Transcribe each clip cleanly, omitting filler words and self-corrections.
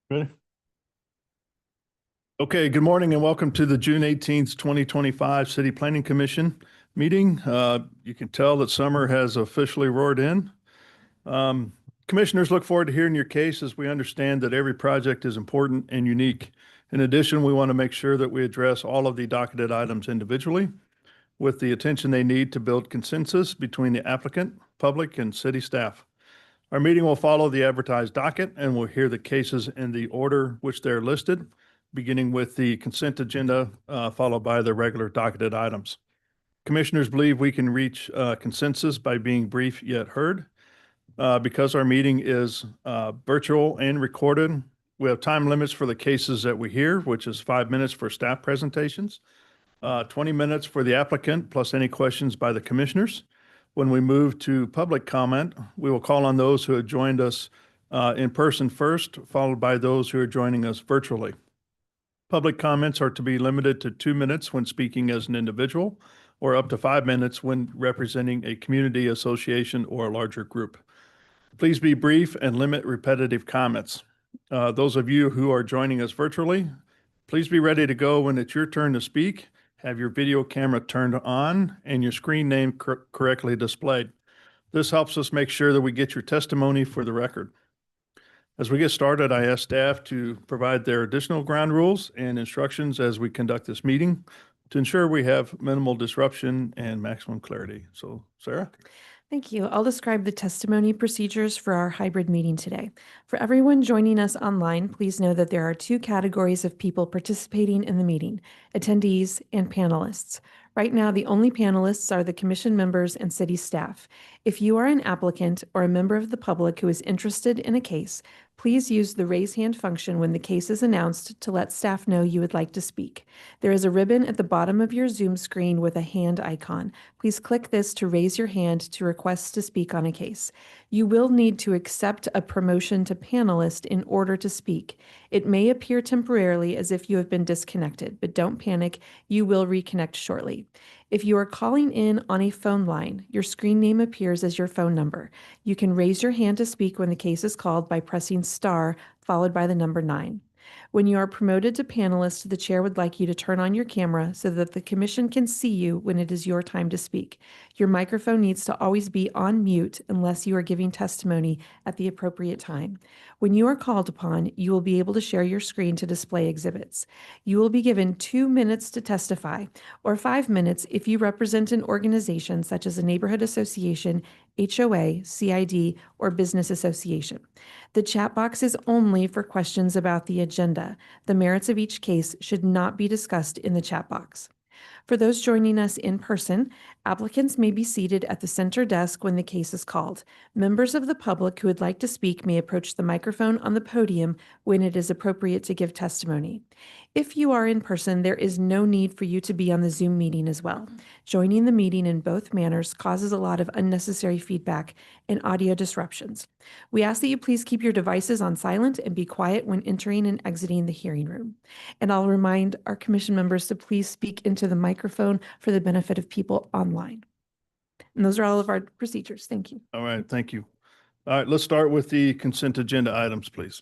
Ready? Okay, good morning and welcome to the June 18th, 2025 City Planning Commission meeting. You can tell that summer has officially roared in. Commissioners look forward to hearing your case as we understand that every project is important and unique. In addition, we want to make sure that we address all of the docketed items individually with the attention they need to build consensus between the applicant, public, and city staff. Our meeting will follow the advertised docket and we'll hear the cases in the order which they're listed, beginning with the consent agenda, followed by the regular docketed items. Commissioners believe we can reach consensus by being brief yet heard. Because our meeting is virtual and recorded, we have time limits for the cases that we hear, which is 5 minutes for staff presentations, 20 minutes for the applicant, plus any questions by the commissioners. When we move to public comment, we will call on those who have joined us in person first, followed by those who are joining us virtually. Public comments are to be limited to 2 minutes when speaking as an individual, or up to 5 minutes when representing a community association or a larger group. Please be brief and limit repetitive comments. Those of you who are joining us virtually, please be ready to go when it's your turn to speak. Have your video camera turned on and your screen name correctly displayed. This helps us make sure that we get your testimony for the record. As we get started, I ask staff to provide their additional ground rules and instructions as we conduct this meeting to ensure we have minimal disruption and maximum clarity. So, Sarah? Thank you. I'll describe the testimony procedures for our hybrid meeting today. For everyone joining us online, please know that there are 2 categories of people participating in the meeting: attendees and panelists. Right now, the only panelists are the commission members and city staff. If you are an applicant or a member of the public who is interested in a case, please use the raise hand function when the case is announced to let staff know you would like to speak. There is a ribbon at the bottom of your Zoom screen with a hand icon. Please click this to raise your hand to request to speak on a case. You will need to accept a promotion to panelist in order to speak. It may appear temporarily as if you have been disconnected, but don't panic, you will reconnect shortly. If you are calling in on a phone line, your screen name appears as your phone number. You can raise your hand to speak when the case is called by pressing star followed by the number 9. When you are promoted to panelist, the chair would like you to turn on your camera so that the commission can see you when it is your time to speak. Your microphone needs to always be on mute unless you are giving testimony at the appropriate time. When you are called upon, you will be able to share your screen to display exhibits. You will be given 2 minutes to testify, or 5 minutes if you represent an organization such as a neighborhood association, HOA, CID, or business association. The chat box is only for questions about the agenda. The merits of each case should not be discussed in the chat box. For those joining us in person, applicants may be seated at the center desk when the case is called. Members of the public who would like to speak may approach the microphone on the podium when it is appropriate to give testimony. If you are in person, there is no need for you to be on the Zoom meeting as well. Joining the meeting in both manners causes a lot of unnecessary feedback and audio disruptions. We ask that you please keep your devices on silent and be quiet when entering and exiting the hearing room. And I'll remind our commission members to please speak into the microphone for the benefit of people online. And those are all of our procedures. Thank you. All right, thank you. All right, let's start with the consent agenda items, please.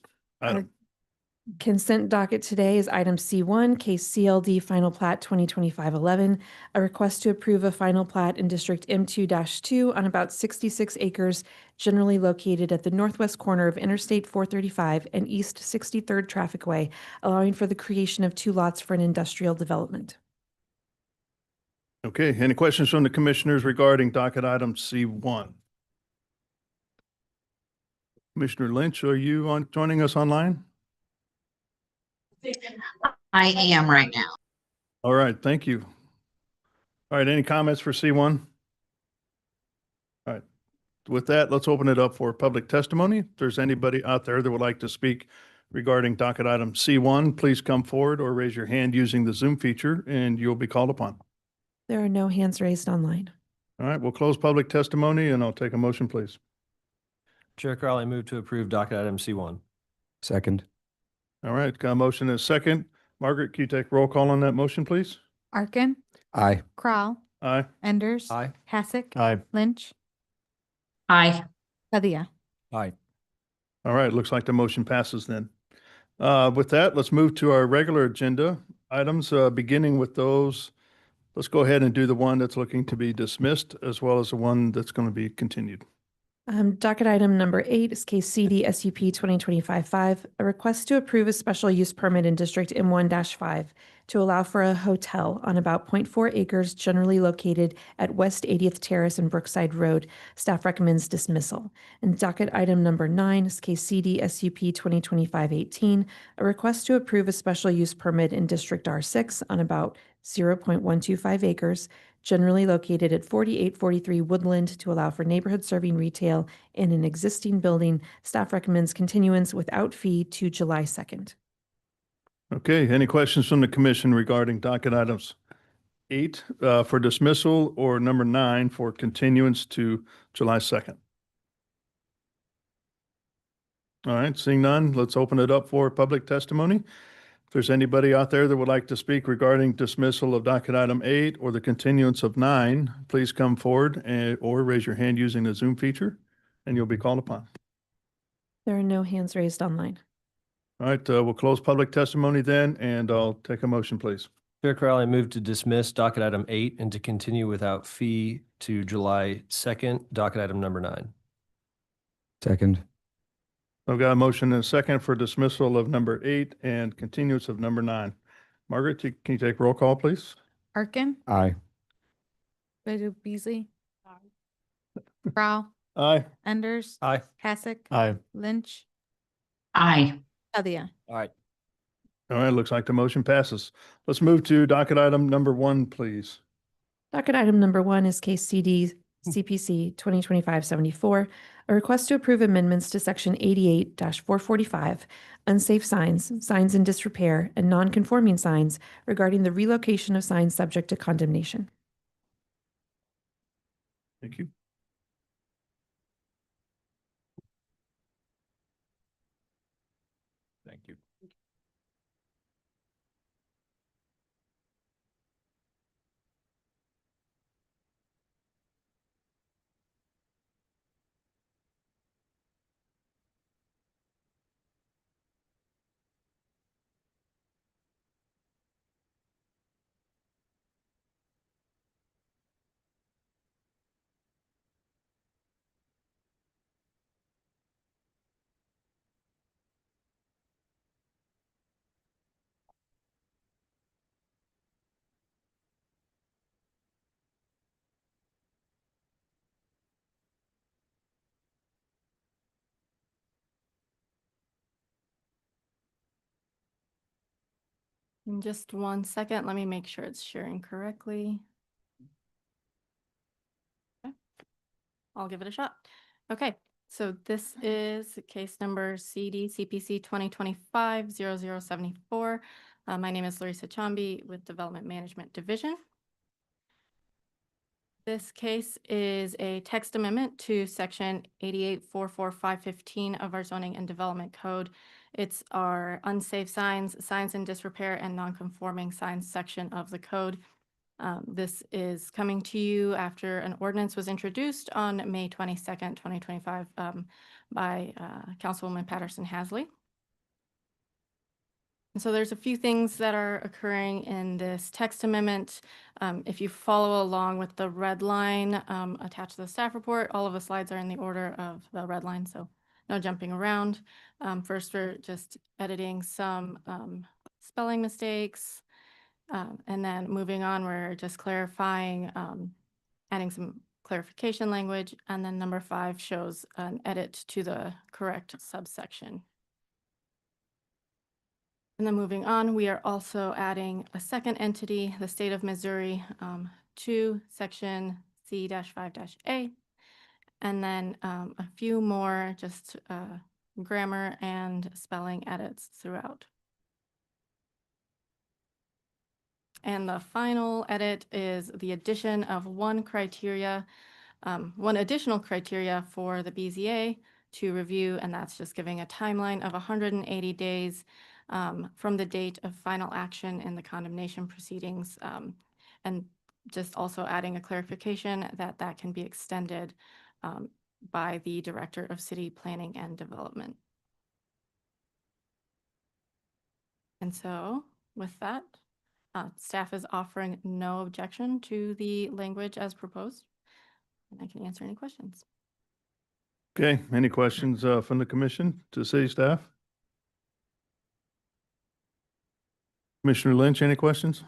Consent docket today is item C1, case CLD Final Plat 2025-11, a request to approve a final plat in District M2-2 on about 66 acres, generally located at the northwest corner of Interstate 435 and East 63rd Traffic Way, allowing for the creation of 2 lots for an industrial development. Okay, any questions from the commissioners regarding docket item C1? Commissioner Lynch, are you joining us online? I am right now. All right, thank you. All right, any comments for C1? All right, with that, let's open it up for public testimony. If there's anybody out there that would like to speak regarding docket item C1, please come forward or raise your hand using the Zoom feature and you'll be called upon. There are no hands raised online. All right, we'll close public testimony and I'll take a motion, please. Chair Crowley, move to approve docket item C1. Second. All right, got a motion and a second. Margaret, can you take roll call on that motion, please? Arkin, Aye. Crowell, Aye. Enders, Aye. Hassick, Aye. Lynch, Aye. Padilla. Aye. All right, looks like the motion passes then. With that, let's move to our regular agenda items, beginning with those. Let's go ahead and do the one that's looking to be dismissed as well as the one that's going to be continued. Docket item number 8 is case CD SUP 2025-5, a request to approve a special use permit in District M1-5 to allow for a hotel on about 0.4 acres generally located at West 80th Terrace and Brookside Road. Staff recommends dismissal. And docket item number 9 is case CD SUP 2025-18, a request to approve a special use permit in District R6 on about 0.125 acres generally located at 4843 Woodland to allow for neighborhood serving retail in an existing building. Staff recommends continuance without fee to July 2nd. Okay, any questions from the commission regarding docket items 8 for dismissal or number 9 for continuance to July 2nd? All right, seeing none, let's open it up for public testimony. If there's anybody out there that would like to speak regarding dismissal of docket item 8 or the continuance of 9, please come forward or raise your hand using the Zoom feature and you'll be called upon. There are no hands raised online. All right, we'll close public testimony then, and I'll take a motion, please. Chair Crowley, I move to dismiss docket item 8 and to continue without fee to July 2nd, docket item number 9. Second. I've got a motion and a second for dismissal of number 8 and continuance of number 9. Margaret, can you take roll call, please? Arkin, Aye. Bedu Beasley, Rao, Aye. Enders, Aye. Hasek, Aye. Lynch, Aye. Adia. All right. All right, looks like the motion passes. Let's move to docket item number 1, please. Docket item number 1 is case CD CPC 2025-74, a request to approve amendments to section 88-445, unsafe signs, signs in disrepair, and non-conforming signs regarding the relocation of signs subject to condemnation. Thank you. Thank you. In just 1 second, let me make sure it's sharing correctly. Okay. I'll give it a shot. Okay, so this is case number CD CPC 2025-0074. My name is Larissa Chambi with Development Management Division. This case is a text amendment to section 88-44515 of our zoning and development code. It's our unsafe signs, signs in disrepair, and non-conforming signs section of the code. This is coming to you after an ordinance was introduced on May 22nd, 2025 by Councilwoman Patterson-Hasley. And so there's a few things that are occurring in this text amendment. If you follow along with the red line attached to the staff report, all of the slides are in the order of the red line, so no jumping around. First, we're just editing some spelling mistakes. And then moving on, we're just clarifying, adding some clarification language. And then number 5 shows an edit to the correct subsection. And then moving on, we are also adding a second entity, the state of Missouri, to section C-5-A. And then a few more just grammar and spelling edits throughout. And the final edit is the addition of one additional criteria for the BZA to review, and that's just giving a timeline of 180 days from the date of final action in the condemnation proceedings, and just also adding a clarification that that can be extended by the Director of City Planning and Development. And so with that, staff is offering no objection to the language as proposed. And I can answer any questions. Okay, any questions from the commission to city staff? Commissioner Lynch, any questions?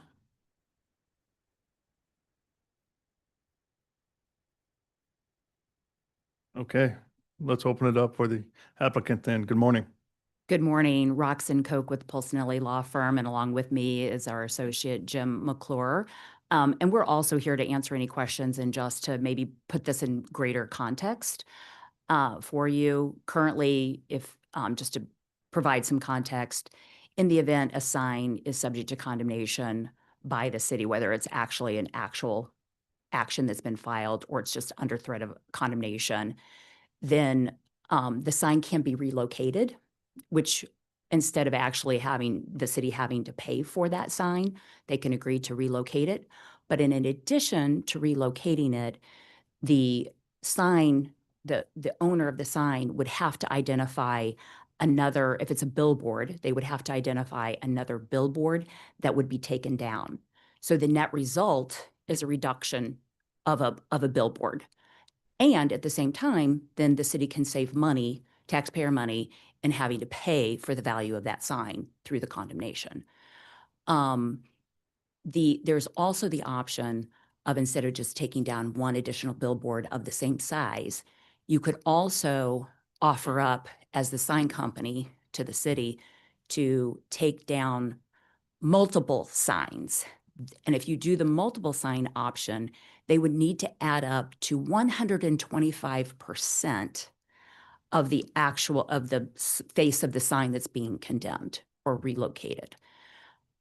Okay, let's open it up for the applicant then. Good morning. Good morning, Roxanne Koch with Pulcinelli Law Firm, and along with me is our associate Jim McClure. And we're also here to answer any questions and just to maybe put this in greater context for you. Currently, if just to provide some context, in the event a sign is subject to condemnation by the city, whether it's actually an actual action that's been filed or it's just under threat of condemnation, then the sign can be relocated, which instead of actually having the city having to pay for that sign, they can agree to relocate it. But in addition to relocating it, the sign, the owner of the sign would have to identify another, if it's a billboard, they would have to identify another billboard that would be taken down. So the net result is a reduction of a billboard. And at the same time, then the city can save money, taxpayer money, in having to pay for the value of that sign through the condemnation. There's also the option of, instead of just taking down one additional billboard of the same size, you could also offer up as the sign company to the city to take down multiple signs. And if you do the multiple sign option, they would need to add up to 125% of the face of the sign that's being condemned or relocated.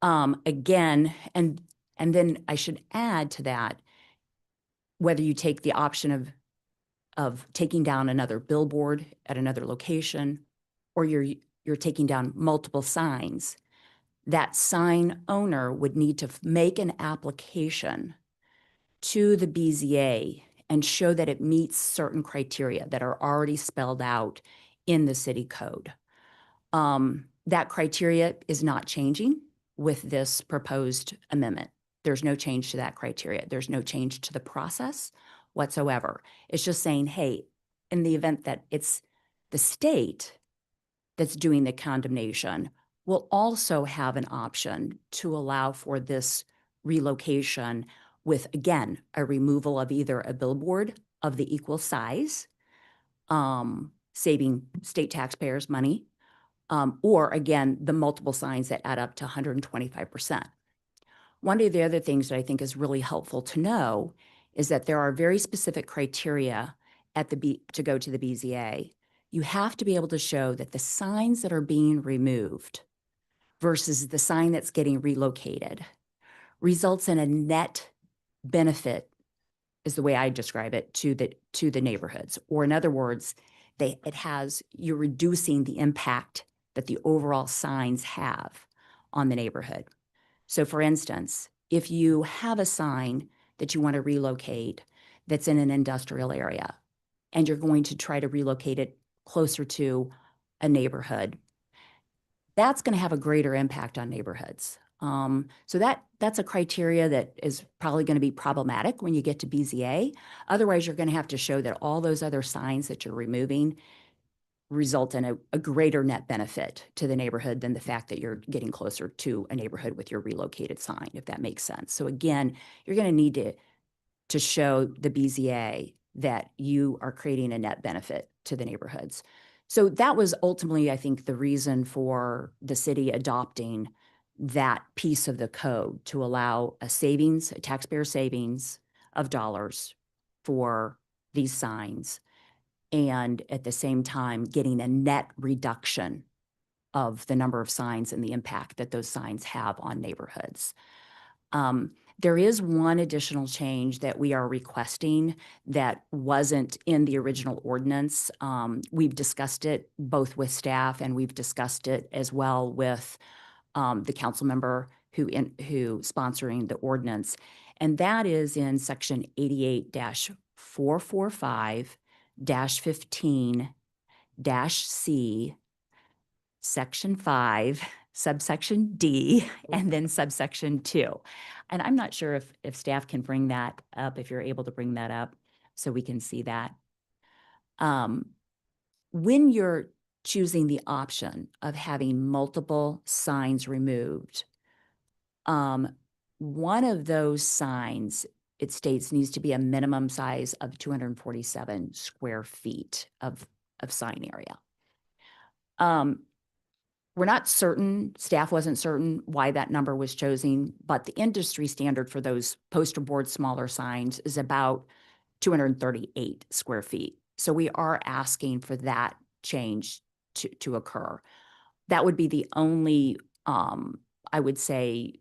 Again, and then I should add to that, whether you take the option of taking down another billboard at another location, or you're taking down multiple signs, that sign owner would need to make an application to the BZA and show that it meets certain criteria that are already spelled out in the city code. That criteria is not changing with this proposed amendment. There's no change to that criteria. There's no change to the process whatsoever. It's just saying, hey, in the event that it's the state that's doing the condemnation, will also have an option to allow for this relocation with, again, a removal of either a billboard of the equal size, saving state taxpayers money, or again, the multiple signs that add up to 125%. One of the other things that I think is really helpful to know is that there are very specific criteria to go to the BZA. You have to be able to show that the signs that are being removed versus the sign that's getting relocated results in a net benefit, is the way I describe it, to the neighborhoods. Or in other words, you're reducing the impact that the overall signs have on the neighborhood. So for instance, if you have a sign that you want to relocate that's in an industrial area, and you're going to try to relocate it closer to a neighborhood, that's going to have a greater impact on neighborhoods. So that's a criteria that is probably going to be problematic when you get to BZA. Otherwise, you're going to have to show that all those other signs that you're removing result in a greater net benefit to the neighborhood than the fact that you're getting closer to a neighborhood with your relocated sign, if that makes sense. So again, you're going to need to show the BZA that you are creating a net benefit to the neighborhoods. So that was ultimately, I think, the reason for the city adopting that piece of the code, to allow a taxpayer savings of dollars for these signs, and at the same time getting a net reduction of the number of signs and the impact that those signs have on neighborhoods. There is one additional change that we are requesting that wasn't in the original ordinance. We've discussed it both with staff, and we've discussed it as well with the council member who sponsoring the ordinance. And that is in section 88-445-15-C, section 5, subsection D, and then subsection 2. And I'm not sure if staff can bring that up, if you're able to bring that up so we can see that. When you're choosing the option of having multiple signs removed, one of those signs, it states, needs to be a minimum size of 247 square feet of sign area. We're not certain, staff wasn't certain why that number was chosen, but the industry standard for those poster board smaller signs is about 238 square feet. So we are asking for that change to occur. That would be the only, I would say,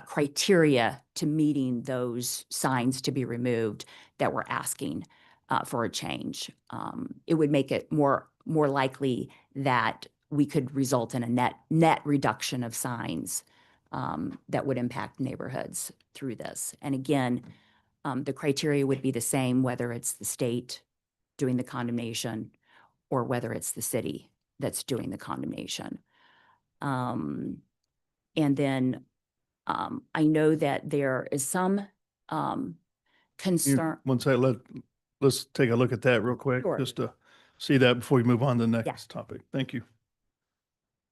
criteria to meeting those signs to be removed that we're asking for a change. It would make it more likely that we could result in a net reduction of signs that would impact neighborhoods through this. And again, the criteria would be the same, whether it's the state doing the condemnation or whether it's the city that's doing the condemnation. And then I know that there is some concern. One second, let's take a look at that real quick, Sure. just to see that before we move on to the next topic. Thank you.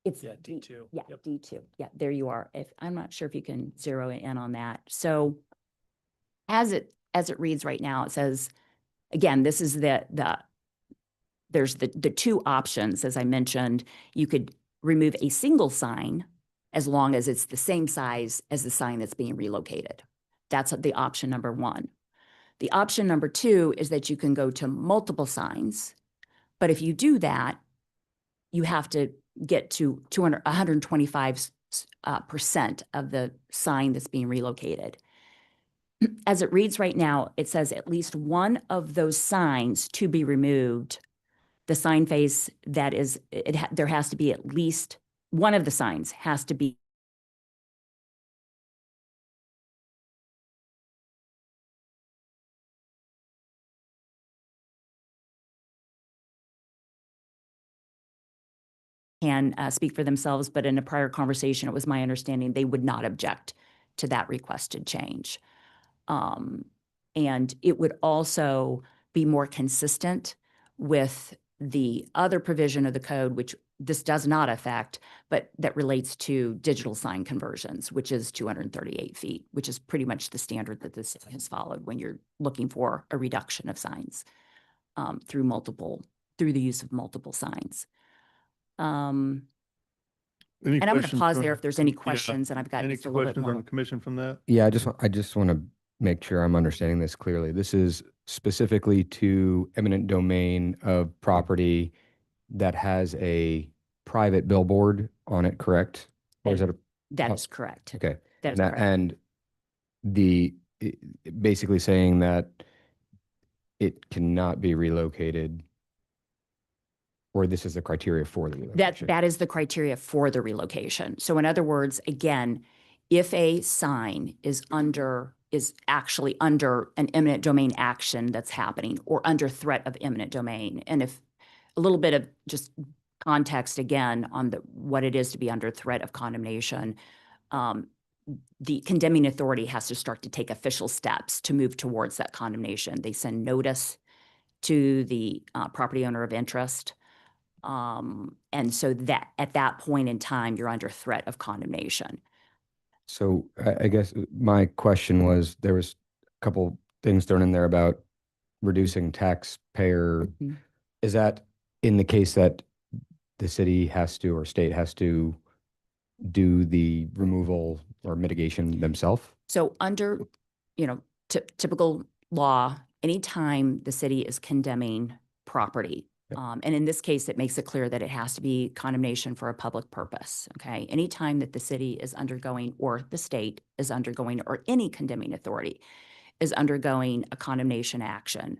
It's Yeah, D2. Yeah, Yep. D2. Yeah, there you are. I'm not sure if you can zero in on that. So as it reads right now, it says, again, this is there's the two options, as I mentioned. You could remove a single sign as long as it's the same size as the sign that's being relocated. That's the option number 1. The option number 2 is that you can go to multiple signs, but if you do that, you have to get to 125% of the sign that's being relocated. As it reads right now, it says at least one of those signs to be removed. The sign face that is, there has to be at least one of the signs has to be can speak for themselves, but in a prior conversation, it was my understanding they would not object to that requested change. And it would also be more consistent with the other provision of the code, which this does not affect, but that relates to digital sign conversions, which is 238 feet, which is pretty much the standard that this has followed when you're looking for a reduction of signs through the use of multiple signs. Any And I'm going to questions pause from- there if there's any yeah. questions, and I've got Any just a little bit questions on more. the commission from that? Yeah, I just want to make sure I'm understanding this clearly. This is specifically to eminent domain of property that has a private billboard on it, correct? Or is that That oh, is correct. okay? That is And correct. and basically saying that it cannot be relocated, or this is the criteria for the relocation. That is the criteria for the relocation. So in other words, again, if a sign is actually under an eminent domain action that's happening or under threat of eminent domain, and if a little bit of just context again on what it is to be under threat of condemnation, the condemning authority has to start to take official steps to move towards that condemnation. They send notice to the property owner of interest. And so that at that point in time, you're under threat of condemnation. So I guess my question was, there was a couple things thrown in there about reducing taxpayer. Mhm. Is that in the case that the city has to or state has to do the removal or mitigation themselves? So under, typical law, anytime the city is condemning property, Yep. and in this case, it makes it clear that it has to be condemnation for a public purpose, okay? Anytime that the city is undergoing, or the state is undergoing, or any condemning authority is undergoing a condemnation action,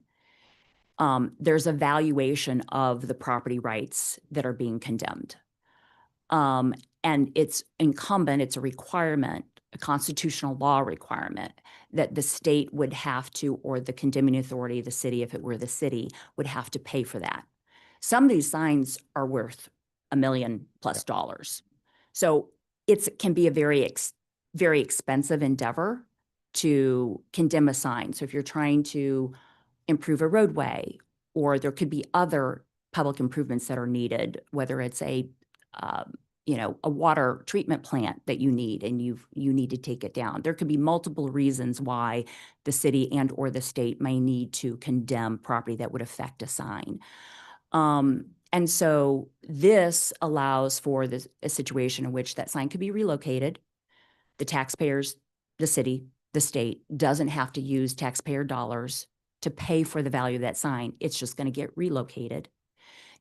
there's a valuation of the property rights that are being condemned. And it's incumbent, it's a requirement, a constitutional law requirement, that the state would have to, or the condemning authority, the city, if it were the city, would have to pay for that. Some of these signs are worth $1 million+ dollars. So it can be a very expensive endeavor to condemn a sign. So if you're trying to improve a roadway, or there could be other public improvements that are needed, whether it's a water treatment plant that you need and you need to take it down. There could be multiple reasons why the city and or the state may need to condemn property that would affect a sign. And so this allows for a situation in which that sign could be relocated. The taxpayers, the city, the state doesn't have to use taxpayer dollars to pay for the value of that sign. It's just going to get relocated.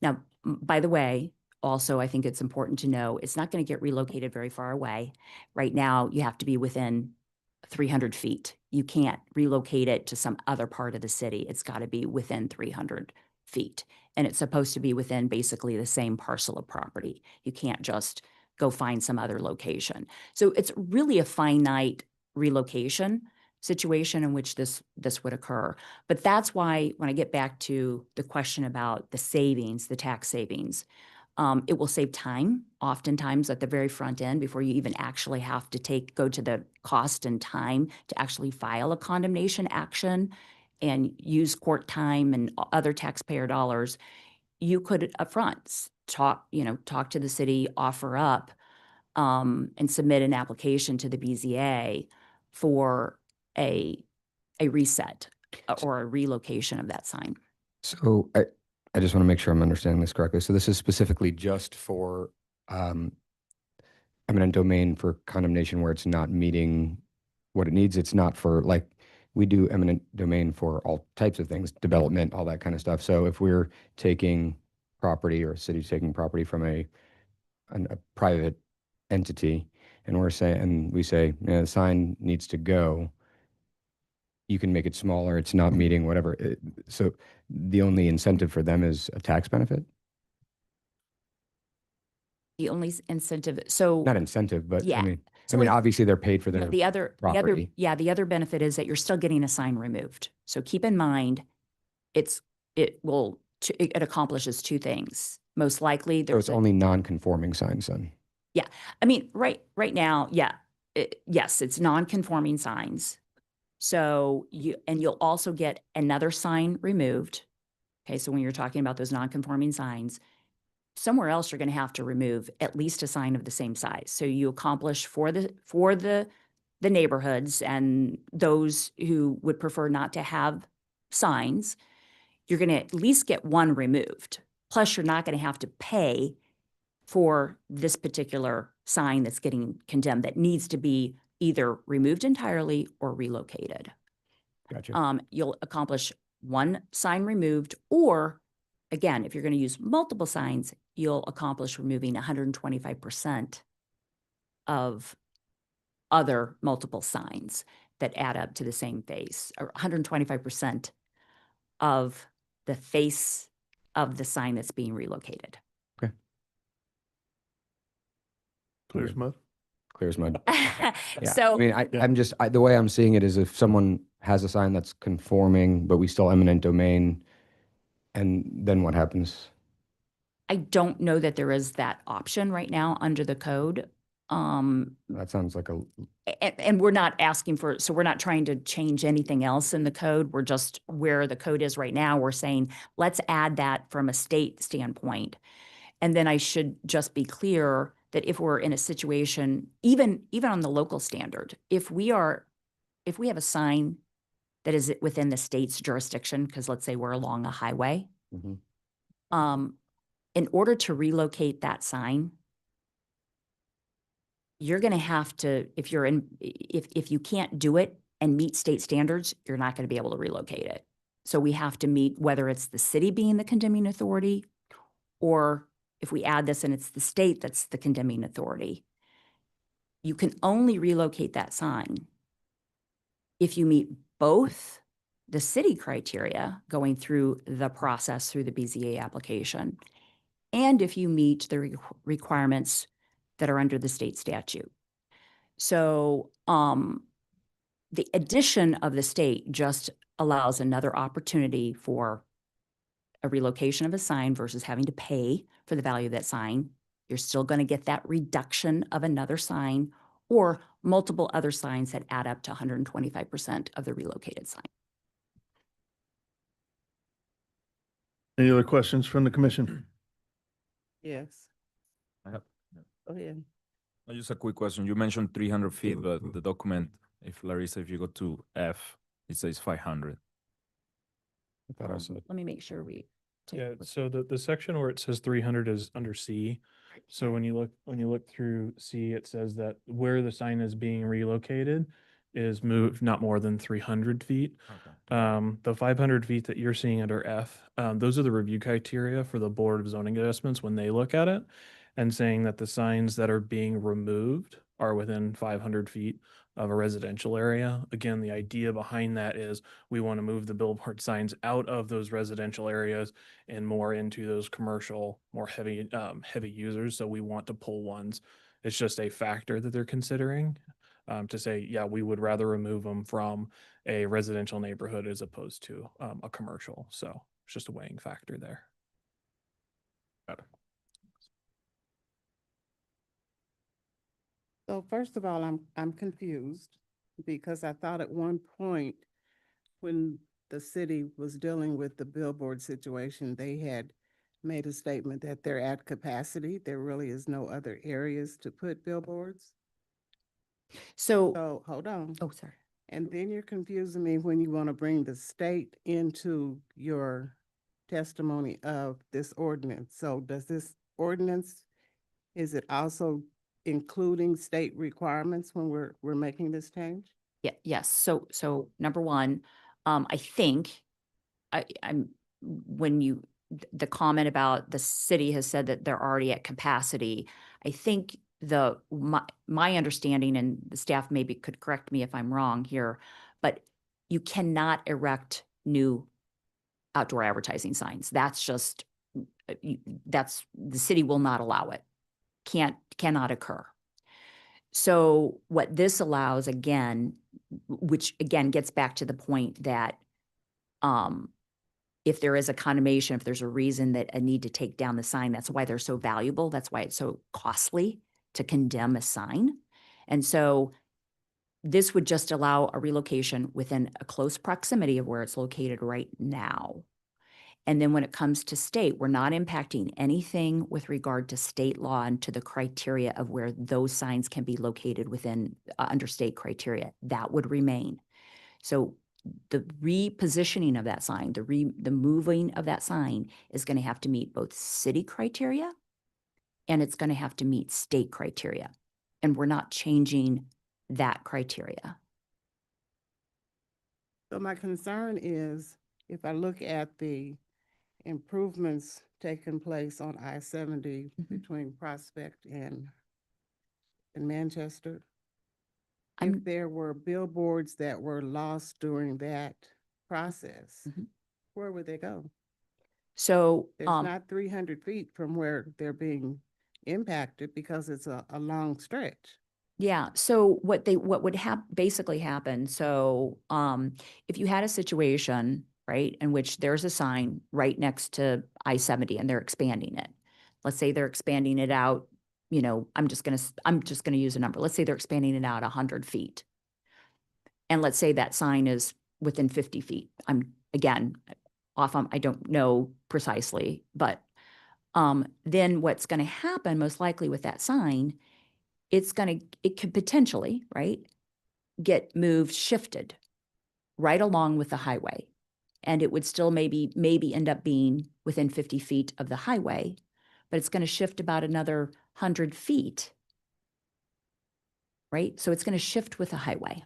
Now, by the way, also, I think it's important to know it's not going to get relocated very far away. Right now, you have to be within 300 feet. You can't relocate it to some other part of the city. It's got to be within 300 feet. And it's supposed to be within basically the same parcel of property. You can't just go find some other location. So it's really a finite relocation situation in which this would occur. But that's why when I get back to the question about the savings, the tax savings, it will save time oftentimes at the very front end before you even actually have to go to the cost and time to actually file a condemnation action and use court time and other taxpayer dollars. You could upfront talk to the city, offer up, and submit an application to the BZA for a reset or a relocation of that sign. So I just want to make sure I'm understanding this correctly. So this is specifically just for eminent domain for condemnation where it's not meeting what it needs. It's not for, like, we do eminent domain for all types of things, development, all that kind of stuff. So if we're taking property, or a city's taking property from a private entity, and we say, the sign needs to go, you can make it smaller, it's not meeting whatever. So the only incentive for them is a tax benefit? The only incentive, so Not incentive, but Yeah. I mean, So obviously they're paid for their the other property. the other benefit is that you're still getting a sign removed. So keep in mind, it accomplishes two things. Most likely, So there's it's only non-conforming signs then? I mean, right now, yes, it's non-conforming signs. So you'll also get another sign removed. Okay, so when you're talking about those non-conforming signs, somewhere else you're going to have to remove at least a sign of the same size. So you accomplish for the neighborhoods and those who would prefer not to have signs, you're going to at least get one removed. Plus, you're not going to have to pay for this particular sign that's getting condemned that needs to be either removed entirely or relocated. Gotcha. You'll accomplish one sign removed, or again, if you're going to use multiple signs, you'll accomplish removing 125% of other multiple signs that add up to the same face, or 125% of the face of the sign that's being relocated. Clear as mud. Clear as mud. Yeah. So I mean, I'm just, the way I'm seeing it is if someone has a sign that's conforming, but we still eminent domain, and then what happens? I don't know that there is that option right now under the code. That sounds like And we're not asking for, so we're not trying to change anything else in the code. We're just where the code is right now. We're saying, let's add that from a state standpoint. And then I should just be clear that if we're in a situation, even on the local standard, if we have a sign that is within the state's jurisdiction, because let's say we're along a highway, in order to relocate that sign, you're going to have to, if you can't do it and meet state standards, you're not going to be able to relocate it. So we have to meet, whether it's the city being the condemning authority, or if we add this and it's the state that's the condemning authority, you can only relocate that sign if you meet both the city criteria going through the process through the BZA application, and if you meet the requirements that are under the state statute. So the addition of the state just allows another opportunity for a relocation of a sign versus having to pay for the value of that sign. You're still going to get that reduction of another sign or multiple other signs that add up to 125% of the relocated sign. Any other questions from the commission? Yes. I have Go ahead. just a quick question. You mentioned 300 feet, but the document, if Larissa, if you go to F, it says 500. Let me make sure we. take a Yeah, look. so the section where it says 300 is under C. So when you look through C, it says that where the sign is being relocated is moved not more than 300 feet. Okay. The 500 feet that you're seeing under F, those are the review criteria for the Board of Zoning Adjustments when they look at it and saying that the signs that are being removed are within 500 feet of a residential area. Again, the idea behind that is we want to move the billboard signs out of those residential areas and more into those commercial, more heavy users. So we want to pull ones. It's just a factor that they're considering to say, yeah, we would rather remove them from a residential neighborhood as opposed to a commercial. So it's just a weighing factor there. So first of all, I'm confused because I thought at one point when the city was dealing with the billboard situation, they had made a statement that they're at capacity. There really is no other areas to put billboards. So, So hold on. oh, sorry. And then you're confusing me when you want to bring the state into your testimony of this ordinance. So does this ordinance, is it also including state requirements when we're making this change? Yeah, yes. So number one, I think I'm, when you, the comment about the city has said that they're already at capacity, I think my understanding, and the staff maybe could correct me if I'm wrong here, but you cannot erect new outdoor advertising signs. That's just, that's, the city will not allow it. Cannot occur. So what this allows, again, which again gets back to the point that if there is a condemnation, if there's a reason that a need to take down the sign, that's why they're so valuable. That's why it's so costly to condemn a sign. And so this would just allow a relocation within a close proximity of where it's located right now. And then when it comes to state, we're not impacting anything with regard to state law and to the criteria of where those signs can be located within under state criteria. That would remain. So the repositioning of that sign, the moving of that sign is going to have to meet both city criteria and it's going to have to meet state criteria. And we're not changing that criteria. So my concern is if I look at the improvements taking place on I-70 between Prospect and Manchester, if there were billboards that were lost during that process, where would they go? So There's not 300 feet from where they're being impacted because it's a long stretch. yeah. So what would basically happen? So if you had a situation, right, in which there's a sign right next to I-70 and they're expanding it. Let's say they're expanding it out, you know, I'm just gonna use a number. Let's say they're expanding it out 100 feet. And let's say that sign is within 50 feet. I'm again off on, I don't know precisely, but then what's going to happen most likely with that sign, it could potentially, right, get moved, shifted right along with the highway. And it would still maybe end up being within 50 feet of the highway, but it's going to shift about another 100 feet, right? So it's going to shift with the highway.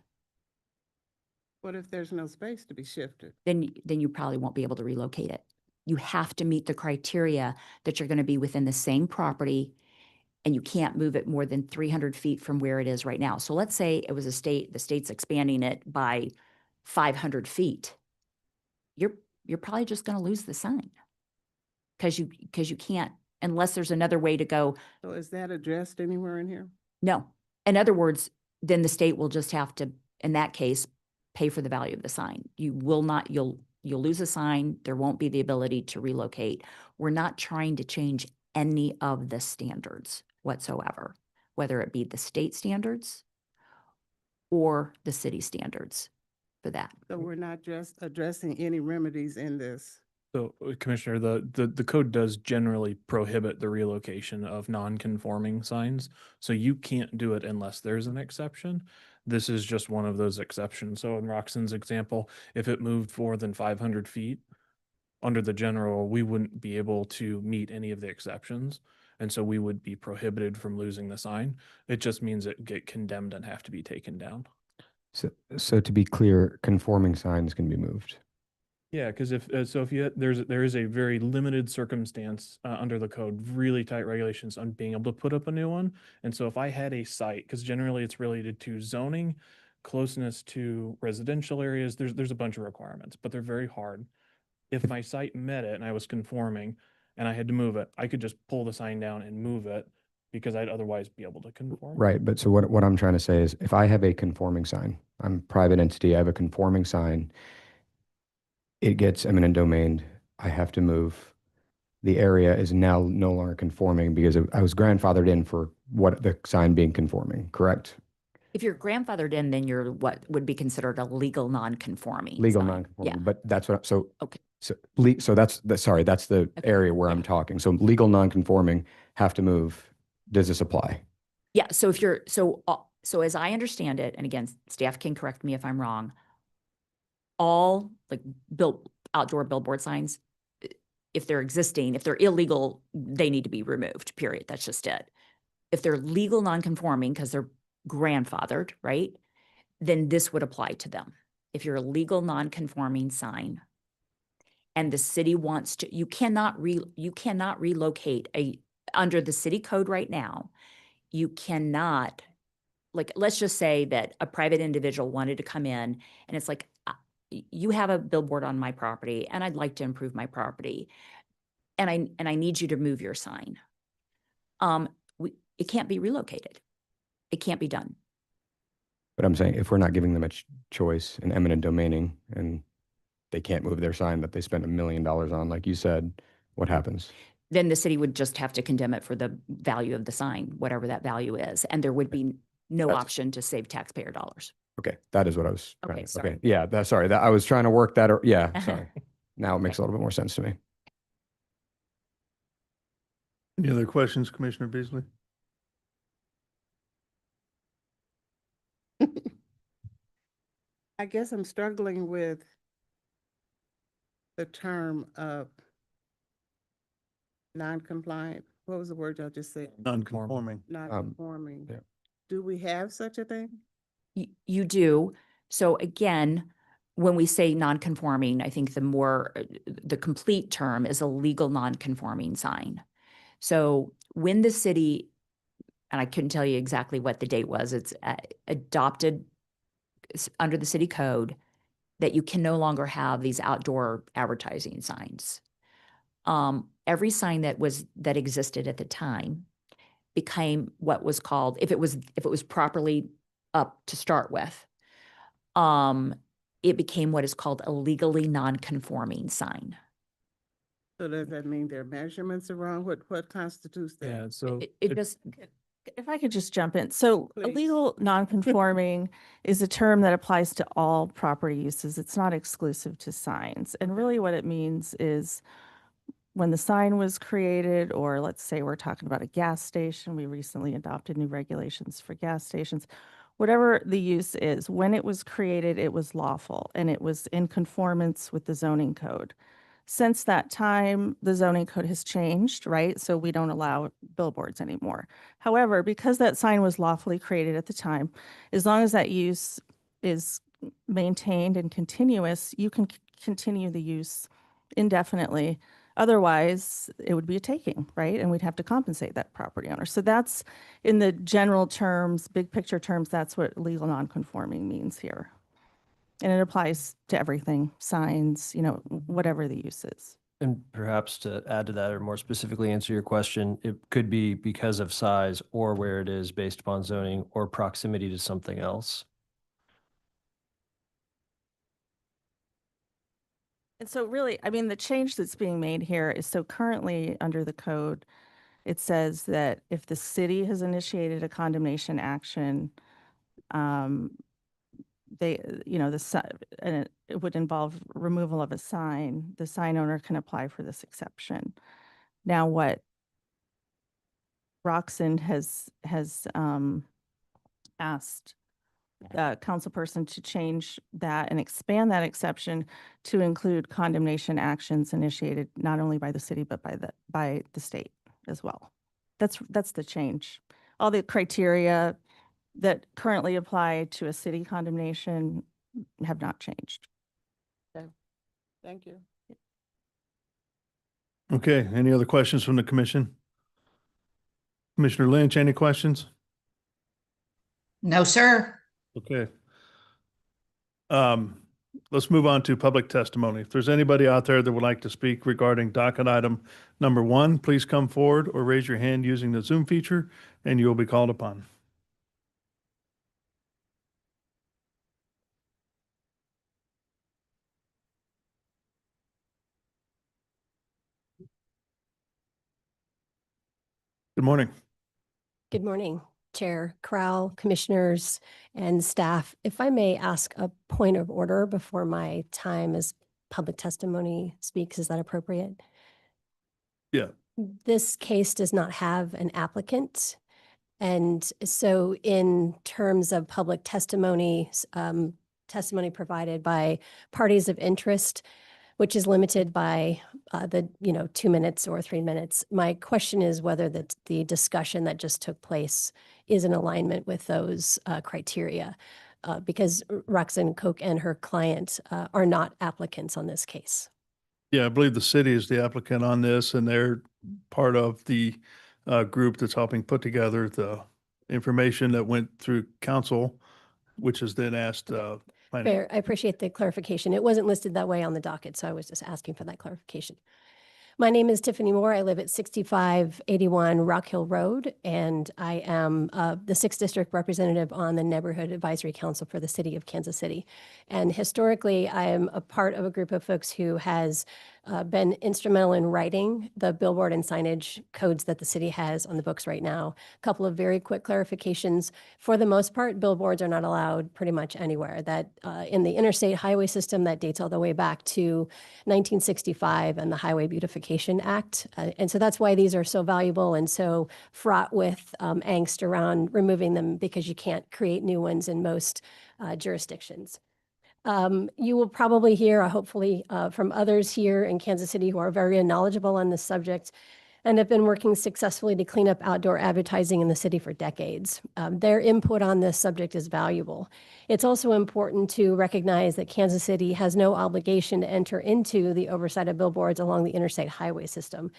What if there's no space to be shifted? Then you probably won't be able to relocate it. You have to meet the criteria that you're going to be within the same property and you can't move it more than 300 feet from where it is right now. So let's say it was the state's expanding it by 500 feet. You're probably just going to lose the sign because you can't, unless there's another way to go. So is that addressed anywhere in here? No. In other words, then the state will just have to, in that case, pay for the value of the sign. You will not, you'll lose a sign. There won't be the ability to relocate. We're not trying to change any of the standards whatsoever, whether it be the state standards or the city standards for that. So we're not just addressing any remedies in this. So Commissioner, the code does generally prohibit the relocation of non-conforming signs. So you can't do it unless there's an exception. This is just one of those exceptions. So in Roxanne's example, if it moved more than 500 feet, under the general, we wouldn't be able to meet any of the exceptions. And so we would be prohibited from losing the sign. It just means it get condemned and have to be taken down. So to be clear, conforming signs can be moved. Yeah, because if you there is a very limited circumstance under the code, really tight regulations on being able to put up a new one. And so if I had a site, because generally it's related to zoning, closeness to residential areas, there's a bunch of requirements, but they're very hard. If my site met it and I was conforming and I had to move it, I could just pull the sign down and move it because I'd otherwise be able to conform. Right, but so what I'm trying to say is if I have a conforming sign, I'm a private entity, I have a conforming sign, it gets eminent domained, I have to move. The area is now no longer conforming because I was grandfathered in for what the sign being conforming, correct? If you're grandfathered in, then you're what would be considered a legal non-conforming Legal sign. non-conforming, Yeah. but that's what, so. Okay. So that's the Okay. area where I'm Yeah. talking. So legal non-conforming have to move. Does this apply? Yeah, so if you're, so as I understand it, and again, staff can correct me if I'm wrong, all like outdoor billboard signs, if they're existing, if they're illegal, they need to be removed, period. That's just it. If they're legal non-conforming because they're grandfathered, right? Then this would apply to them. If you're a legal non-conforming sign and the city wants to, you cannot relocate under the city code right now, you cannot, like, let's just say that a private individual wanted to come in and it's like, you have a billboard on my property and I'd like to improve my property. And I need you to move your sign. It can't be relocated. It can't be done. But I'm saying if we're not giving them a choice in eminent domaining and they can't move their sign that they spent $1 million on, like you said, what happens? Then the city would just have to condemn it for the value of the sign, whatever that value is. And there would be no option to save taxpayer dollars. Okay, that is what I was Okay, trying to, sorry. okay, yeah, sorry, I was trying to work that, yeah, sorry. Now it makes a little bit more sense to me. Any other questions, Commissioner Beasley? I guess I'm struggling with the term of non-compliant. What was the word y'all just said? Non-conforming. Non-conforming. yeah. Do we have such a thing? You do. So again, when we say non-conforming, I think the complete term is a legal non-conforming sign. So when the city, and I couldn't tell you exactly what the date was, it's adopted under the city code that you can no longer have these outdoor advertising signs. Every sign that existed at the time became what was called, if it was properly up to start with, it became what is called a legally non-conforming sign. So does that mean their measurements are wrong? What constitutes that? Yeah, so It just, If I could just jump in. So Please. illegal non-conforming is a term that applies to all property uses. It's not exclusive to signs. And really what it means is when the sign was created, or let's say we're talking about a gas station, we recently adopted new regulations for gas stations. Whatever the use is, when it was created, it was lawful and it was in conformance with the zoning code. Since that time, the zoning code has changed, right? So we don't allow billboards anymore. However, because that sign was lawfully created at the time, as long as that use is maintained and continuous, you can continue the use indefinitely. Otherwise, it would be a taking, right? And we'd have to compensate that property owner. So that's, in the general terms, big picture terms, that's what legal nonconforming means here. And it applies to everything, signs, whatever the use is. And perhaps to add to that, or more specifically answer your question, it could be because of size or where it is based upon zoning or proximity to something else. And so really, I mean, the change that's being made here is, so currently under the code, it says that if the city has initiated a condemnation action, they, and it would involve removal of a sign, the sign owner can apply for this exception. Now, what Roxanne has asked councilperson to change that and expand that exception to include condemnation actions initiated not only by the city, but by the state as well. That's the change. All the criteria that currently apply to a city condemnation have not changed. Thank you. Okay, any other questions from the commission? Commissioner Lynch, any questions? No, sir. Okay. Let's move on to public testimony. If there's anybody out there that would like to speak regarding docket item number 1, please come forward or raise your hand using the Zoom feature and you will be called upon. Good morning. Good morning, Chair Crowell, Commissioners, and staff. If I may ask a point of order before my time as public testimony speaks, is that appropriate? Yeah. This case does not have an applicant. And so in terms of public testimony, testimony provided by parties of interest, which is limited by the 2 minutes or 3 minutes. My question is whether the discussion that just took place is in alignment with those criteria, because Roxanne Koch and her client are not applicants on this case. Yeah, I believe the city is the applicant on this, and they're part of the group that's helping put together the information that went through council, which is then asked. Fair. I appreciate the clarification. It wasn't listed that way on the docket, so I was just asking for that clarification. My name is Tiffany Moore. I live at 6581 Rock Hill Road, and I am the 6th District Representative on the Neighborhood Advisory Council for the City of Kansas City. And historically, I am a part of a group of folks who has been instrumental in writing the billboard and signage codes that the city has on the books right now. A couple of very quick clarifications. For the most part, billboards are not allowed pretty much anywhere. That in the interstate highway system, that dates all the way back to 1965 and the Highway Beautification Act. And so that's why these are so valuable and so fraught with angst around removing them, because you can't create new ones in most jurisdictions. You will probably hear, hopefully, from others here in Kansas City who are very knowledgeable on this subject and have been working successfully to clean up outdoor advertising in the city for decades. Their input on this subject is valuable. It's also important to recognize that Kansas City has no obligation to enter into the oversight of billboards along the interstate highway system.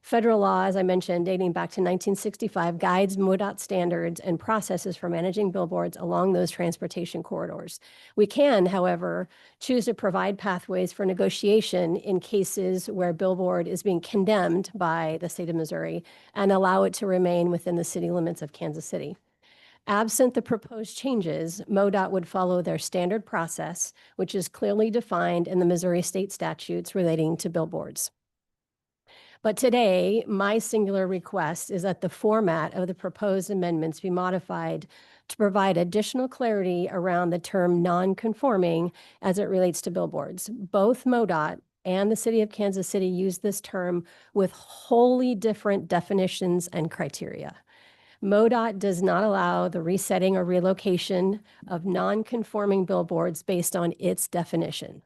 Federal law, as I mentioned, dating back to 1965, guides MoDOT standards and processes for managing billboards along those transportation corridors. We can, however, choose to provide pathways for negotiation in cases where a billboard is being condemned by the state of Missouri and allow it to remain within the city limits of Kansas City. Absent the proposed changes, MoDOT would follow their standard process, which is clearly defined in the Missouri state statutes relating to billboards. But today, my singular request is that the format of the proposed amendments be modified to provide additional clarity around the term non-conforming as it relates to billboards. Both MoDOT and the City of Kansas City use this term with wholly different definitions and criteria. MoDOT does not allow the resetting or relocation of non-conforming billboards based on its definition.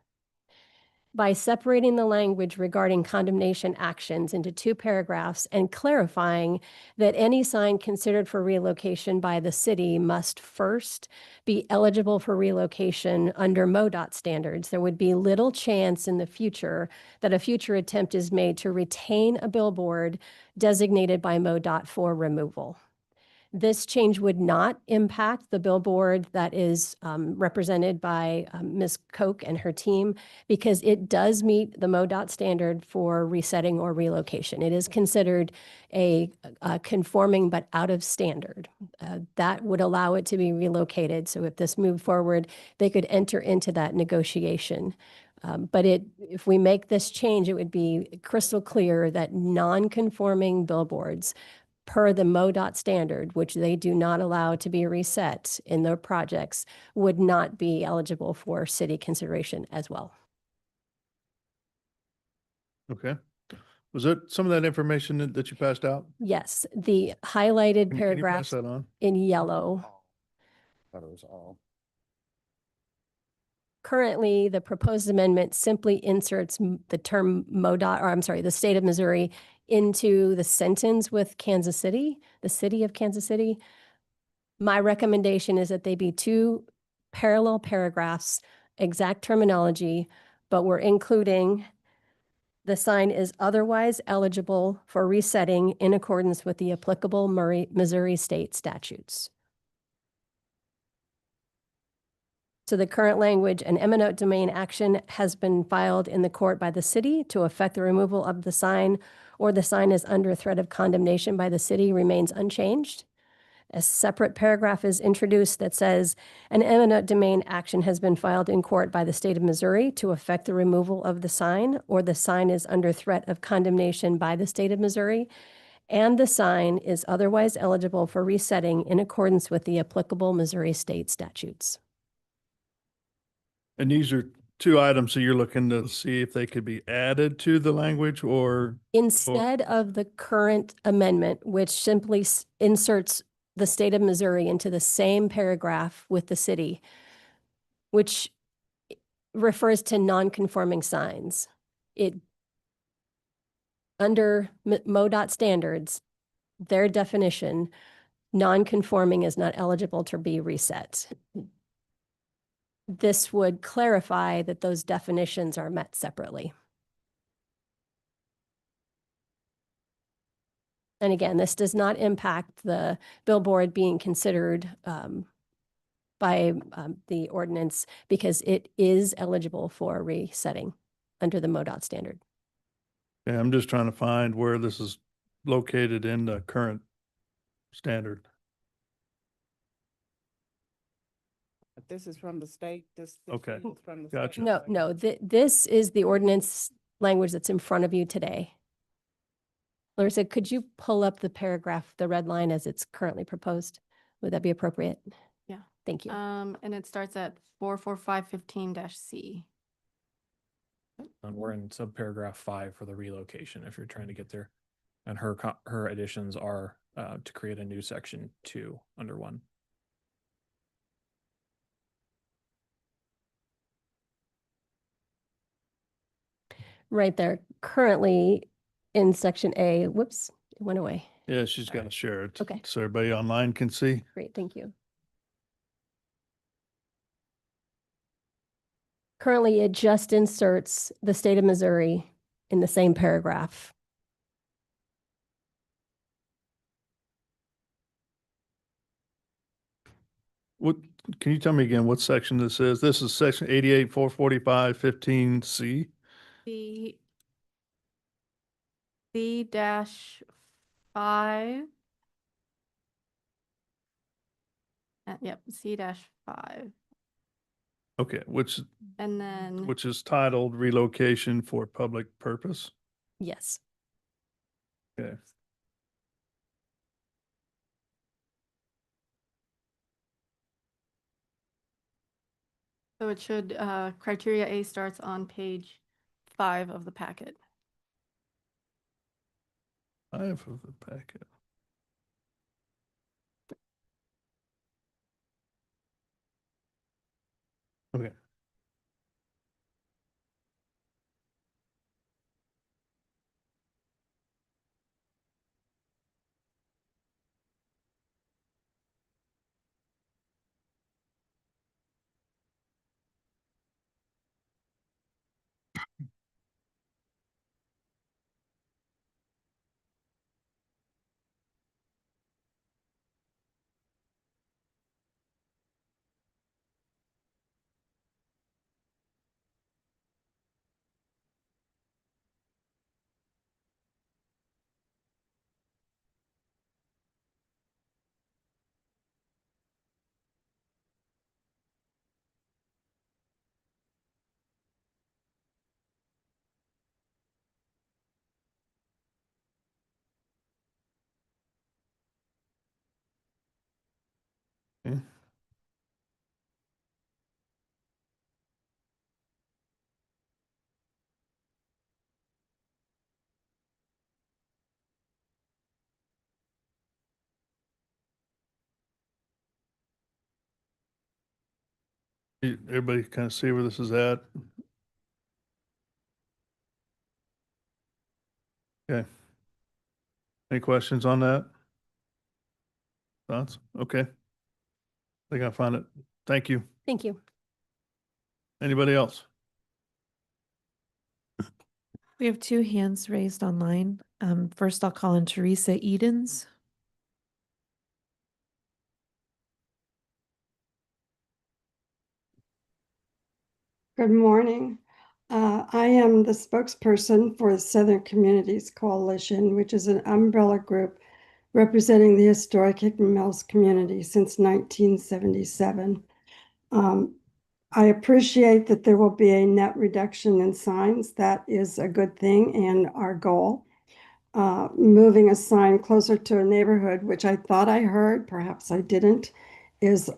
By separating the language regarding condemnation actions into 2 paragraphs and clarifying that any sign considered for relocation by the city must first be eligible for relocation under MoDOT standards, there would be little chance in the future that a future attempt is made to retain a billboard designated by MoDOT for removal. This change would not impact the billboard that is represented by Ms. Koch and her team, because it does meet the MoDOT standard for resetting or relocation. It is considered a conforming but out of standard. That would allow it to be relocated. So if this moved forward, they could enter into that negotiation But if we make this change, it would be crystal clear that non-conforming billboards per the MoDOT standard, which they do not allow to be reset in their projects, would not be eligible for city consideration as well. Okay. Was that some of that information that you passed out? Yes, the highlighted Can you pass paragraphs that on? in yellow. Thought it was all. Currently, the proposed amendment simply inserts the term MoDOT, or I'm sorry, the state of Missouri into the sentence with Kansas City, the city of Kansas City. My recommendation is that they be two parallel paragraphs, exact terminology, but we're including the sign is otherwise eligible for resetting in accordance with the applicable Missouri state statutes. So the current language, an eminent domain action has been filed in the court by the city to effect the removal of the sign, or the sign is under threat of condemnation by the city, remains unchanged. A separate paragraph is introduced that says an eminent domain action has been filed in court by the state of Missouri to effect the removal of the sign, or the sign is under threat of condemnation by the state of Missouri, and the sign is otherwise eligible for resetting in accordance with the applicable Missouri state statutes. And these are two items that you're looking to see if they could be added to the language or? Instead of the current amendment, which simply inserts the state of Missouri into the same paragraph with the city, which refers to non-conforming signs. Under MoDOT standards, their definition, non-conforming is not eligible to be reset. This would clarify that those definitions are met separately. And again, this does not impact the billboard being considered by the ordinance because it is eligible for resetting under the MoDOT standard. Yeah, I'm just trying to find where this is located in the current standard. But this is from the state, this. Okay, is from the gotcha. state. No, this is the ordinance language that's in front of you today. Larissa, could you pull up the paragraph, the red line as it's currently proposed? Would that be appropriate? Yeah. Thank you. And it starts at 44515-C. And we're in subparagraph 5 for the relocation, if you're trying to get there. And her additions are to create a new section 2 under 1. Right there, currently in section A, whoops, it went away. Yeah, she's got to share it. Okay. So everybody online can see. Great, thank you. Currently, it just inserts the state of Missouri in the same paragraph. What, can you tell me again what section this is? This is section 88, 445, 15C. C-5. Yep, C-5. Okay, And then which is titled relocation for public purpose. Yes. Okay. so it should, criteria A starts on page 5 of the packet. 5 of the packet. Okay. Okay. Everybody kind of see where this is at? Okay. Any questions on that? Thoughts? Okay. I think I found it. Thank you. Thank you. Anybody else? We have two hands raised online. First, I'll call in Teresa Edens. Good morning. I am the spokesperson for the Southern Communities Coalition, which is an umbrella group representing the historic Hickman Mills community since 1977. I appreciate that there will be a net reduction in signs. That is a good thing and our goal. Moving a sign closer to a neighborhood, which I thought I heard, perhaps I didn't, is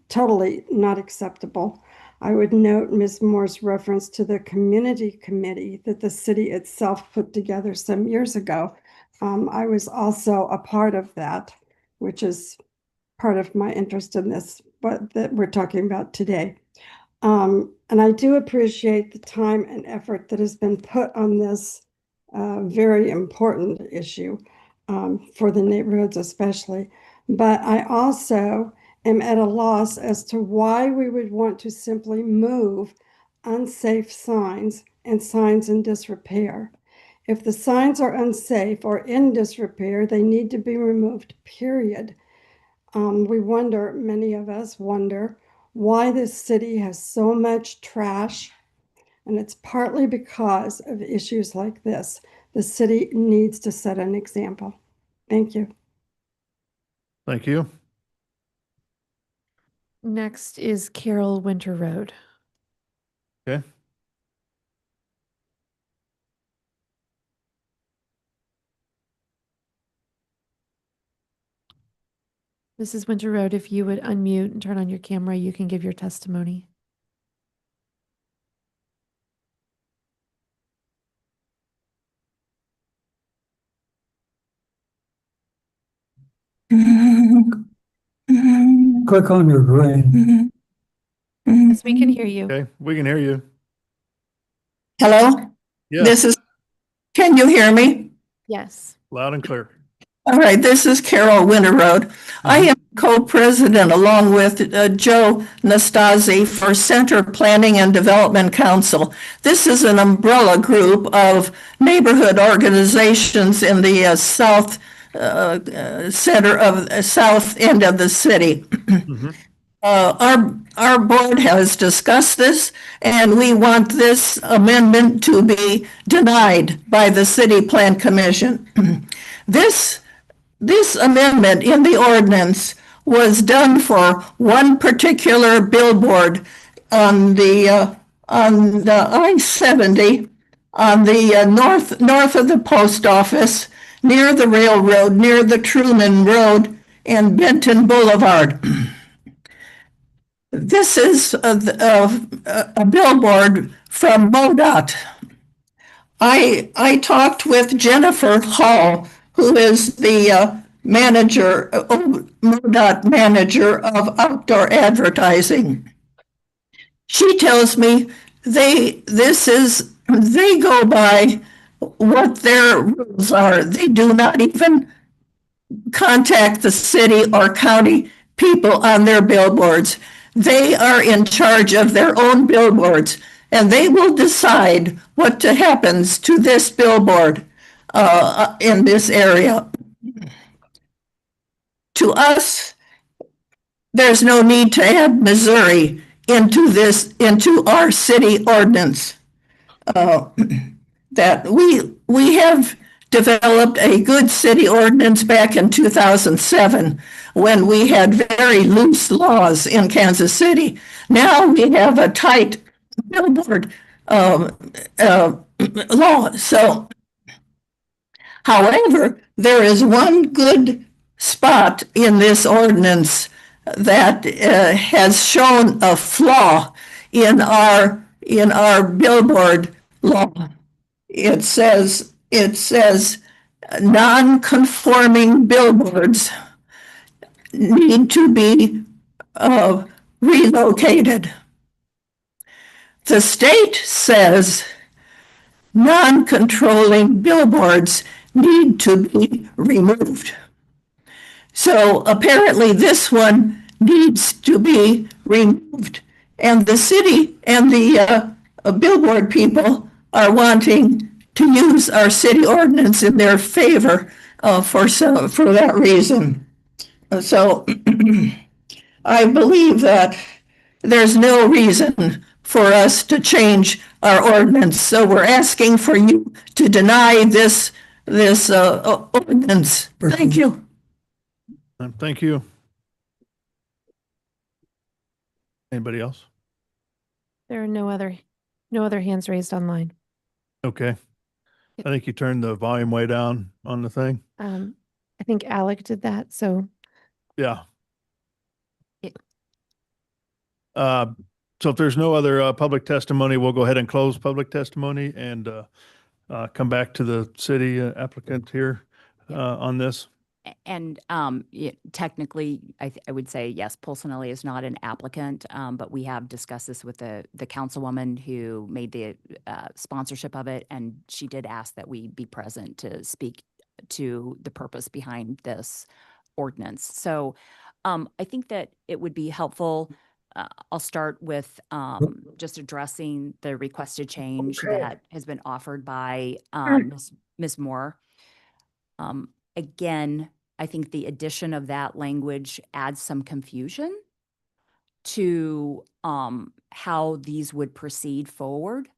totally not acceptable. I would note Ms. Moore's reference to the community committee that the city itself put together some years ago. I was also a part of that, which is part of my interest in this, but that we're talking about today. And I do appreciate the time and effort that has been put on this very important issue for the neighborhoods especially. But I also am at a loss as to why we would want to simply move unsafe signs and signs in disrepair. If the signs are unsafe or in disrepair, they need to be removed, period. Many of us wonder why this city has so much trash, and it's partly because of issues like this. The city needs to set an example. Thank you. Thank you. Next is Carol Winter Road. Okay. Mrs. Winter Road, if you would unmute and turn on your camera, you can give your testimony. Click on your green. Yes, we can hear you. Okay, we can hear you. Hello? Yes, Can you hear me? Yes. loud and clear. All right, this is Carol Winterroad. I am co-president along with Joe Nastasi for Center Planning and Development Council. This is an umbrella group of neighborhood organizations in the south south end of the city. Our board has discussed this, and we want this amendment to be denied by the City Plan Commission. This amendment in the ordinance was done for one particular billboard on the I-70 on the north of the post office, near the railroad, near the Truman Road and Benton Boulevard. This is a billboard from MoDOT. I talked with Jennifer Hall, who is the MoDOT manager of outdoor advertising. She tells me they go by what their rules are. They do not even contact the city or county people on their billboards. They are in charge of their own billboards, and they will decide what happens to this billboard in this area. To us, there's no need to add Missouri into our city ordinance. That we have developed a good city ordinance back in 2007 when we had very loose laws in Kansas City. Now we have a tight billboard law. So, however, there is one good spot in this ordinance that has shown a flaw in our billboard law. It says non-conforming billboards need to be relocated. The state says non-controlling billboards need to be removed. So apparently this one needs to be removed. And the city and the billboard people are wanting to use our city ordinance in their favor for that reason. So I believe that there's no reason for us to change our ordinance. So we're asking for you to deny this ordinance. Thank you. Thank you. Anybody else? There are no other hands raised online. Okay. I think you turned the volume way down on the thing. I think Alec did that, so Yeah. So if there's no other public testimony, we'll go ahead and close public testimony and come back to the city applicant here on this. And technically, I would say, yes, Pulcinelli is not an applicant, but we have discussed this with the councilwoman who made the sponsorship of it, and she did ask that we be present to speak to the purpose behind this ordinance. So I think that it would be helpful. I'll start with just addressing the requested change that has been offered by Ms. Moore. Again, I think the addition of that language adds some confusion to how these would proceed forward.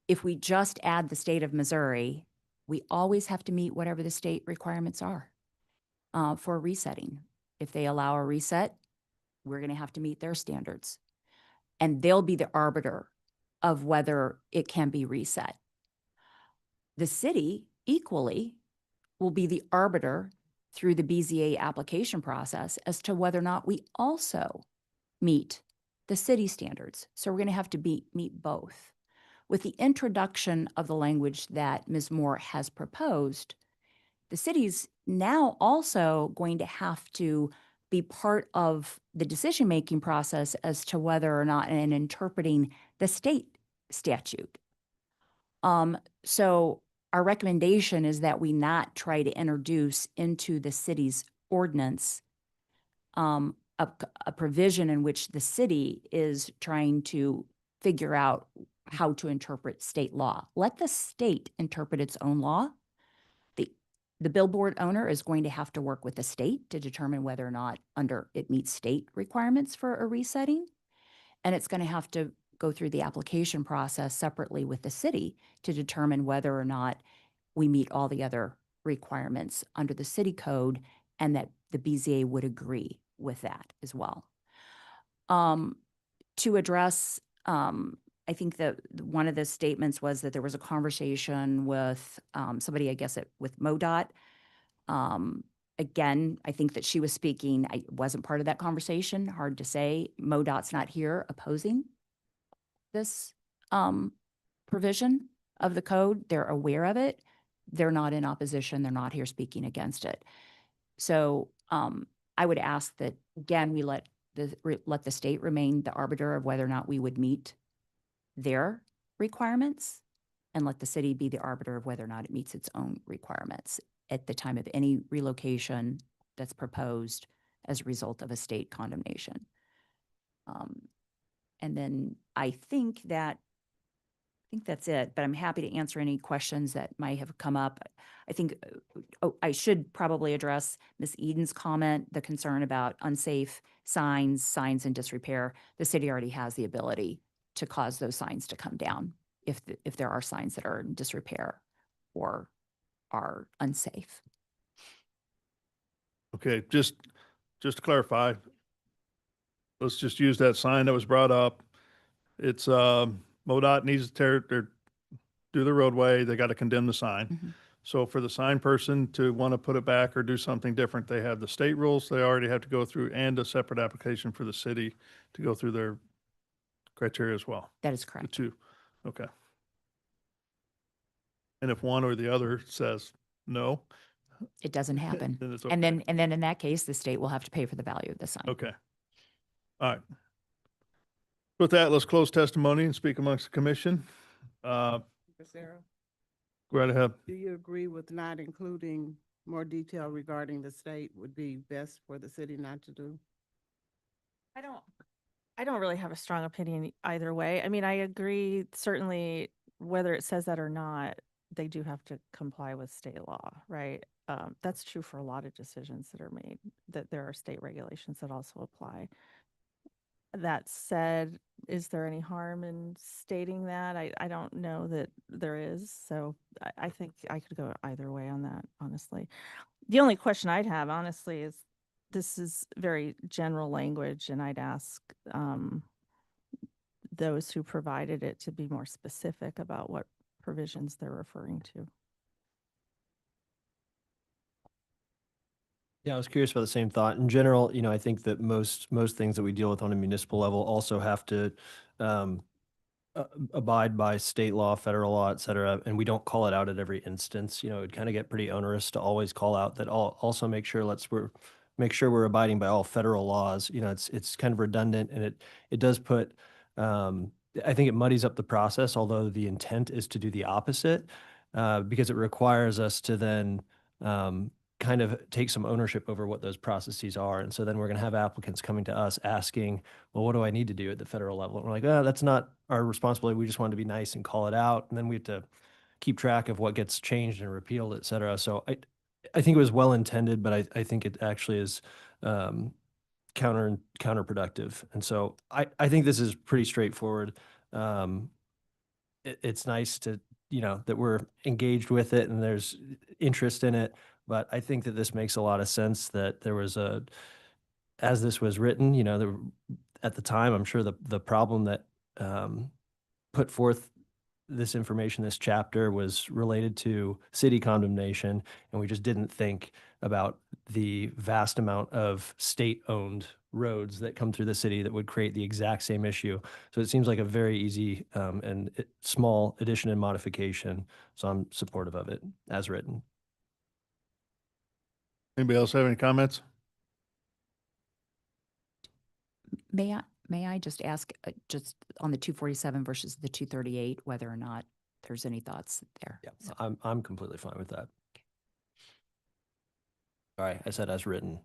If we just add the state of Missouri, we always have to meet whatever the state requirements are for resetting. If they allow a reset, we're going to have to meet their standards. And they'll be the arbiter of whether it can be reset. The city equally will be the arbiter through the BZA application process as to whether or not we also meet the city standards. So we're going to have to meet both. With the introduction of the language that Ms. Moore has proposed, the city's now also going to have to be part of the decision-making process as to whether or not in interpreting the state statute. So our recommendation is that we not try to introduce into the city's ordinance a provision in which the city is trying to figure out how to interpret state law. Let the state interpret its own law. The billboard owner is going to have to work with the state to determine whether or not it meets state requirements for a resetting. And it's going to have to go through the application process separately with the city to determine whether or not we meet all the other requirements under the city code and that the BZA would agree with that as well. To address, I think that one of the statements was that there was a conversation with somebody, I guess, with MoDOT. Again, I think that she was speaking, I wasn't part of that conversation, hard to say. MoDOT's not here opposing this provision of the code. They're aware of it. They're not in opposition. They're not here speaking against it. So I would ask that, again, we let the state remain the arbiter of whether or not we would meet their requirements and let the city be the arbiter of whether or not it meets its own requirements at the time of any relocation that's proposed as a result of a state condemnation. And then I think that's it, but I'm happy to answer any questions that might have come up. I think I should probably address Ms. Eden's comment, the concern about unsafe signs in disrepair. The city already has the ability to cause those signs to come down if there are signs that are in disrepair or are unsafe. Okay, just to clarify, let's just use that sign that was brought up. It's MoDOT needs to do the roadway. They got to condemn the sign. So for the sign person to want to put it back or do something different, they have the state rules they already have to go through and a separate application for the city to go through their criteria as well. That is The correct. two. Okay. And if one or the other says no, It doesn't happen. then it's And okay. then in that case, the state will have to pay for the value of the sign. Okay. All right. With that, let's close testimony and speak amongst the commission. Sarah, Go right ahead. do you agree with not including more detail regarding the state would be best for the city not to do? I don't really have a strong opinion either way. I mean, I agree, certainly, whether it says that or not, they do have to comply with state law, right? That's true for a lot of decisions that are made, that there are state regulations that also apply. That said, is there any harm in stating that? I don't know that there is, so I think I could go either way on that, honestly. The only question I'd have, honestly, is this is very general language, and I'd ask those who provided it to be more specific about what provisions they're referring to. Yeah, I was curious about the same thought. In general, I think that most things that we deal with on a municipal level also have to abide by state law, federal law, et cetera, and we don't call it out at every instance. It would kind of get pretty onerous to always call out that also make sure we're abiding by all federal laws. It's kind of redundant, and it does put I think it muddies up the process, although the intent is to do the opposite, because it requires us to then kind of take some ownership over what those processes are. And so then we're going to have applicants coming to us asking, well, what do I need to do at the federal level? And we're like, oh, that's not our responsibility. We just want to be nice and call it out. And then we have to keep track of what gets changed and repealed, et cetera. So I think it was well intended, but I think it actually is counterproductive. And so I think this is pretty straightforward. It's nice to, that we're engaged with it and there's interest in it. But I think that this makes a lot of sense that there was as this was written, at the time, I'm sure the problem that put forth this information, this chapter, was related to city condemnation, and we just didn't think about the vast amount of state-owned roads that come through the city that would create the exact same issue. So it seems like a very easy and small addition and modification. So I'm supportive of it as written. Anybody else have any comments? May I just ask, just on the 247 versus the 238, whether or not there's any thoughts there? Yeah, So- I'm completely fine with that. All right, I said as written.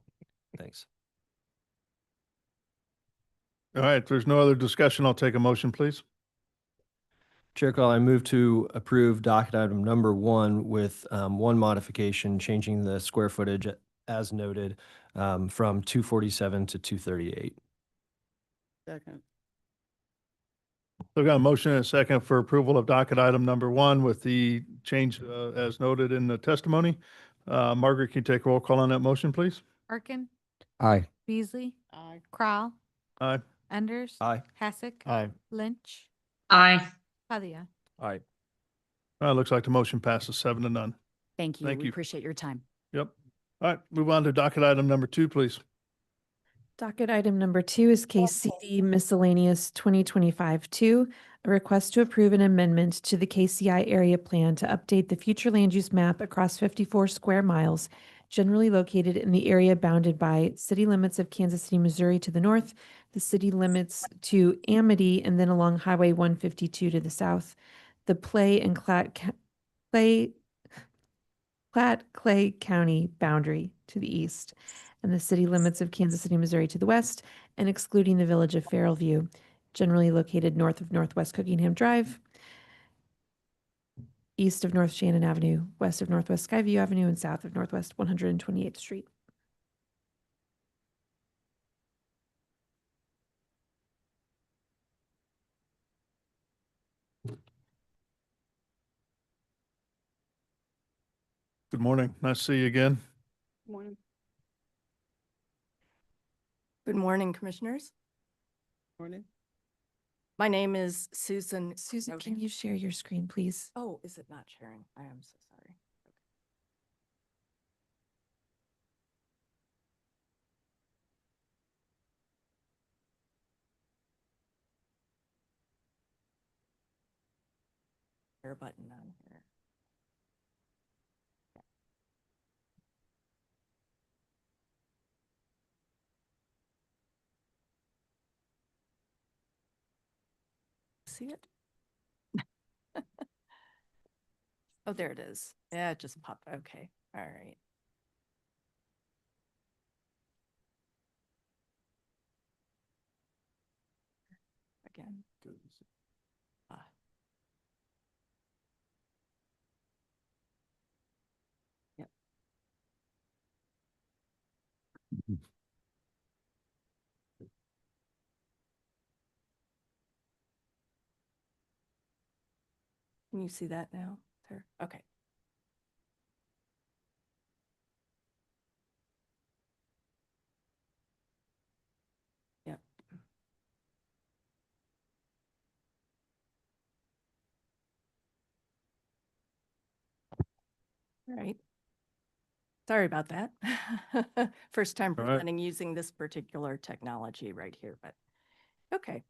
Thanks. All right, if there's no other discussion, I'll take a motion, please. Chair Call, I move to approve docket item number 1 with one modification, changing the square footage as noted from 247 to 238. Second. So I've got a motion and a second for approval of docket item number 1 with the change as noted in the testimony. Margaret, can you take roll call on that motion, please? Arkin, Aye. Beasley, Aye. Crowell, Aye. Enders. Aye. Hassick. Aye. Lynch, Aye. Padilla. Aye. Looks like the motion passes 7-0. Thank you. Thank We you. appreciate your time. Yep. All right, move on to docket item number 2, please. Docket item number 2 is case CD miscellaneous 2025-2, a request to approve an amendment to the KCI area plan to update the future land use map across 54 square miles, generally located in the area bounded by city limits of Kansas City, Missouri to the north, the city limits to Amity, and then along Highway 152 to the south, the Clay and Clay County boundary to the east, and the city limits of Kansas City, Missouri to the west, and excluding the village of Farrellview, generally located north of Northwest Cookingham Drive, east of North Shannon Avenue, west of Northwest Skyview Avenue, and south of Northwest 128th Street. Good morning. Nice to see you again. Morning. Good morning, Commissioners. Morning. My name is Susan. Susan, can you share your screen, please? Oh, is it not sharing? I am so sorry. share button on here. See it? Oh, there it is. Yeah, it just popped. Okay. All right. Again. Ah. Yep. Can you see that now, sir? Okay. Yep. All right. Sorry about that. First time All right. presenting using this particular technology right here, but okay.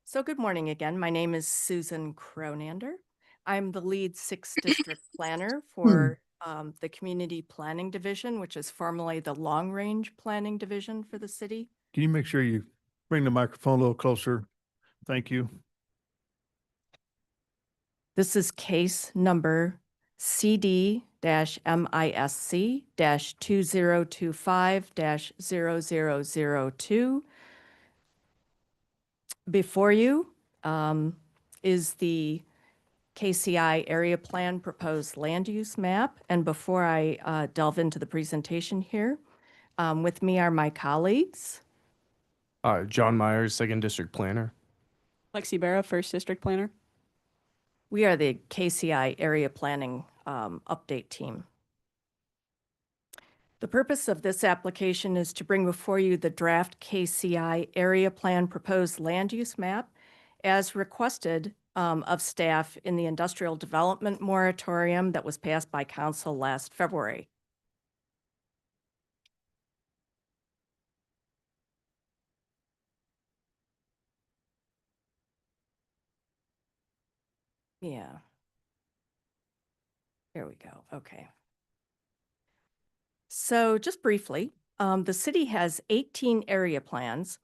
So good morning again. My name is Susan Cronander. I'm the lead 6th district planner for the Community Planning Division, which is formerly the Long Range Planning Division for the city. Can you make sure you bring the microphone a little closer? Thank you. This is case number CD-MISC-2025-0002. Before you is the KCI area plan proposed land use map. And before I delve into the presentation here, with me are my colleagues. John Myers, 2nd District Planner. Lexi Barra, 1st District Planner. We are the KCI area planning update team. The purpose of this application is to bring before you the draft KCI area plan proposed land use map as requested of staff in the industrial development moratorium that was passed by council last February. Yeah. There we go. Okay. So just briefly, the city has 18 area plans.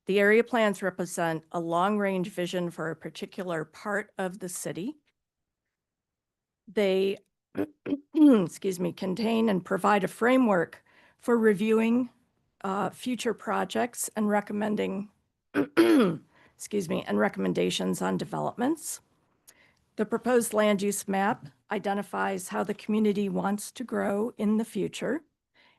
The area plans represent a long-range vision for a particular part of the city. They, excuse me, contain and provide a framework for reviewing future projects and recommending, excuse me, and recommendations on developments. The proposed land use map identifies how the community wants to grow in the future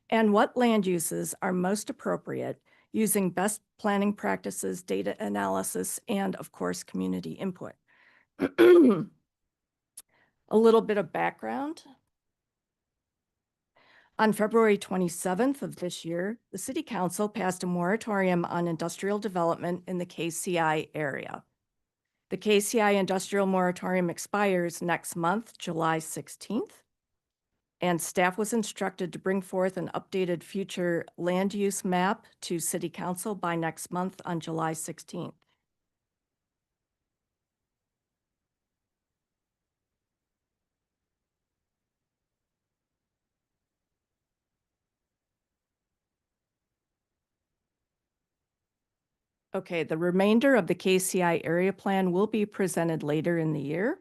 and what land uses are most appropriate using best planning practices, data analysis, and of course, community input. A little bit of background. On February 27th of this year, the City Council passed a moratorium on industrial development in the KCI area. The KCI industrial moratorium expires next month, July 16th, and staff was instructed to bring forth an updated future land use map to City Council by next month on July 16th. Okay, the remainder of the KCI area plan will be presented later in the year.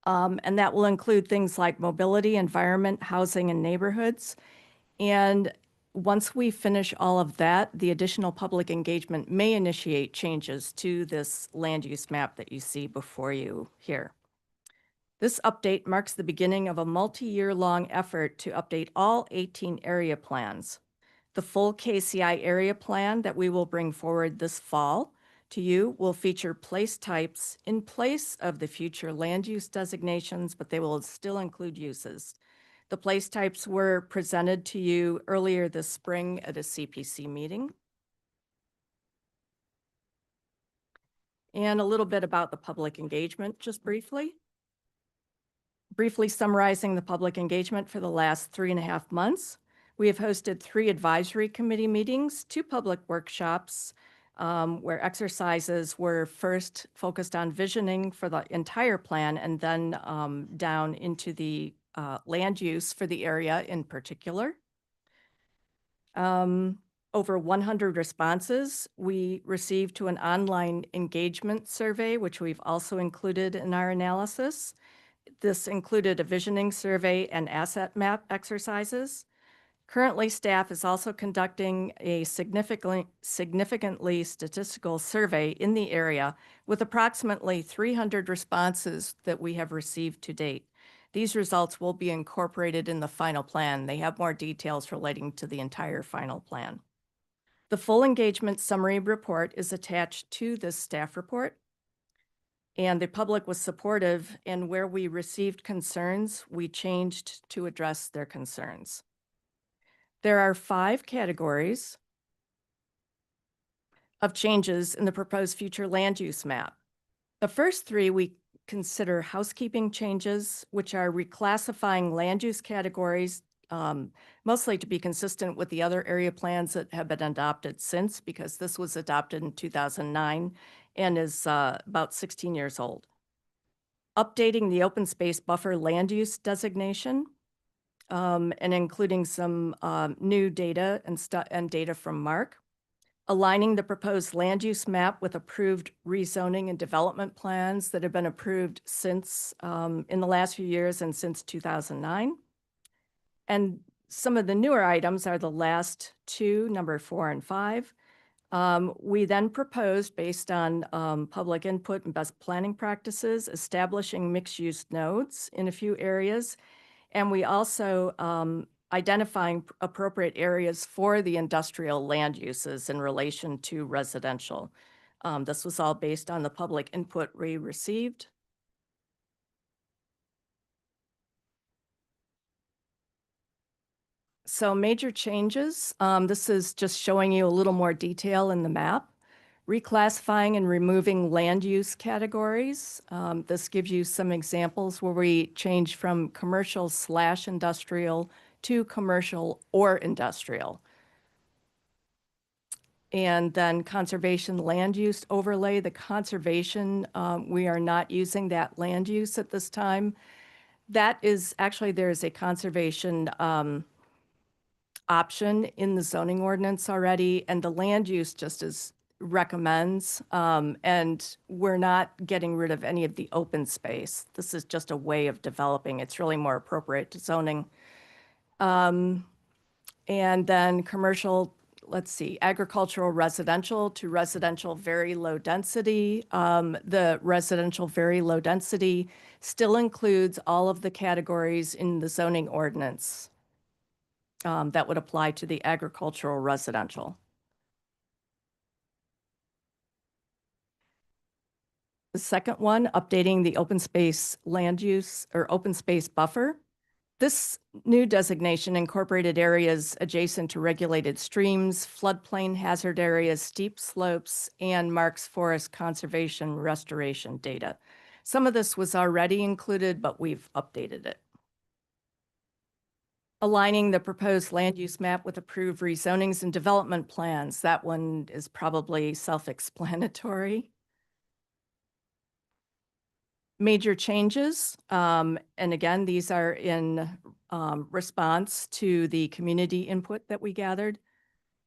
And that will include things like mobility, environment, housing, and neighborhoods. And once we finish all of that, the additional public engagement may initiate changes to this land use map that you see before you here. This update marks the beginning of a multi-year long effort to update all 18 area plans. The full KCI area plan that we will bring forward this fall to you will feature place types in place of the future land use designations, but they will still include uses. The place types were presented to you earlier this spring at a CPC meeting. And a little bit about the public engagement, just briefly. Briefly summarizing the public engagement for the last 3.5 months. We have hosted 3 advisory committee meetings, 2 public workshops, where exercises were first focused on visioning for the entire plan and then down into the land use for the area in particular. Over 100 responses we received to an online engagement survey, which we've also included in our analysis. This included a visioning survey and asset map exercises. Currently, staff is also conducting a significantly statistical survey in the area with approximately 300 responses that we have received to date. These results will be incorporated in the final plan. They have more details relating to the entire final plan. The full engagement summary report is attached to this staff report, and the public was supportive, and where we received concerns, we changed to address their concerns. There are 5 categories of changes in the proposed future land use map. The first 3 we consider housekeeping changes, which are reclassifying land use categories, mostly to be consistent with the other area plans that have been adopted since, because this was adopted in 2009 and is about 16 years old. Updating the open space buffer land use designation, and including some new data and data from Mark. Aligning the proposed land use map with approved rezoning and development plans that have been approved since in the last few years and since 2009. And some of the newer items are the last 2, number 4 and 5. We then proposed, based on public input and best planning practices, establishing mixed-use nodes in a few areas. And we also identifying appropriate areas for the industrial land uses in relation to residential. This was all based on the public input we received. So major changes, this is just showing you a little more detail in the map. Reclassifying and removing land use categories. This gives you some examples where we change from commercial/industrial to commercial or industrial. And then conservation land use overlay. The conservation, we are not using that land use at this time. That is actually, there's a conservation option in the zoning ordinance already, and the land use just is recommends, and we're not getting rid of any of the open space. This is just a way of developing. It's really more appropriate to zoning. And then commercial, let's see, agricultural residential to residential very low density. The residential very low density still includes all of the categories in the zoning ordinance that would apply to the agricultural residential. The second one, updating the open space land use or open space buffer. This new designation incorporated areas adjacent to regulated streams, floodplain hazard areas, steep slopes, and Mark's Forest Conservation Restoration data. Some of this was already included, but we've updated it. Aligning the proposed land use map with approved rezonings and development plans. That one is probably self-explanatory. Major changes, and again, these are in response to the community input that we gathered.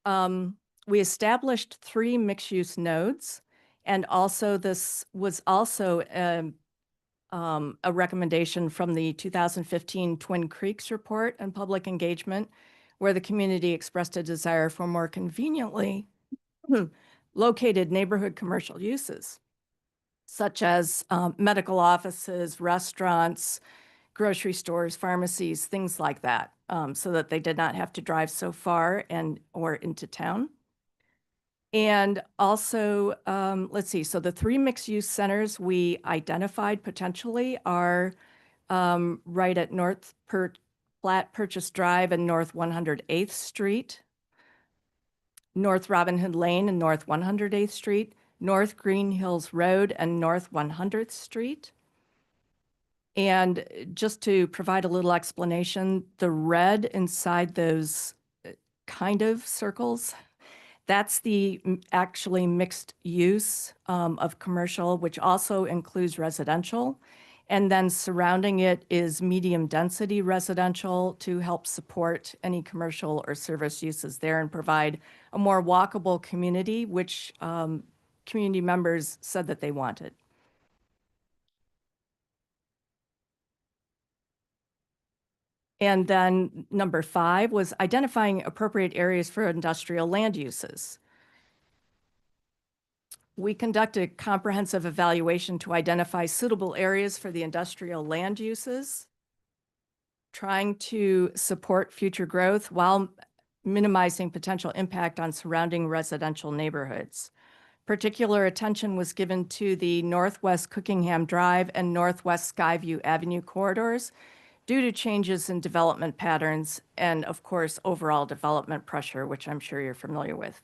We established 3 mixed-use nodes, and also this was also a recommendation from the 2015 Twin Creeks report and public engagement, where the community expressed a desire for more conveniently located neighborhood commercial uses, such as medical offices, restaurants, grocery stores, pharmacies, things like that, so that they did not have to drive so far or into town. And also, let's see, so the 3 mixed-use centers we identified potentially are right at North Platte Purchase Drive and North 108th Street, North Robin Hood Lane and North 108th Street, North Green Hills Road and North 100th Street. And just to provide a little explanation, the red inside those kind of circles, That's the actually mixed use of commercial, which also includes residential. And then surrounding it is medium density residential to help support any commercial or service uses there and provide a more walkable community, which community members said that they wanted. And then number 5 was identifying appropriate areas for industrial land uses. We conducted a comprehensive evaluation to identify suitable areas for the industrial land uses, trying to support future growth while minimizing potential impact on surrounding residential neighborhoods. Particular attention was given to the Northwest Cookingham Drive and Northwest Skyview Avenue corridors due to changes in development patterns and, of course, overall development pressure, which I'm sure you're familiar with.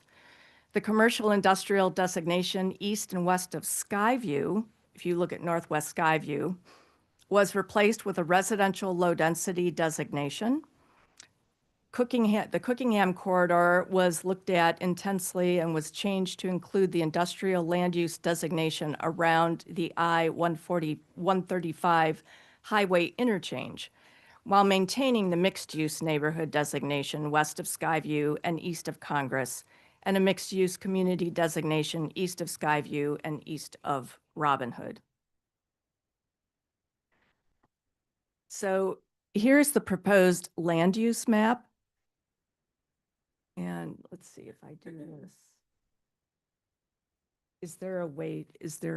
The commercial industrial designation east and west of Skyview, if you look at Northwest Skyview, was replaced with a residential low-density designation. The Cookingham corridor was looked at intensely and was changed to include the industrial land use designation around the I-135 highway interchange, while maintaining the mixed-use neighborhood designation west of Skyview and east of Congress, and a mixed-use community designation east of Skyview and east of Robin Hood. So here's the proposed land use map. And let's see if I do this. Is there a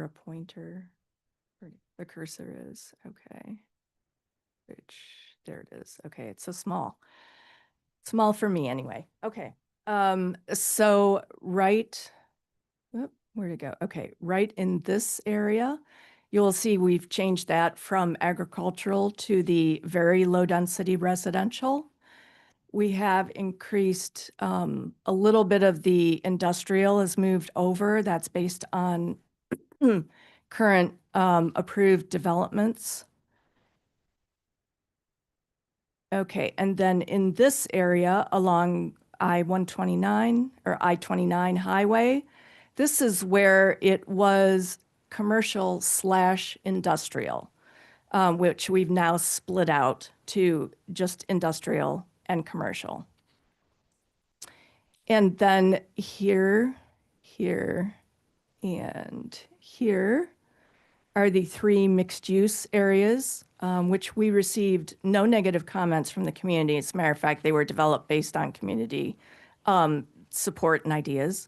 pointer? Where the cursor is, okay. There it is. Okay, it's so small. Small for me anyway. Okay. So right, where'd it go? Okay, right in this area, you'll see we've changed that from agricultural to the very low density residential. We have increased a little bit of the industrial has moved over. That's based on current approved developments. Okay, and then in this area along I-129 or I-29 highway, this is where it was commercial / industrial, which we've now split out to just industrial and commercial. And then here, and here are the 3 mixed-use areas, which we received no negative comments from the community. As a matter of fact, they were developed based on community support and ideas.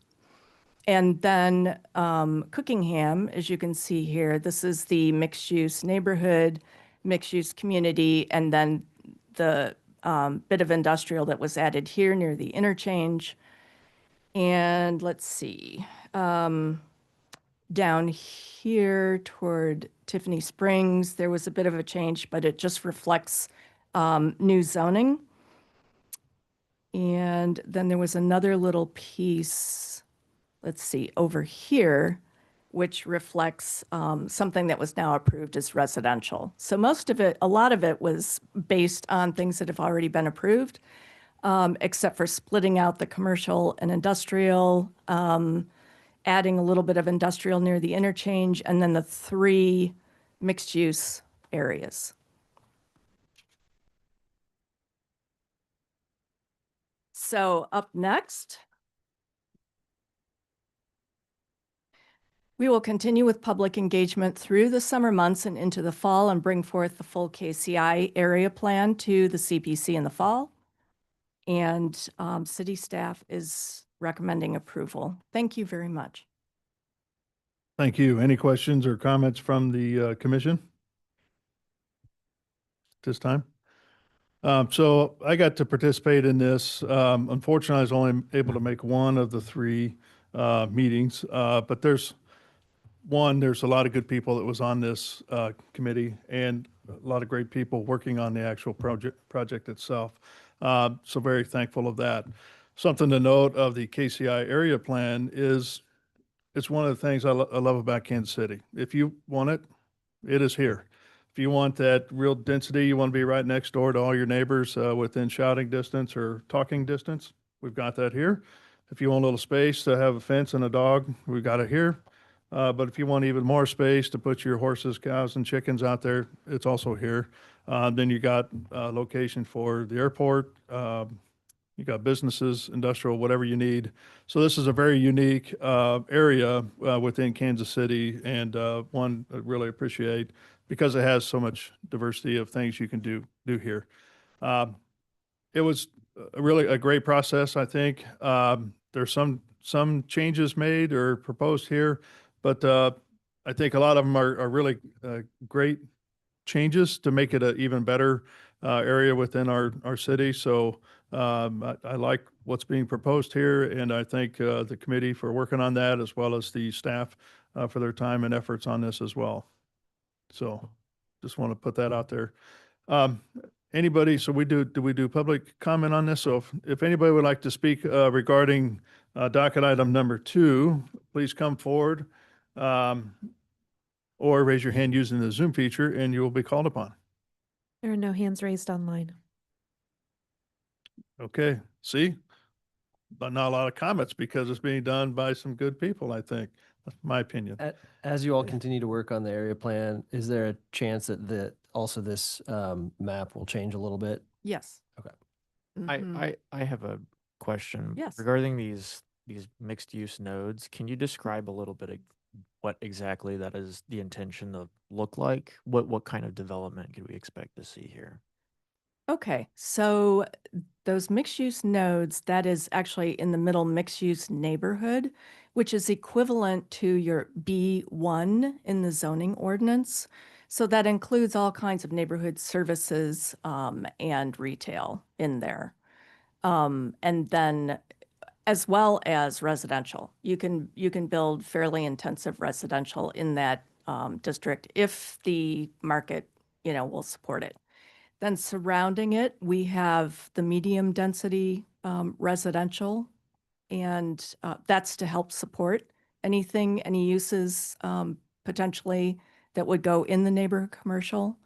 And then Cookingham, as you can see here, this is the mixed-use neighborhood, mixed-use community, and then the bit of industrial that was added here near the interchange. And let's see, down here toward Tiffany Springs, there was a bit of a change, but it just reflects new zoning. And then there was another little piece, let's see, over here, which reflects something that was now approved as residential. So most of it, a lot of it was based on things that have already been approved, except for splitting out the commercial and industrial, adding a little bit of industrial near the interchange, and then the 3 mixed-use areas. So up next, we will continue with public engagement through the summer months and into the fall and bring forth the full KCI area plan to the CPC in the fall. And city staff is recommending approval. Thank you very much. Thank you. Any questions or comments from the commission this time? So I got to participate in this. Unfortunately, I was only able to make one of the 3 meetings, but there's a lot of good people that was on this committee and a lot of great people working on the actual project itself. So very thankful of that. Something to note of the KCI area plan is it's one of the things I love about Kansas City. If you want it, it is here. If you want that real density, you want to be right next door to all your neighbors within shouting distance or talking distance, we've got that here. If you want a little space to have a fence and a dog, we got it here. But if you want even more space to put your horses, cows, and chickens out there, it's also here. Then you got location for the airport. You got businesses, industrial, whatever you need. So this is a very unique area within Kansas City, and one I really appreciate because it has so much diversity of things you can do here. It was really a great process, I think. There's some changes made or proposed here, but I think a lot of them are really great changes to make it an even better area within our city. So I like what's being proposed here, and I thank the committee for working on that, as well as the staff for their time and efforts on this as well. So just want to put that out there. Anybody, so do we do public comment on this? So if anybody would like to speak regarding docket item number 2, please come forward or raise your hand using the Zoom feature and you will be called upon. There are no hands raised online. Okay, see? But not a lot of comments because it's being done by some good people, I think. That's my opinion. As you all continue to work on the area plan, is there a chance that also this map will change a little bit? Yes. Okay. Mhm. I have a question. Yes. Regarding these mixed use nodes. Can you describe a little bit of what exactly that is the intention to look like? What kind of development could we expect to see here? Okay, so those mixed-use nodes, that is actually in the middle mixed-use neighborhood, which is equivalent to your B1 in the zoning ordinance. So that includes all kinds of neighborhood services and retail in there. And then as well as residential. You can build fairly intensive residential in that district if the market, will support it. Then surrounding it, we have the medium density residential, and that's to help support any uses potentially that would go in the neighborhood commercial.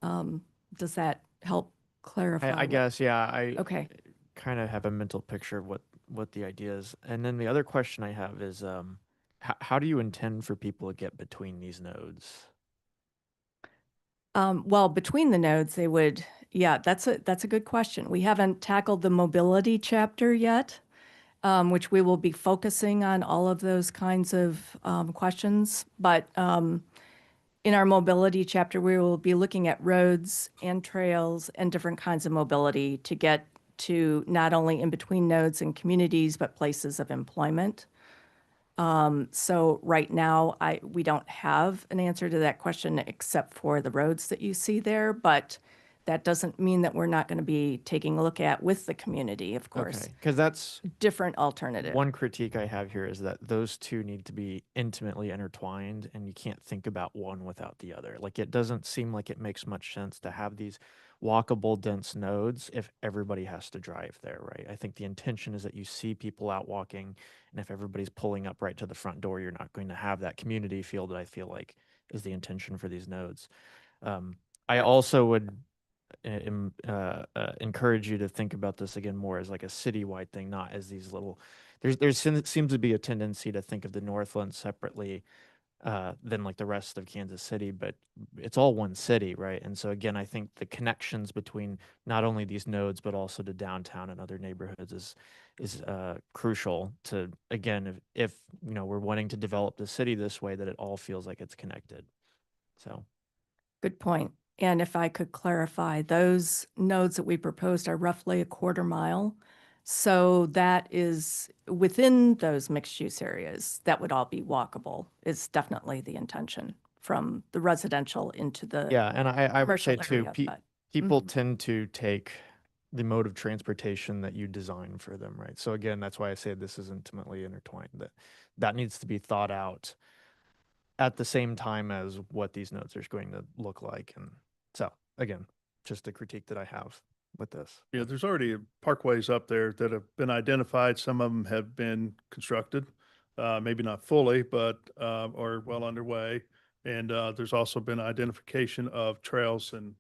Does that help clarify? I guess, yeah, Okay. kind of have a mental picture of what the idea is. And then the other question I have is, how do you intend for people to get between these nodes? Well, between the nodes, they would, that's a good question. We haven't tackled the mobility chapter yet, which we will be focusing on all of those kinds of questions. But in our mobility chapter, we will be looking at roads and trails and different kinds of mobility to get to not only in between nodes and communities, but places of employment. So right now, we don't have an answer to that question except for the roads that you see there, but that doesn't mean that we're not going to be taking a look at with the community, of course. Okay, because that's different alternative. One critique I have here is that those two need to be intimately intertwined, and you can't think about one without the other. Like, it doesn't seem like it makes much sense to have these walkable, dense nodes if everybody has to drive there, right? I think the intention is that you see people out walking, and if everybody's pulling up right to the front door, you're not going to have that community feel that I feel like is the intention for these nodes. I also would encourage you to think about this again more as like a citywide thing, not as these little. Seems to be a tendency to think of the Northland separately than like the rest of Kansas City, but it's all one city, right? And so again, I think the connections between not only these nodes but also to downtown and other neighborhoods is crucial to, again, if we're wanting to develop the city this way, that it all feels like it's connected. So good point. And if I could clarify, those nodes that we proposed are roughly a quarter mile. So that is within those mixed use areas, that would all be walkable is definitely the intention from the residential into the and I would say commercial too, area, people tend to take the mode of transportation that you design for them, right? So again, that's why I say this is intimately intertwined, that needs to be thought out at the same time as what these nodes are going to look like. And so again, just a critique that I have with this. Yeah, there's already parkways up there that have been identified. Some of them have been constructed, maybe not fully, but are well underway. And there's also been identification of trails and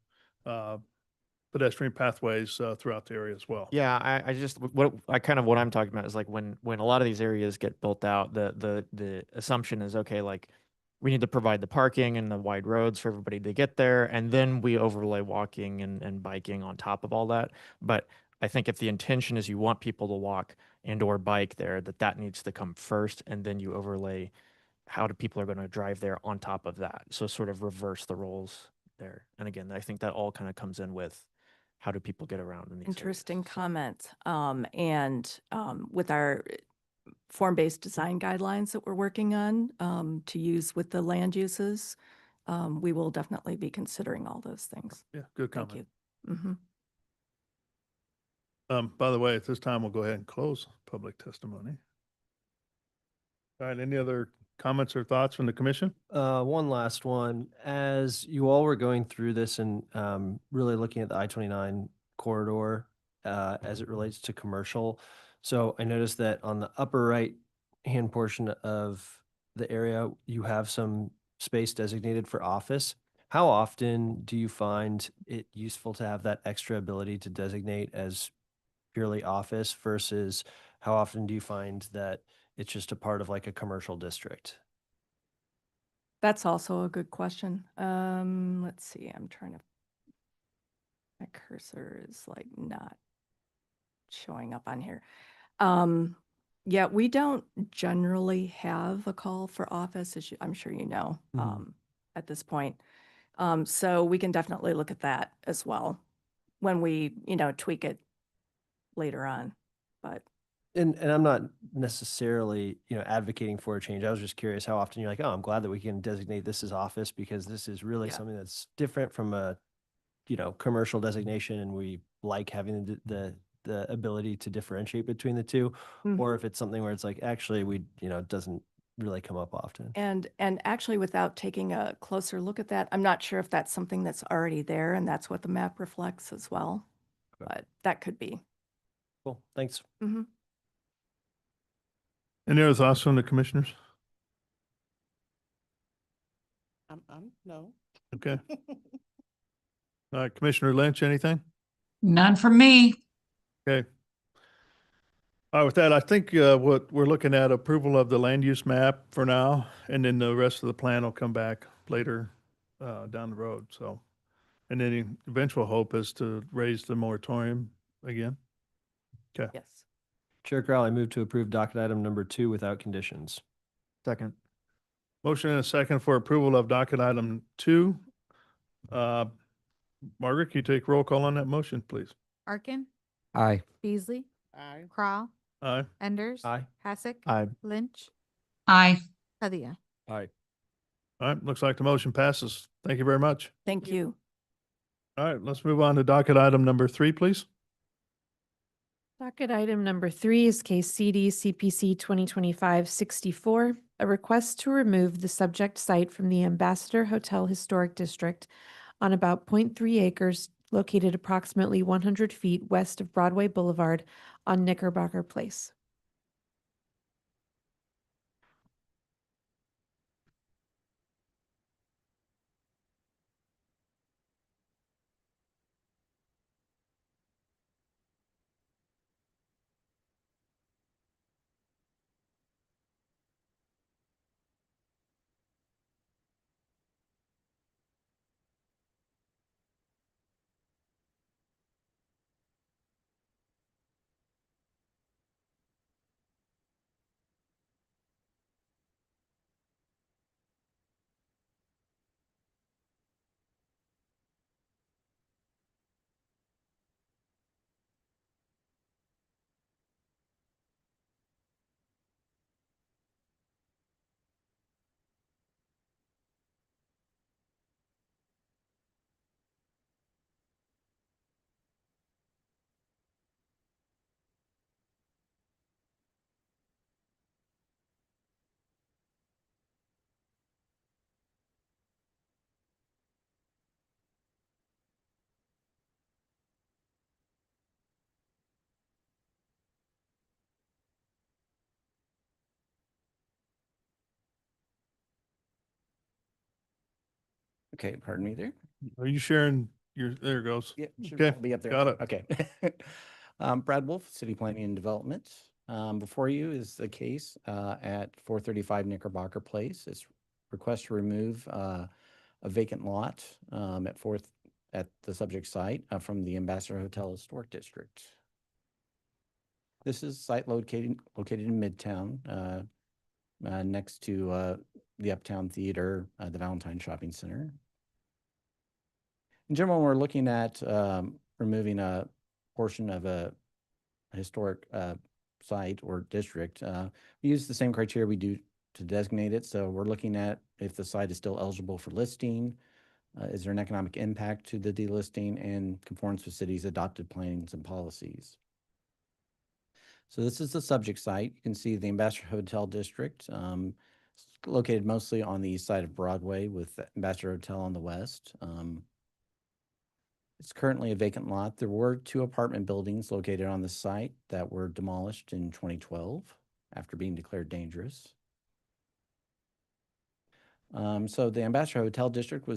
pedestrian pathways throughout the area as well. Yeah, I just what I'm talking about is like when a lot of these areas get built out, the assumption is okay, like we need to provide the parking and the wide roads for everybody to get there, and then we overlay walking and biking on top of all that. But I think if the intention is you want people to walk and or bike there, that needs to come first, and then you overlay how do people are going to drive there on top of that. So sort of reverse the roles there. And again, I think that all kind of comes in with how do people get around in these Interesting comment. With our form-based design guidelines that we're working on to use with the land uses, we will definitely be considering all those things. Yeah, good Thank comment. you. By the way, at this time, we'll go ahead and close public testimony. All right, any other comments or thoughts from the commission? One last one. As you all were going through this and really looking at the I-29 corridor as it relates to commercial, so I noticed that on the upper right hand portion of the area, you have some space designated for office. How often do you find it useful to have that extra ability to designate as purely office versus how often do you find that it's just a part of like a commercial district? That's also a good question. Let's see, my cursor is like not showing up on here. Yeah, we don't generally have a call for office, as I'm sure you know, at this point. So we can definitely look at that as well when we, tweak it later on. But And I'm not necessarily, advocating for a change. I was just curious how often you're like, oh, I'm glad that we can designate this as office because this is really something that's different from a, commercial designation, and we like having the ability to differentiate between the two, or if it's something where it's like, actually, it doesn't really come up often. And actually, without taking a closer look at that, I'm not sure if that's something that's already there and that's what the map reflects as well. Okay. But that could be. Cool. Thanks. Any other thoughts from the commissioners? No. Okay. All right, Commissioner Lynch, anything? None from me. Okay. All right, with that, I think what we're looking at approval of the land use map for now, and then the rest of the plan will come back later down the road. So, and then the eventual hope is to raise the moratorium again. Okay. Yes. Chair Crowley, move to approve docket item number 2 without conditions. Second. Motion and a second for approval of docket item 2. Margaret, can you take roll call on that motion, please? Arkin, Aye. Beasley, Aye. Crowell, Aye. Enders. Aye. Hasek. Aye. Lynch. Aye. Padilla. Aye. All right, looks like the motion passes. Thank you very much. Thank you. All right, let's move on to docket item number 3, please. Docket item number 3 is case CD CPC 2025-64, a request to remove the subject site from the Ambassador Hotel Historic District on about 0.3 acres located approximately 100 feet west of Broadway Boulevard on Knickerbocker Place. Okay, pardon me there. Are you sharing there it goes. Yeah, should Okay, be up there. got it. Okay. Brad Wolf, City Planning and Development. Before you is the case at 435 Knickerbocker Place. It's request to remove a vacant lot at the subject site from the Ambassador Hotel Historic District. This is site located in Midtown, next to the Uptown Theater, the Valentine Shopping Center. In general, we're looking at removing a portion of a historic site or district. We use the same criteria we do to designate it. So we're looking at if the site is still eligible for listing, is there an economic impact to the delisting, and conforms with city's adopted plans and policies. So this is the subject site. You can see the Ambassador Hotel District, located mostly on the east side of Broadway with the Ambassador Hotel on the west. It's currently a vacant lot. There were 2 apartment buildings located on the site that were demolished in 2012 after being declared dangerous. So the Ambassador Hotel District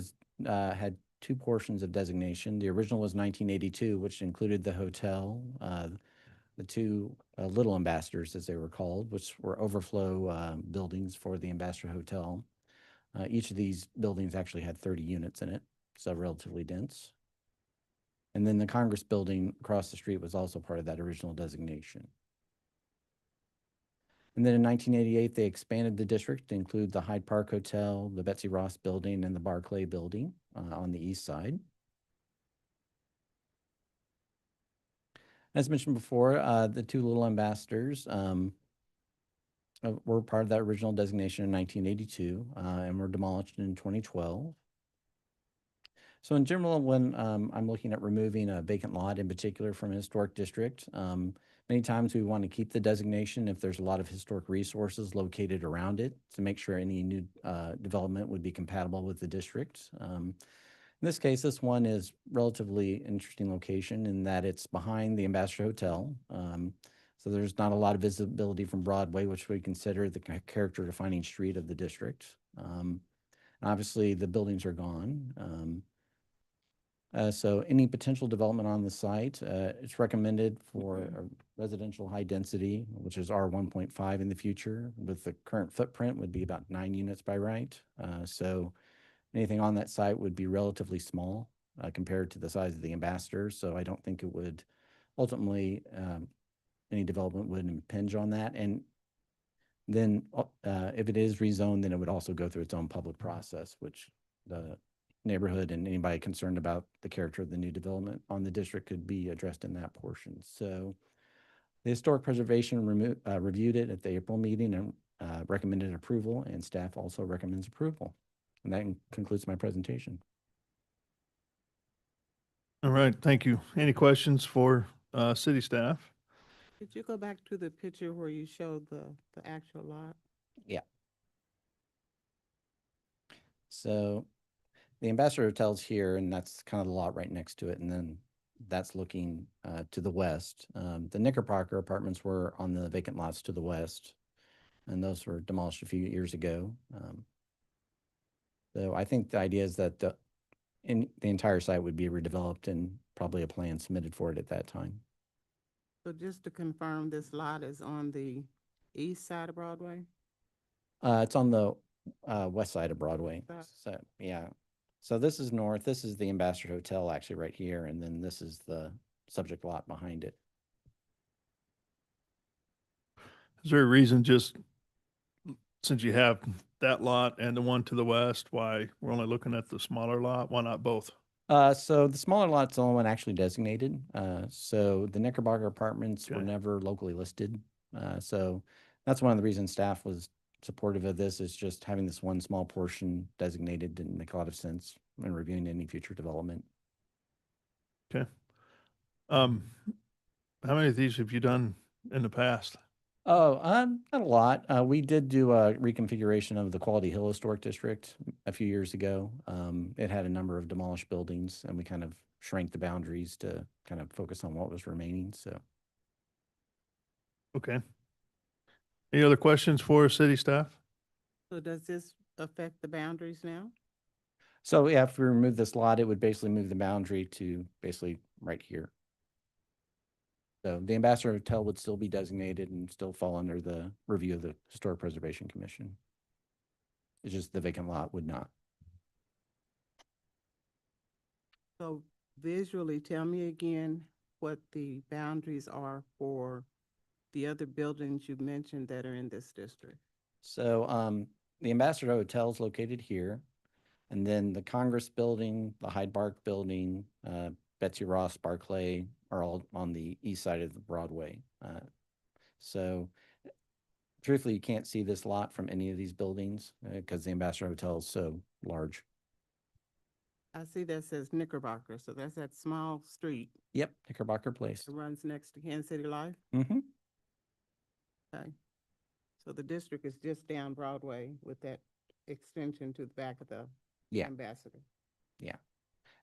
had 2 portions of designation. The original was 1982, which included the hotel, the 2 little ambassadors, as they were called, which were overflow buildings for the Ambassador Hotel. Each of these buildings actually had 30 units in it, so relatively dense. And then the Congress building across the street was also part of that original designation. And then in 1988, they expanded the district to include the Hyde Park Hotel, the Betsy Ross building, and the Barclay building on the east side. As mentioned before, the 2 little ambassadors were part of that original designation in 1982 and were demolished in 2012. So in general, when I'm looking at removing a vacant lot in particular from a historic district, many times we want to keep the designation if there's a lot of historic resources located around it to make sure any new development would be compatible with the district. In this case, this one is relatively interesting location in that it's behind the Ambassador Hotel. So there's not a lot of visibility from Broadway, which we consider the character defining street of the district. Obviously, the buildings are gone. So any potential development on the site, it's recommended for a residential high density, which is R1.5 in the future, with the current footprint would be about 9 units by right. So anything on that site would be relatively small compared to the size of the Ambassador. So I don't think it would ultimately, any development would impinge on that. And then if it is rezoned, then it would also go through its own public process, which the neighborhood and anybody concerned about the character of the new development on the district could be addressed in that portion. So the Historic Preservation reviewed it at the April meeting and recommended approval, and staff also recommends approval. And that concludes my presentation. All right, thank you. Any questions for city staff? Could you go back to the picture where you showed the actual lot? Yeah. So the Ambassador Hotel's here, and that's kind of the lot right next to it. And then that's looking to the west. The Knickerbocker apartments were on the vacant lots to the west, and those were demolished a few years ago. So I think the idea is that the entire site would be redeveloped and probably a plan submitted for it at that time. So just to confirm, this lot is on the east side of Broadway? It's on the west side of Broadway. West So yeah. So this is north. This is the Ambassador Hotel actually right here, and then this is the subject lot behind it. Is there a reason, just since you have that lot and the one to the west, why we're only looking at the smaller lot? Why not both? So the smaller lot's the only one actually designated. So the Knickerbocker apartments were never locally listed. So that's one of the reasons staff was supportive of this, is just having this one small portion designated didn't make a lot of sense when reviewing any future development. Okay. How many of these have you done in the past? Oh, not a lot. We did do a reconfiguration of the Quality Hill Historic District a few years ago. It had a number of demolished buildings, and we kind of shrank the boundaries to kind of focus on what was remaining. So, okay. Any other questions for city staff? So does this affect the boundaries now? So yeah, if we remove this lot, it would basically move the boundary to basically right here. So the Ambassador Hotel would still be designated and still fall under the review of the Historic Preservation Commission. It's just the vacant lot would not. So visually, tell me again what the boundaries are for the other buildings you mentioned that are in this district. So the Ambassador Hotel is located here. And then the Congress Building, the Hyde Park Building, Betsy Ross, Barclay are all on the east side of the Broadway. So truthfully, you can't see this lot from any of these buildings because the Ambassador Hotel is so large. I see that says Knickerbocker, so that's that small street. Yep, Knickerbocker Place. It runs next to Kansas City Life. Mm-hmm. Okay. So the district is just down Broadway with that extension to the back of the Ambassador. Yeah.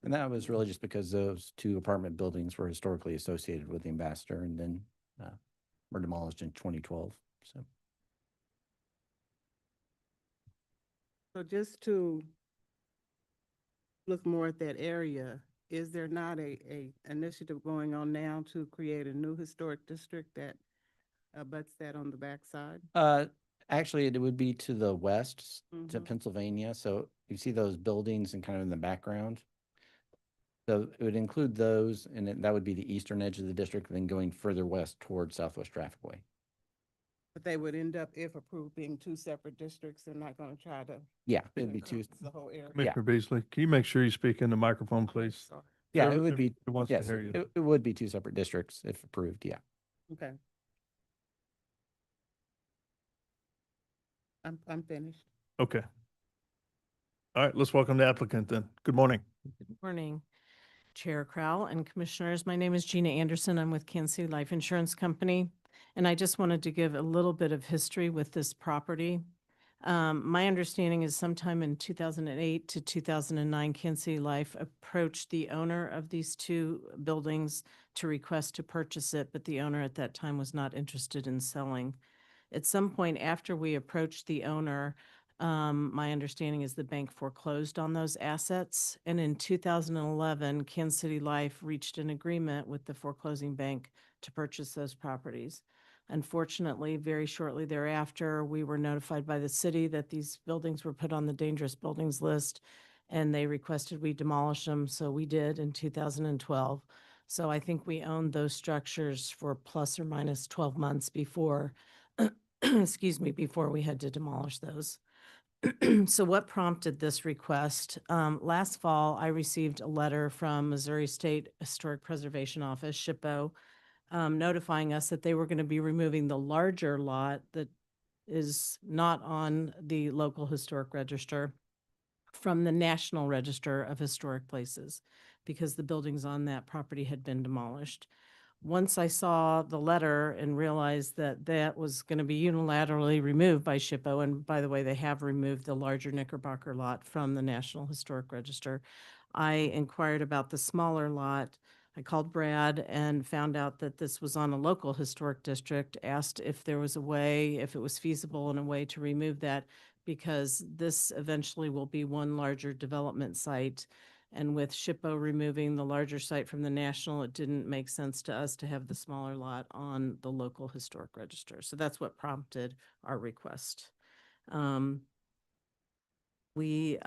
And that was really just because those two apartment buildings were historically associated with the Ambassador and then were demolished in 2012. So just to look more at that area, is there not a initiative going on now to create a new historic district that abuts that on the backside? Actually, it would be to the west, to Mhm. Pennsylvania. So you see those buildings and kind of in the background. So it would include those, and that would be the eastern edge of the district, then going further west towards Southwest Trafficway. But they would end up, if approved, being two separate districts. They're not going to try to. Yeah, it'd be two. The whole area. Commissioner Beasley, can you make sure you speak in the microphone, please? Sorry. Yeah, it would be. Everybody wants to Yes, hear you. it would be two separate districts if approved. Yeah. Okay. I'm finished. Okay. All right, let's welcome the applicant then. Good morning. Good morning, Chair Crowell and Commissioners. My name is Gina Anderson. I'm with Kansas City Life Insurance Company, and I just wanted to give a little bit of history with this property. My understanding is sometime in 2008 to 2009, Kansas City Life approached the owner of these two buildings to request to purchase it, but the owner at that time was not interested in selling. At some point after we approached the owner, my understanding is the bank foreclosed on those assets. And in 2011, Kansas City Life reached an agreement with the foreclosing bank to purchase those properties. Unfortunately, very shortly thereafter, we were notified by the city that these buildings were put on the dangerous buildings list, and they requested we demolish them. So we did in 2012. So I think we owned those structures for plus or minus 12 months before, excuse me, before we had to demolish those. So what prompted this request? Last fall, I received a letter from Missouri State Historic Preservation Office, SHPO, notifying us that they were going to be removing the larger lot that is not on the local historic register from the National Register of Historic Places because the buildings on that property had been demolished. Once I saw the letter and realized that that was going to be unilaterally removed by SHPO, and by the way, they have removed the larger Knickerbocker lot from the National Historic Register, I inquired about the smaller lot. I called Brad and found out that this was on a local historic district, asked if there was a way, if it was feasible in a way to remove that, because this eventually will be one larger development site. And with SHPO removing the larger site from the national, it didn't make sense to us to have the smaller lot on the local historic register. So that's what prompted our request. We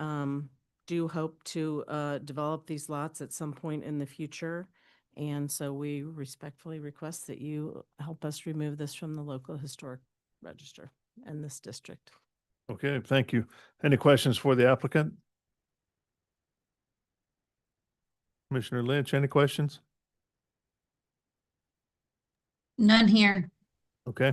do hope to develop these lots at some point in the future. And so we respectfully request that you help us remove this from the local historic register in this district. Okay, thank you. Any questions for the applicant? Commissioner Lynch, any questions? None here. Okay.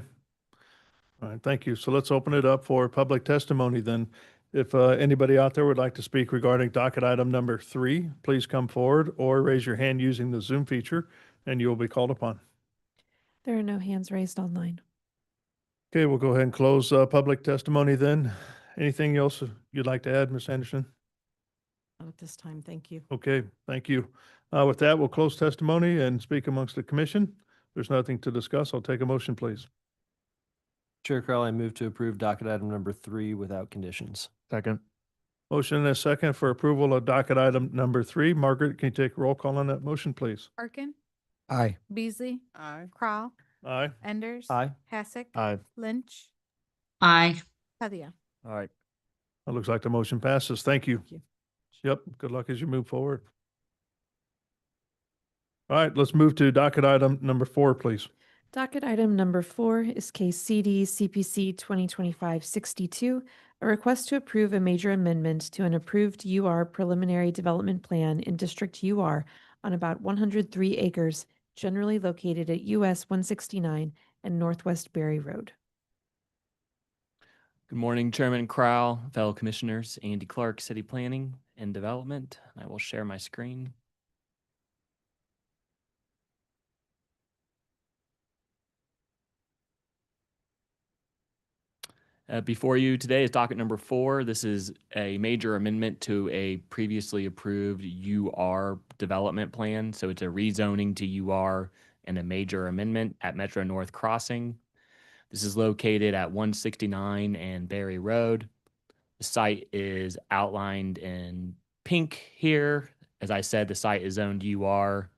All right, thank you. So let's open it up for public testimony then. If anybody out there would like to speak regarding docket item number 3, please come forward or raise your hand using the Zoom feature and you will be called upon. There are no hands raised online. Okay, we'll go ahead and close public testimony then. Anything else you'd like to add, Ms. Anderson? Not at this time, thank you. Okay, thank you. With that, we'll close testimony and speak amongst the commission. There's nothing to discuss. I'll take a motion, please. Chair Crowell, I move to approve docket item number 3 without conditions. Second. Motion and a second for approval of docket item number 3. Margaret, can you take roll call on that motion, please? Arkin, Aye. Beasley, Aye. Crowell, Aye. Enders. Aye. Hassick. Aye. Lynch, Aye. Heather. All right. That looks like the motion passes. Thank you. Thank you. Yep, good luck as you move forward. All right, let's move to docket item number 4, please. Docket item number 4 is case CD CPC 2025-62, a request to approve a major amendment to an approved UR preliminary development plan in District UR on about 103 acres, generally located at US 169 and Northwest Berry Road. Good morning, Chairman Crowell, fellow commissioners, Andy Clark, City Planning and Development. I will share my screen. Before you today is docket number 4. This is a major amendment to a previously approved UR development plan. So it's a rezoning to UR and a major amendment at Metro North Crossing. This is located at 169 and Berry Road. The site is outlined in pink here. As I said, the site is zoned UR.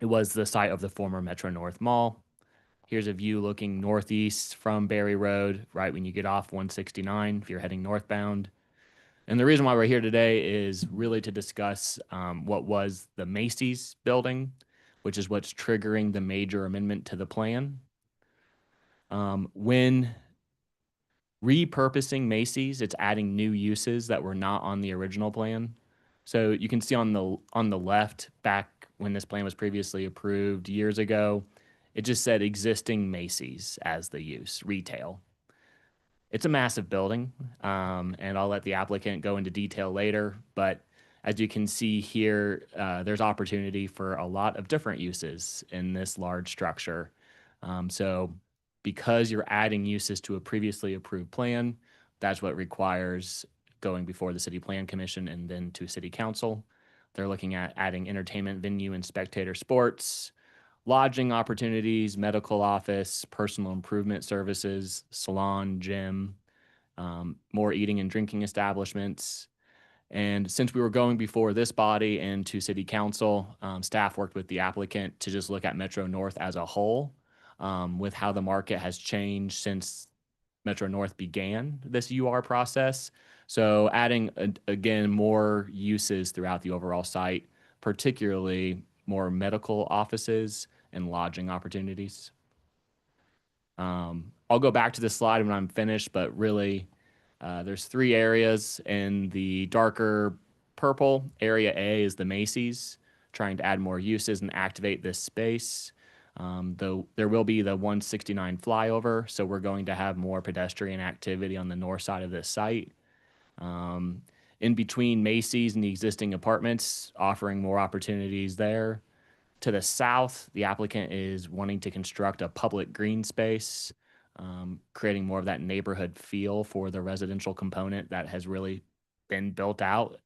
It was the site of the former Metro North Mall. Here's a view looking northeast from Berry Road, right when you get off 169 if you're heading northbound. And the reason why we're here today is really to discuss what was the Macy's building, which is what's triggering the major amendment to the plan. When repurposing Macy's, it's adding new uses that were not on the original plan. So you can see on the left, back when this plan was previously approved years ago, it just said existing Macy's as the use, retail. It's a massive building, and I'll let the applicant go into detail later, but as you can see here, there's opportunity for a lot of different uses in this large structure. So because you're adding uses to a previously approved plan, that's what requires going before the City Plan Commission and then to City Council. They're looking at adding entertainment venue and spectator sports, lodging opportunities, medical office, personal improvement services, salon, gym, more eating and drinking establishments. And since we were going before this body and to City Council, staff worked with the applicant to just look at Metro North as a whole, with how the market has changed since Metro North began this UR process. So adding, again, more uses throughout the overall site, particularly more medical offices and lodging opportunities. I'll go back to this slide when I'm finished, but really there's 3 areas. In the darker purple, area A is the Macy's, trying to add more uses and activate this space. Though there will be the 169 flyover, so we're going to have more pedestrian activity on the north side of this site. In between Macy's and the existing apartments, offering more opportunities there. To the south, the applicant is wanting to construct a public green space, creating more of that neighborhood feel for the residential component that has really been built out.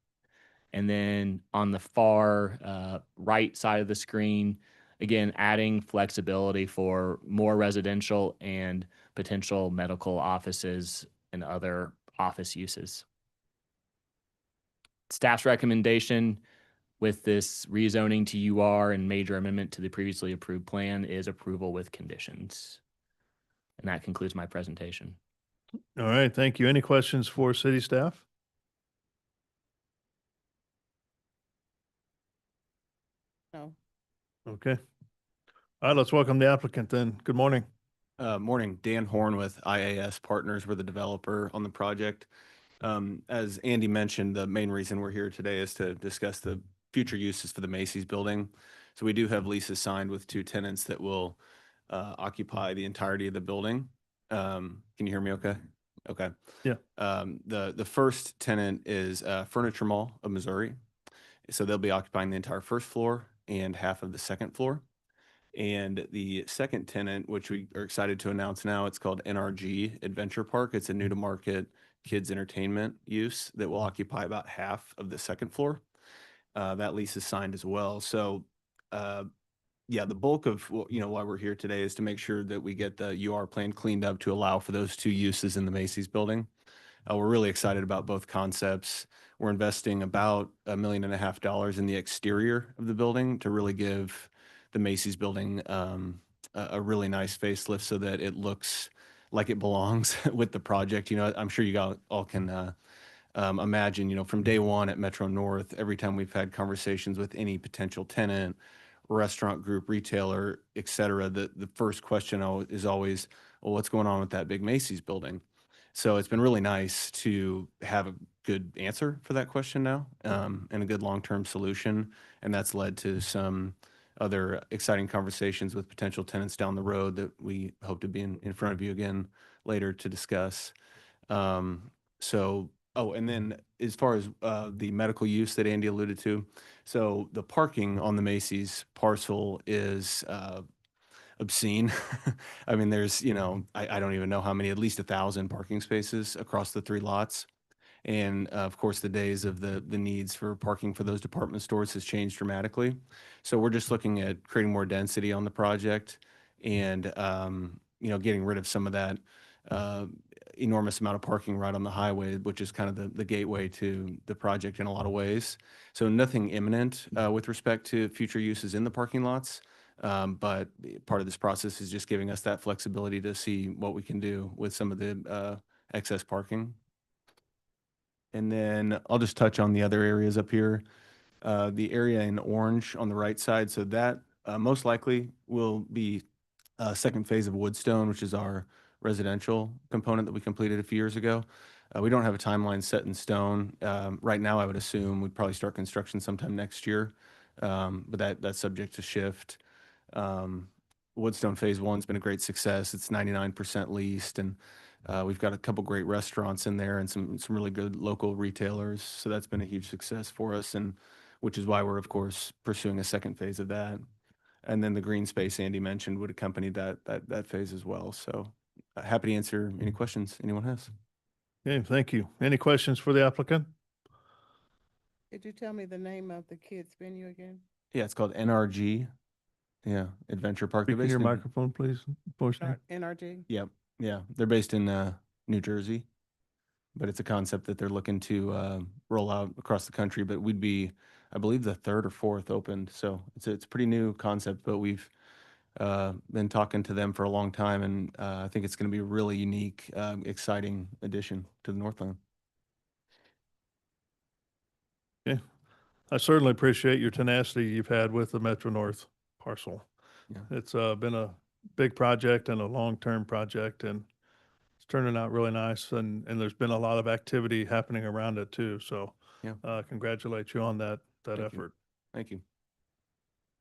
And then on the far right side of the screen, again, adding flexibility for more residential and potential medical offices and other office uses. Staff's recommendation with this rezoning to UR and major amendment to the previously approved plan is approval with conditions. And that concludes my presentation. All right, thank you. Any questions for city staff? No. Okay. All right, let's welcome the applicant then. Good morning. Morning, Dan Horn with IAS Partners. We're the developer on the project. As Andy mentioned, the main reason we're here today is to discuss the future uses for the Macy's building. So we do have leases signed with 2 tenants that will occupy the entirety of the building. Can you hear me okay? Okay. Yeah. The first tenant is Furniture Mall of Missouri. So they'll be occupying the entire first floor and half of the second floor. And the second tenant, which we are excited to announce now, it's called NRG Adventure Park. It's a new to market kids entertainment use that will occupy about half of the second floor. That lease is signed as well. So yeah, the bulk of why we're here today is to make sure that we get the UR plan cleaned up to allow for those 2 uses in the Macy's building. We're really excited about both concepts. We're investing about $1.5 million in the exterior of the building to really give the Macy's building a really nice facelift so that it looks like it belongs with the project. You know, I'm sure you all can imagine, you know, from day one at Metro North, every time we've had conversations with any potential tenant, restaurant group, retailer, et cetera, the first question is always, well, what's going on with that big Macy's building? So it's been really nice to have a good answer for that question now, and a good long-term solution. And that's led to some other exciting conversations with potential tenants down the road that we hope to be in front of you again later to discuss. And then as far as the medical use that Andy alluded to, so the parking on the Macy's parcel is obscene. I mean, there's, you know, I don't even know how many, at least 1,000 parking spaces across the 3 lots. And of course, the days of the needs for parking for those department stores has changed dramatically. So we're just looking at creating more density on the project and, you know, getting rid of some of that enormous amount of parking right on the highway, which is kind of the gateway to the project in a lot of ways. So nothing imminent with respect to future uses in the parking lots. But part of this process is just giving us that flexibility to see what we can do with some of the excess parking. And then I'll just touch on the other areas up here. The area in orange on the right side, so that most likely will be a second phase of Woodstone, which is our residential component that we completed a few years ago. We don't have a timeline set in stone. Right now, I would assume we'd probably start construction sometime next year, but that's subject to shift. Woodstone Phase 1's been a great success. It's 99% leased, and we've got a couple great restaurants in there and some really good local retailers. So that's been a huge success for us, and which is why we're, of course, pursuing a second phase of that. And then the green space Andy mentioned would accompany that phase as well. So happy to answer any questions anyone has. Okay, thank you. Any questions for the applicant? Could you tell me the name of the kids venue again? Yeah, it's called NRG. Yeah, Adventure Park. Speak in your microphone, please. Unfortunately. NRG? Yep. Yeah, they're based in New Jersey, but it's a concept that they're looking to roll out across the country. But we'd be, I believe, the 3rd or 4th opened. So it's a pretty new concept, but we've been talking to them for a long time, and I think it's going to be a really unique, exciting addition to the Northland. Okay. I certainly appreciate your tenacity you've had with the Metro North parcel. Yeah. It's been a big project and a long-term project, and it's turning out really nice. And there's been a lot of activity happening around it too. So Yeah. Congratulate you on that effort. Thank you.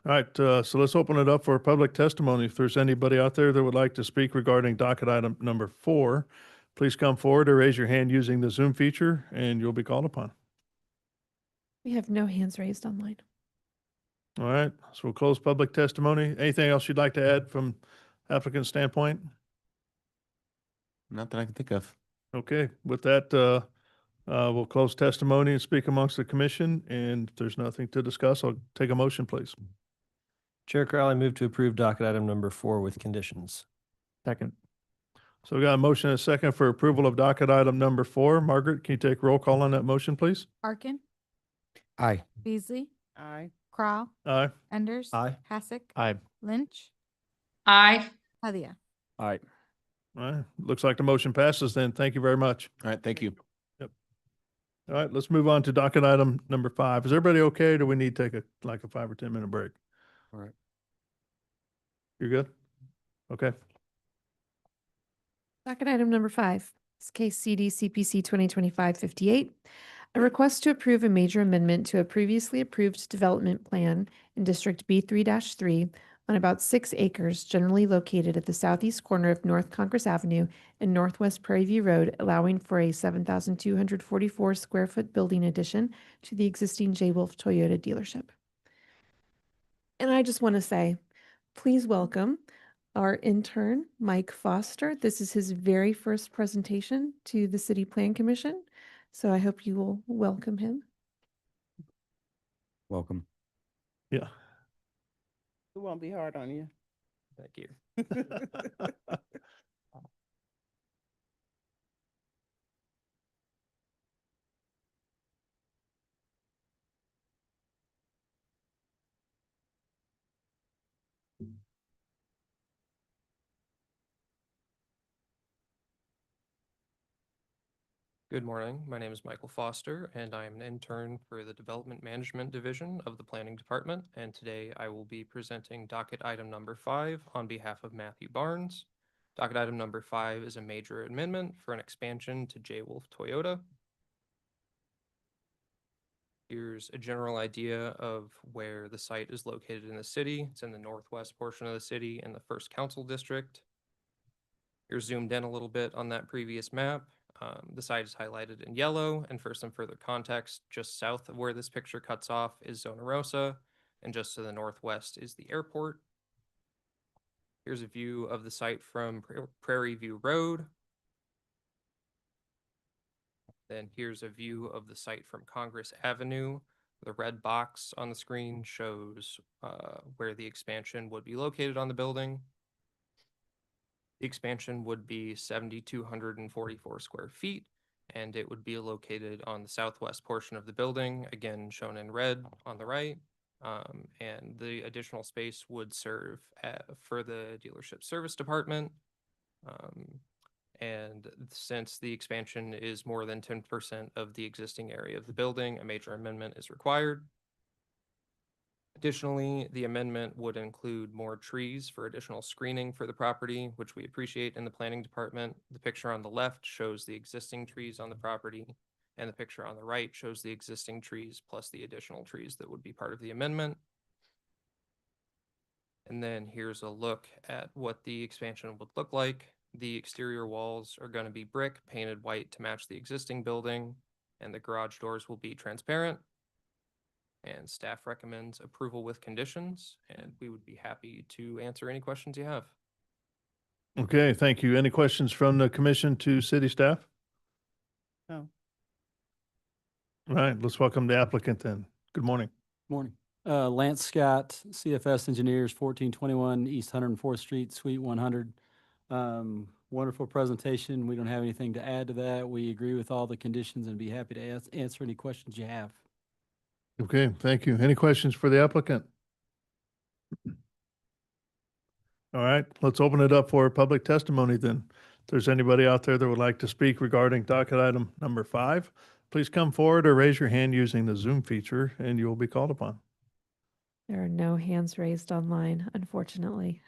All right, so let's open it up for public testimony. If there's anybody out there that would like to speak regarding docket item number 4, please come forward or raise your hand using the Zoom feature, and you'll be called upon. We have no hands raised online. All right, so we'll close public testimony. Anything else you'd like to add from applicant standpoint? Not that I can think of. Okay, with that, we'll close testimony and speak amongst the commission. And if there's nothing to discuss, I'll take a motion, please. Chair Crowell, I move to approve docket item number 4 with conditions. Second. So we got a motion and a second for approval of docket item number 4. Margaret, can you take roll call on that motion, please? Arkin, Aye. Beasley, Aye. Crowell, Aye. Enders. Aye. Hassick. Aye. Lynch. Aye. Hadia. Aye. All right, looks like the motion passes then. Thank you very much. All right, thank you. All right, let's move on to docket item number 5. Is everybody okay? Or do we need to take a 5 or 10 minute break? All right. You're good? Okay. Docket item number 5 is case CD CPC 2025-58, a request to approve a major amendment to a previously approved development plan in District B3-3 on about 6 acres generally located at the southeast corner of North Congress Avenue and Northwest Prairie View Road, allowing for a 7,244 square foot building addition to the existing J. Wolf Toyota dealership. And I just want to say, please welcome our intern, Mike Foster. This is his very first presentation to the City Plan Commission, so I hope you will welcome him. Welcome. Yeah. It won't be hard on you. Thank you. Good morning. My name is Michael Foster, and I am an intern for the Development Management Division of the Planning Department. And today I will be presenting docket item number 5 on behalf of Matthew Barnes. Docket item number 5 is a major amendment for an expansion to J. Wolf Toyota. Here's a general idea of where the site is located in the city. It's in the northwest portion of the city in the first council district. You're zoomed in a little bit on that previous map. The site is highlighted in yellow, and for some further context, just south of where this picture cuts off is Zona Rosa, and just to the northwest is the airport. Here's a view of the site from Prairie View Road. Then here's a view of the site from Congress Avenue. The red box on the screen shows where the expansion would be located on the building. The expansion would be 7,244 square feet, and it would be located on the southwest portion of the building, again shown in red on the right. And the additional space would serve for the dealership service department. And since the expansion is more than 10% of the existing area of the building, a major amendment is required. Additionally, the amendment would include more trees for additional screening for the property, which we appreciate in the planning department. The picture on the left shows the existing trees on the property, and the picture on the right shows the existing trees plus the additional trees that would be part of the amendment. And then here's a look at what the expansion would look like. The exterior walls are going to be brick painted white to match the existing building, and the garage doors will be transparent. And staff recommends approval with conditions, and we would be happy to answer any questions you have. Okay, thank you. Any questions from the commission to city staff? No. All right, let's welcome the applicant then. Good morning. Morning. Lance Scott, CFS Engineers, 1421 East 104th Street, Suite 100. Wonderful presentation. We don't have anything to add to that. We agree with all the conditions and be happy to answer any questions you have. Okay, thank you. Any questions for the applicant? All right, let's open it up for public testimony then. If there's anybody out there that would like to speak regarding docket item number 5, please come forward or raise your hand using the Zoom feature and you will be called upon. There are no hands raised online, unfortunately.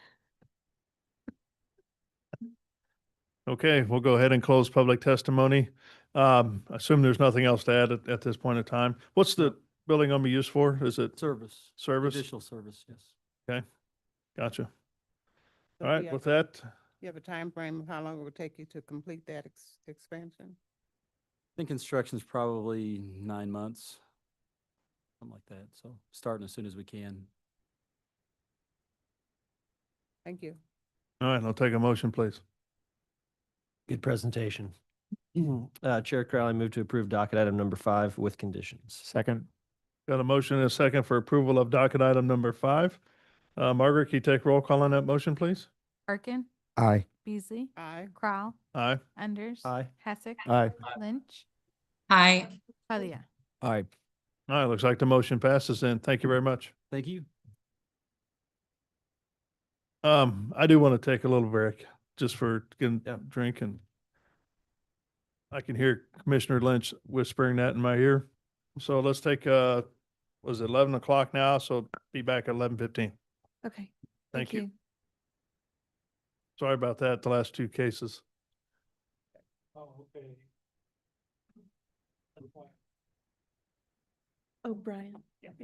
Okay, we'll go ahead and close public testimony. Assume there's nothing else to add at this point in time. What's the building going to be used for? Is it Service. service? Additional service, yes. Okay, gotcha. So All right, with that, You have a time frame of how long it would take you to complete that expansion? I think construction's probably 9 months, something like that. So starting as soon as we can. Thank you. all right, I'll take a motion, please. Good presentation. Chair Crowley, move to approve docket item number 5 with conditions. Second. Got a motion and a second for approval of docket item number 5. Margaret, can you take roll call on that motion, please? Arkin. Aye. Beasley. Aye. Crowell. Aye. Enders. Aye. Hassick. Aye. Lynch. Aye. Padilla. Aye. All right, looks like the motion passes then. Thank you very much. Thank you. I do want to take a little break just for getting a drink, and I can hear Commissioner Lynch whispering that in my ear. So let's take, was it 11 o'clock now? So be back at 11:15. Okay. Thank you. Sorry about that, the last 2 cases. Oh, okay. Oh, Brian. I can't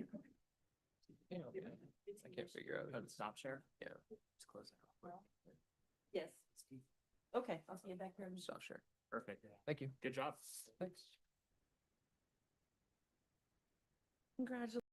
figure out how to stop share. Yeah, just close it out. Yes. Okay, I'll see you back there. Stop share. Perfect. Thank you. Good job. Thanks. Congratulations.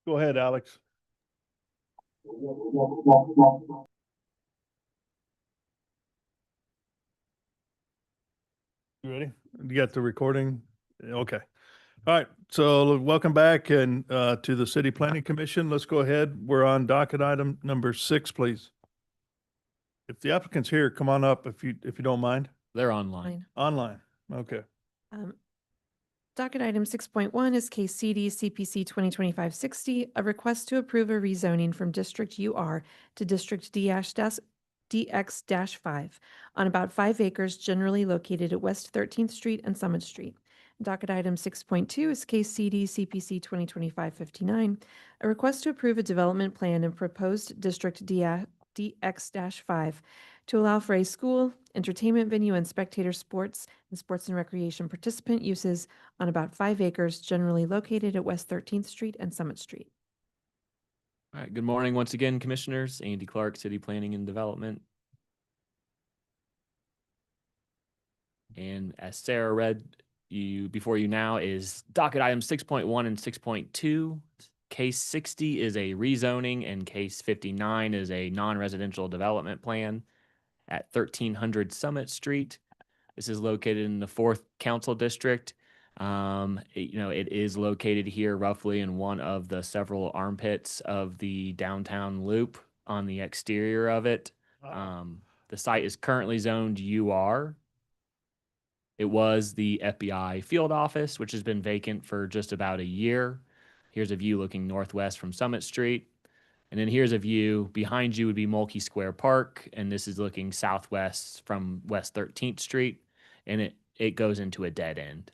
Go ahead, Alex. You ready? You got the recording? Okay. All right. So welcome back and to the City Planning Commission. Let's go ahead. We're on docket item number 6, please. If the applicant's here, come on up if you don't mind. They're online. Online. Okay. Docket item 6.1 is case CD CPC 2025-60, a request to approve a rezoning from District UR to District DX-5 on about 5 acres generally located at West 13th Street and Summit Street. Docket item 6.2 is case CD CPC 2025-59, a request to approve a development plan and proposed District DX-5 to allow for a school, entertainment venue, and spectator sports and recreation participant uses on about 5 acres generally located at West 13th Street and Summit Street. All right, good morning once again, Commissioners. Andy Clark, City Planning and Development. And as Sarah read before you now is docket item 6.1 and 6.2. Case 60 is a rezoning and case 59 is a non-residential development plan at 1300 Summit Street. This is located in the 4th Council District. It is located here roughly in one of the several armpits of the downtown loop on the exterior of it. The site is currently zoned UR. It was the FBI field office, which has been vacant for just about a year. Here's a view looking northwest from Summit Street. And then here's a view behind you would be Mulkey Square Park. And this is looking southwest from West 13th Street. And it goes into a dead end.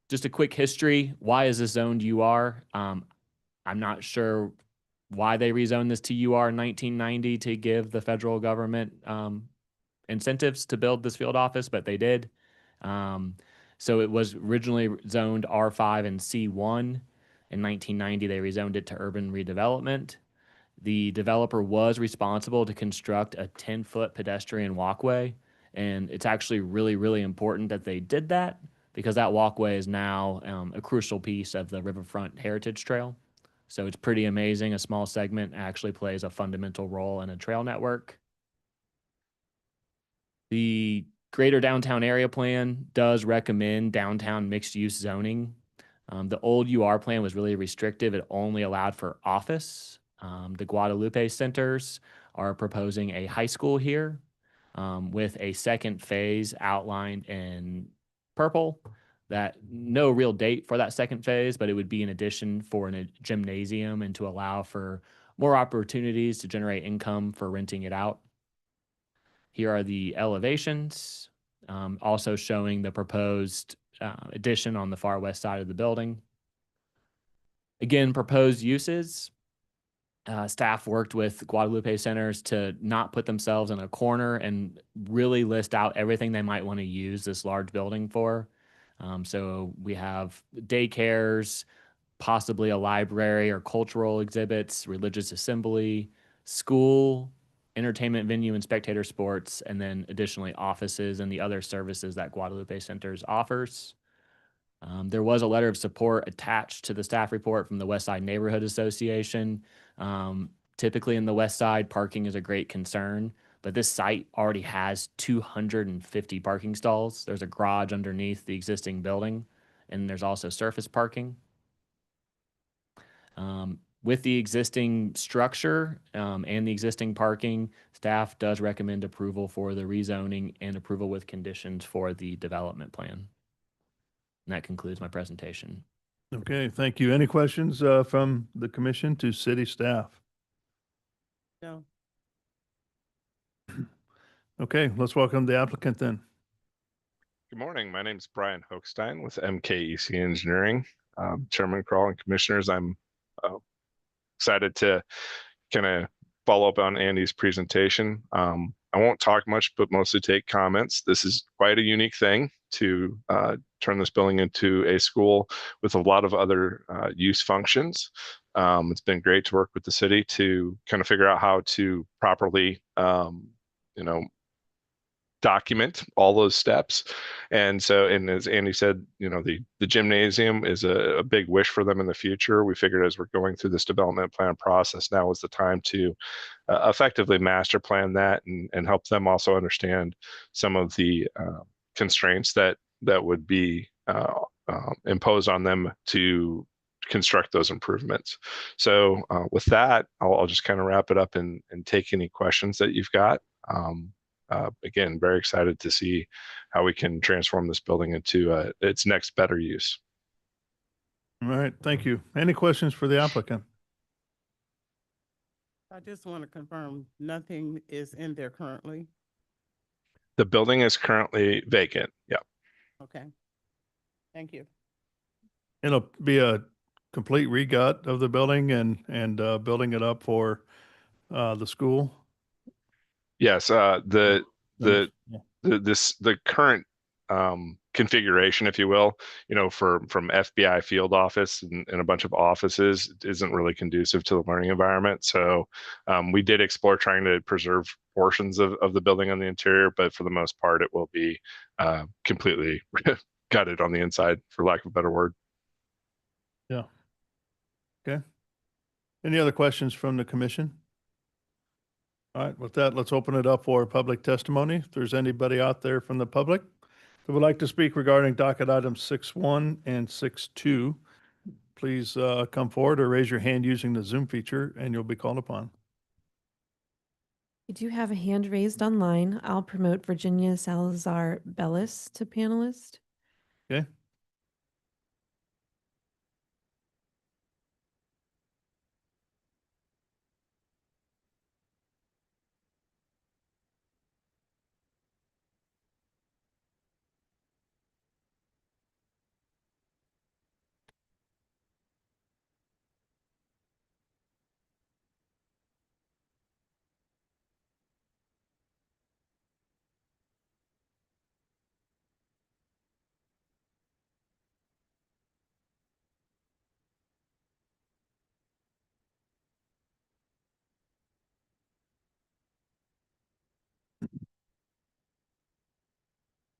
Just a quick history. Why is this zoned UR? I'm not sure why they rezoned this to UR in 1990 to give the federal government incentives to build this field office, but they did. So it was originally zoned R5 and C1. In 1990, they rezoned it to urban redevelopment. The developer was responsible to construct a 10-foot pedestrian walkway. And it's actually really, really important that they did that because that walkway is now a crucial piece of the Riverfront Heritage Trail. So it's pretty amazing. A small segment actually plays a fundamental role in a trail network. The Greater Downtown Area Plan does recommend downtown mixed-use zoning. The old UR plan was really restrictive. It only allowed for office. The Guadalupe Centers are proposing a high school here with a second phase outlined in purple. That no real date for that second phase, but it would be an addition for a gymnasium and to allow for more opportunities to generate income for renting it out. Here are the elevations, also showing the proposed addition on the far west side of the building. Again, proposed uses. Staff worked with Guadalupe Centers to not put themselves in a corner and really list out everything they might want to use this large building for. So we have daycares, possibly a library or cultural exhibits, religious assembly, school, entertainment venue and spectator sports, and then additionally offices and the other services that Guadalupe Centers offers. There was a letter of support attached to the staff report from the West Side Neighborhood Association. Typically in the West Side, parking is a great concern, but this site already has 250 parking stalls. There's a garage underneath the existing building, and there's also surface parking. With the existing structure and the existing parking, staff does recommend approval for the rezoning and approval with conditions for the development plan. And that concludes my presentation. Okay, thank you. Any questions from the commission to city staff? No. Okay, let's welcome the applicant then. Good morning. My name is Brian Hochstein with MKEC Engineering. Chairman Kroll and Commissioners, I'm excited to kind of follow up on Andy's presentation. I won't talk much, but mostly take comments. This is quite a unique thing to turn this building into a school with a lot of other use functions. It's been great to work with the city to kind of figure out how to properly, document all those steps. And so, and as Andy said, you know, the gymnasium is a big wish for them in the future. We figured as we're going through this development plan process, now is the time to effectively master plan that and help them also understand some of the constraints that would be imposed on them to construct those improvements. So with that, I'll just kind of wrap it up and take any questions that you've got. Again, very excited to see how we can transform this building into its next better use. All right, thank you. Any questions for the applicant? I just want to confirm, nothing is in there currently. The building is currently vacant. Yeah. Okay. Thank you. It'll be a complete regut of the building and building it up for the school. Yes. The current configuration, if you will, you know, from FBI field office and a bunch of offices isn't really conducive to the learning environment. So we did explore trying to preserve portions of the building on the interior, but for the most part, it will be completely gutted on the inside, for lack of a better word. Yeah. Okay. Any other questions from the commission? All right, with that, let's open it up for public testimony. If there's anybody out there from the public that would like to speak regarding docket items 6.1 and 6.2, please come forward or raise your hand using the Zoom feature and you'll be called upon. We do have a hand raised online. I'll promote Virginia Salazar Bellis to panelist. Okay.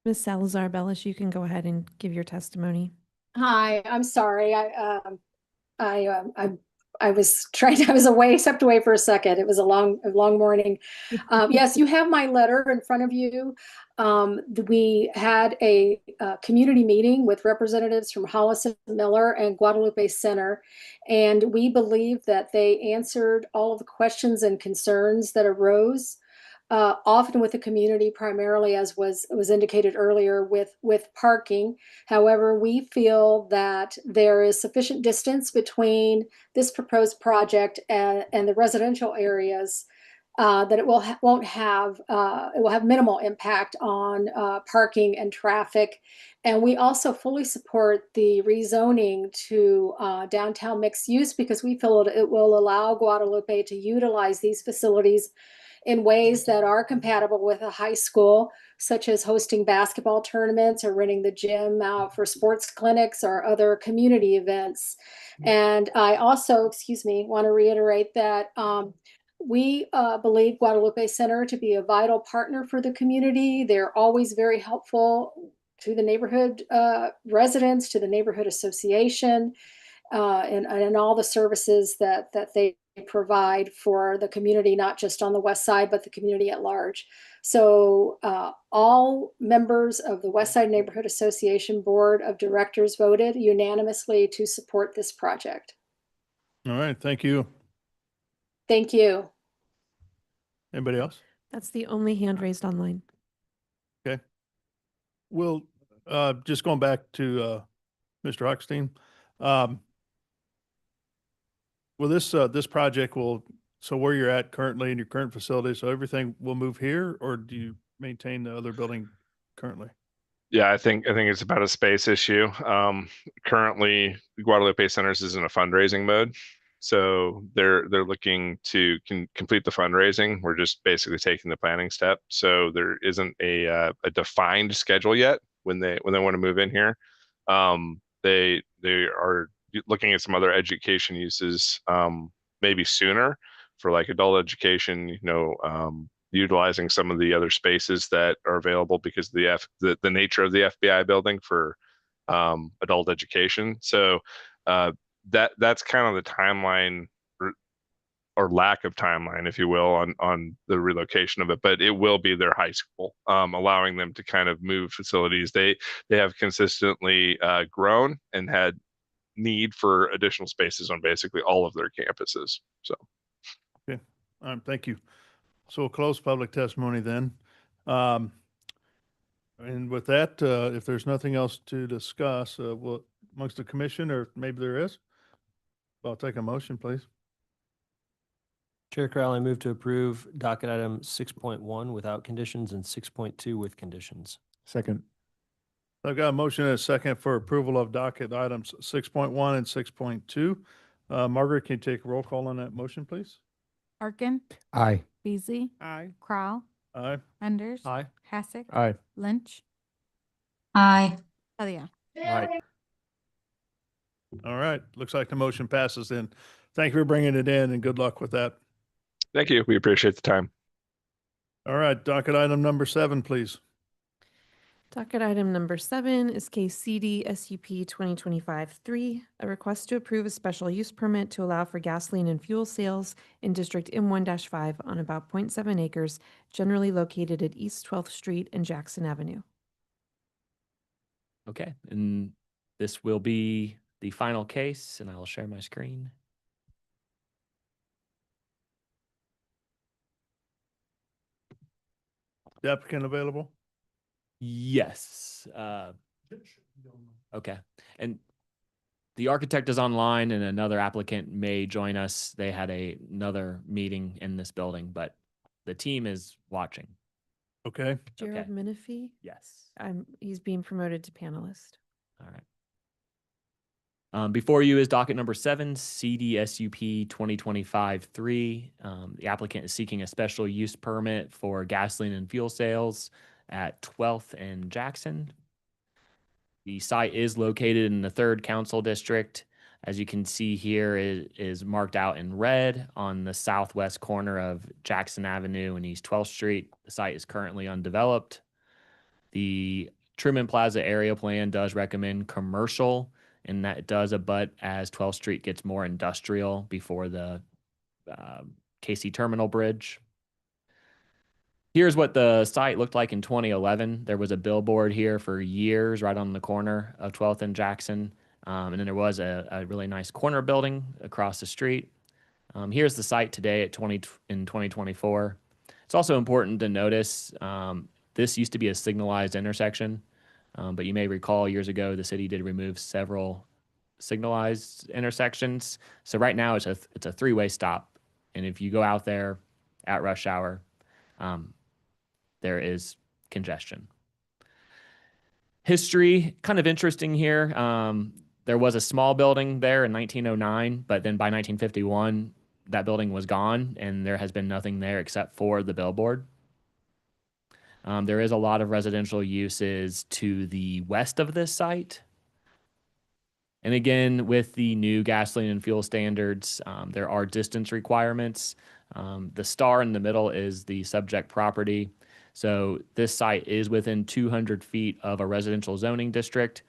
Ms. Salazar Bellis, you can go ahead and give your testimony. Hi, I'm sorry. I was trying. I was away, stepped away for a second. It was a long morning. Yes, you have my letter in front of you. We had a community meeting with representatives from Hollis and Miller and Guadalupe Center, and we believe that they answered all of the questions and concerns that arose. Often with the community, primarily as was indicated earlier with parking. However, we feel that there is sufficient distance between this proposed project and the residential areas that it will have minimal impact on parking and traffic. And we also fully support the rezoning to downtown mixed use because we feel it will allow Guadalupe to utilize these facilities in ways that are compatible with a high school, such as hosting basketball tournaments or renting the gym out for sports clinics or other community events. And I also, want to reiterate that we believe Guadalupe Center to be a vital partner for the community. They're always very helpful to the neighborhood residents, to the neighborhood association, and all the services that they provide for the community, not just on the west side, but the community at large. So all members of the West Side Neighborhood Association Board of Directors voted unanimously to support this project. All right, thank you. Thank you. Anybody else? That's the only hand raised online. Okay. Well, just going back to Mr. Hochstein. Well, this project so where you're at currently in your current facility, so everything will move here, or do you maintain the other building currently? Yeah, I think it's about a space issue. Currently, Guadalupe Centers is in a fundraising mode, so they're looking to complete the fundraising. We're just basically taking the planning step. So there isn't a defined schedule yet when they want to move in here. They are looking at some other education uses maybe sooner for like adult education, utilizing some of the other spaces that are available because of the nature of the FBI building for adult education. So that's kind of the timeline or lack of timeline, if you will, on the relocation of it. But it will be their high school, allowing them to kind of move facilities. They have consistently grown and had need for additional spaces on basically all of their campuses. So, Okay, thank you. So we'll close public testimony then. And with that, if there's nothing else to discuss, we'll, amongst the commission, or maybe there is, I'll take a motion, please. Chair Crowell, I move to approve docket item 6.1 without conditions and 6.2 with conditions. Second. I've got a motion and a second for approval of docket items 6.1 and 6.2. Margaret, can you take a roll call on that motion, please? Arkin, Aye. Beasley, Aye. Crowell, Aye. Enders. Aye. Hassick. Aye. Lynch. Aye. Talia. Aye. All right, looks like the motion passes then. Thank you for bringing it in and good luck with that. thank you. We appreciate the time. All right, docket item number 7, please. Docket item number 7 is case CD SUP 2025-3, a request to approve a special use permit to allow for gasoline and fuel sales in District M1-5 on about 0.7 acres, generally located at East 12th Street and Jackson Avenue. Okay, and this will be the final case, and I will share my screen. The applicant available? Yes. Okay. And the architect is online and another applicant may join us. They had another meeting in this building, but the team is watching. Okay. Gerald Menifee? Yes. He's being promoted to panelist. All right. Before you is docket number 7, CDSUP 2025-3. The applicant is seeking a special use permit for gasoline and fuel sales at 12th and Jackson. The site is located in the 3rd Council District. As you can see here, it is marked out in red on the southwest corner of Jackson Avenue and East 12th Street. The site is currently undeveloped. The Truman Plaza area plan does recommend commercial, and that does abut as 12th Street gets more industrial before the KC Terminal Bridge. Here's what the site looked like in 2011. There was a billboard here for years right on the corner of 12th and Jackson. And then there was a really nice corner building across the street. Here's the site today in 2024. It's also important to notice this used to be a signalized intersection. But you may recall years ago, the city did remove several signalized intersections. So right now it's a 3-way stop. And if you go out there at rush hour, there is congestion. History, kind of interesting here. There was a small building there in 1909, but then by 1951, that building was gone and there has been nothing there except for the billboard. There is a lot of residential uses to the west of this site. And again, with the new gasoline and fuel standards, there are distance requirements. The star in the middle is the subject property. So this site is within 200 feet of a residential zoning district,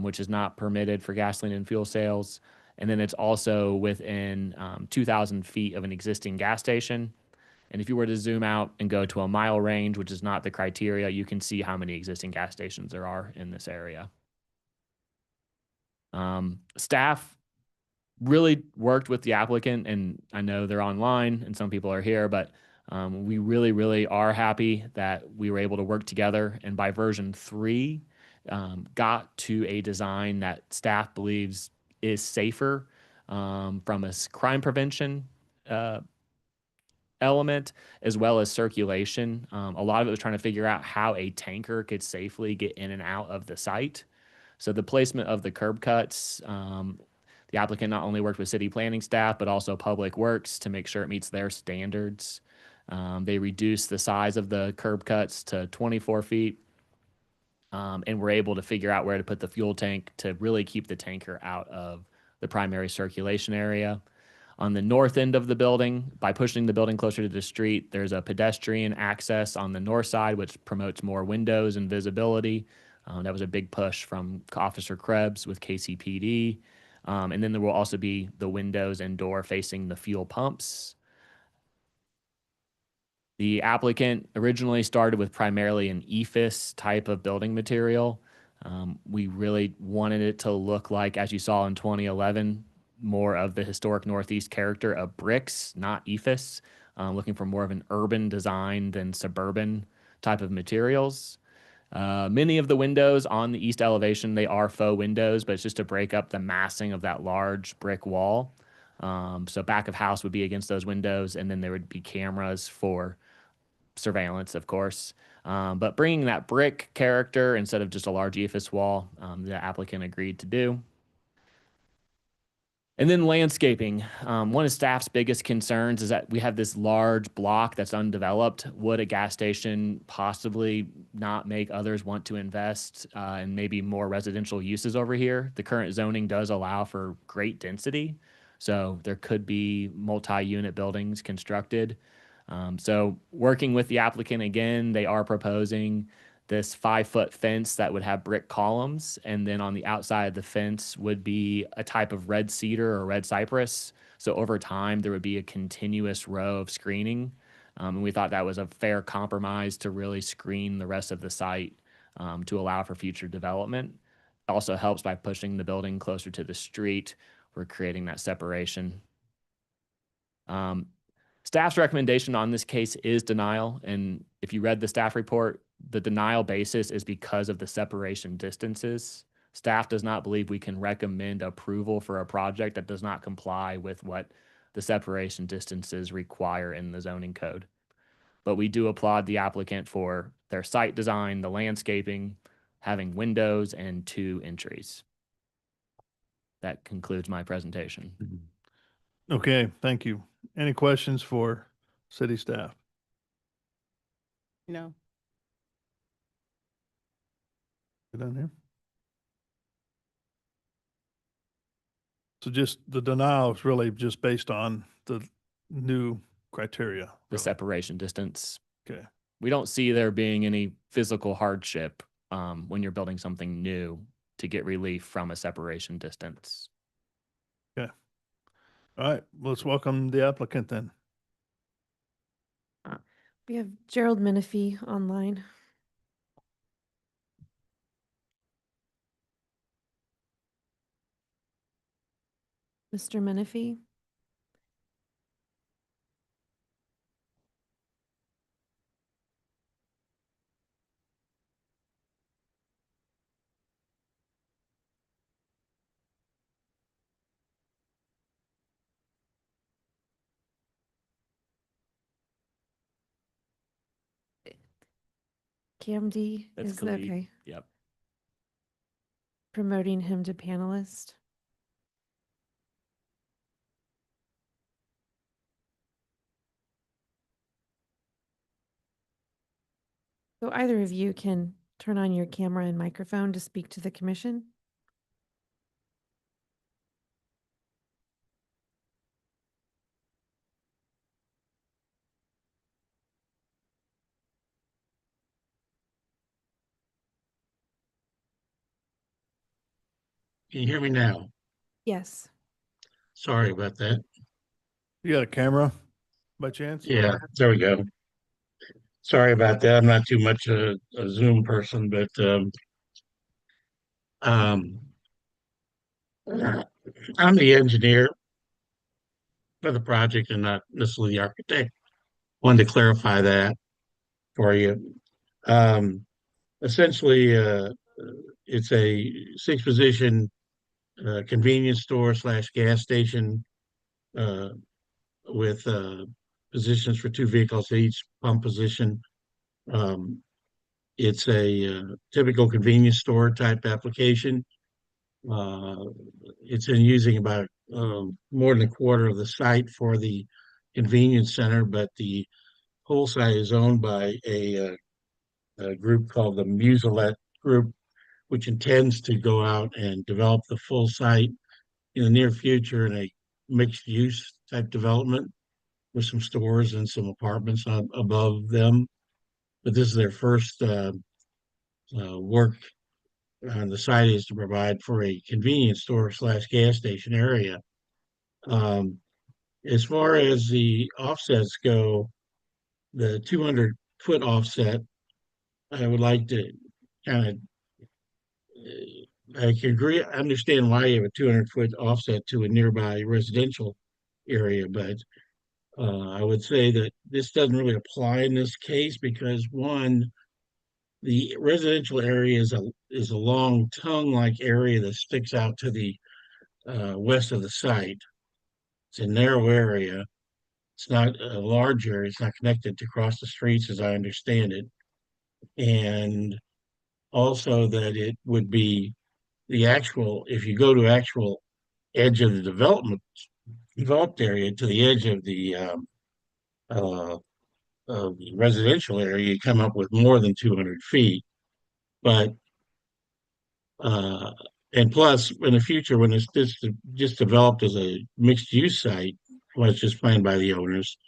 which is not permitted for gasoline and fuel sales. And then it's also within 2,000 feet of an existing gas station. And if you were to zoom out and go to a mile range, which is not the criteria, you can see how many existing gas stations there are in this area. Staff really worked with the applicant, and I know they're online and some people are here, but we really, really are happy that we were able to work together. And by version 3, got to a design that staff believes is safer from a crime prevention element as well as circulation. A lot of it was trying to figure out how a tanker could safely get in and out of the site. So the placement of the curb cuts, the applicant not only worked with city planning staff, but also public works to make sure it meets their standards. They reduced the size of the curb cuts to 24 feet and were able to figure out where to put the fuel tank to really keep the tanker out of the primary circulation area. On the north end of the building, by pushing the building closer to the street, there's a pedestrian access on the north side, which promotes more windows and visibility. That was a big push from Officer Krebs with KCPD. And then there will also be the windows and door facing the fuel pumps. The applicant originally started with primarily an EFIS type of building material. We really wanted it to look like, as you saw in 2011, more of the historic Northeast character of bricks, not EFIS, looking for more of an urban design than suburban type of materials. Many of the windows on the east elevation, they are faux windows, but it's just to break up the massing of that large brick wall. So back of house would be against those windows, and then there would be cameras for surveillance, of course. But bringing that brick character instead of just a large EFIS wall, the applicant agreed to do. And then landscaping. One of staff's biggest concerns is that we have this large block that's undeveloped. Would a gas station possibly not make others want to invest in maybe more residential uses over here? The current zoning does allow for great density, so there could be multi-unit buildings constructed. So working with the applicant again, they are proposing this 5-foot fence that would have brick columns, and then on the outside of the fence would be a type of red cedar or red cypress. So over time, there would be a continuous row of screening. And we thought that was a fair compromise to really screen the rest of the site to allow for future development. It also helps by pushing the building closer to the street. We're creating that separation. Staff's recommendation on this case is denial. And if you read the staff report, the denial basis is because of the separation distances. Staff does not believe we can recommend approval for a project that does not comply with what the separation distances require in the zoning code. But we do applaud the applicant for their site design, the landscaping, having windows and 2 entries. That concludes my presentation. Okay, thank you. Any questions for city staff? No. Get down here. So just the denial is really just based on the new criteria. The separation distance. Okay. We don't see there being any physical hardship when you're building something new to get relief from a separation distance. Okay. All right, let's welcome the applicant then. We have Gerald Menifee online. Mr. Menifee? Camd That's is Khalid. okay. Yep. Promoting him to panelist. So either of you can turn on your camera and microphone to speak to the commission. Can you hear me now? Yes. Sorry about that. You got a camera by chance? Yeah, there we go. Sorry about that. I'm not too much a Zoom person, but I'm the engineer for the project and not necessarily the architect. Wanted to clarify that for you. Essentially, it's a 6-position convenience store / gas station with positions for 2 vehicles at each pump position. It's a typical convenience store type application. It's in using about more than a quarter of the site for the convenience center, but the whole site is owned by a group called the Muselet Group, which intends to go out and develop the full site in the near future in a mixed use type development with some stores and some apartments above them. But this is their first work on the site, is to provide for a convenience store / gas station area. As far as the offsets go, the 200-foot offset, I would like to kind of, I can agree, understand why you have a 200-foot offset to a nearby residential area, but I would say that this doesn't really apply in this case because, one, the residential area is a long tongue-like area that sticks out to the west of the site. It's a narrow area. It's not a large area. It's not connected to cross the streets, as I understand it. And also that it would be the actual, if you go to actual edge of the developed area to the edge of the residential area, you come up with more than 200 feet. But and plus, in the future, when it's just developed as a mixed use site, well, it's just planned by the owners,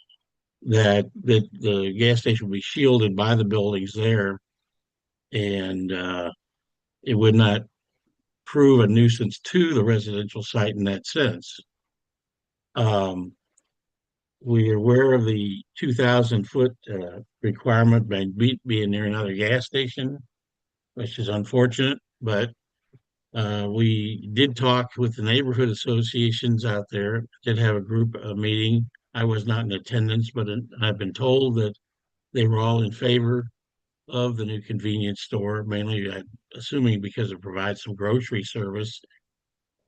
that the gas station will be shielded by the buildings there, and it would not prove a nuisance to the residential site in that sense. We're aware of the 2,000-foot requirement by being near another gas station, which is unfortunate, but we did talk with the neighborhood associations out there, did have a group meeting. I was not in attendance, but I've been told that they were all in favor of the new convenience store, mainly assuming because it provides some grocery service,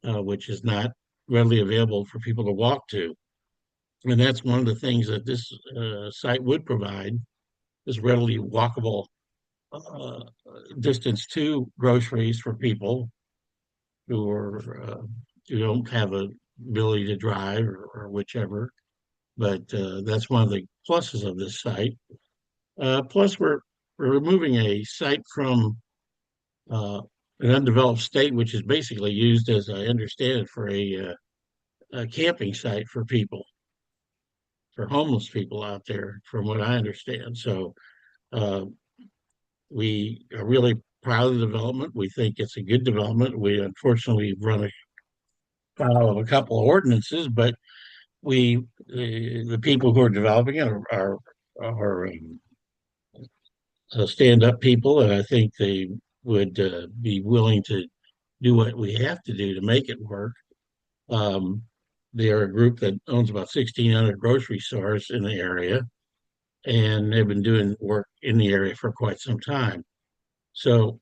which is not readily available for people to walk to. And that's one of the things that this site would provide, is readily walkable distance to groceries for people who don't have a ability to drive or whichever. But that's one of the pluses of this site. Plus, we're removing a site from an undeveloped state, which is basically used, as I understand it, for a camping site for people, for homeless people out there, from what I understand. So we are really proud of the development. We think it's a good development. We unfortunately run afoul of a couple of ordinances, but the people who are developing it are stand-up people, and I think they would be willing to do what we have to do to make it work. They are a group that owns about 1,600 grocery stores in the area, and they've been doing work in the area for quite some time. So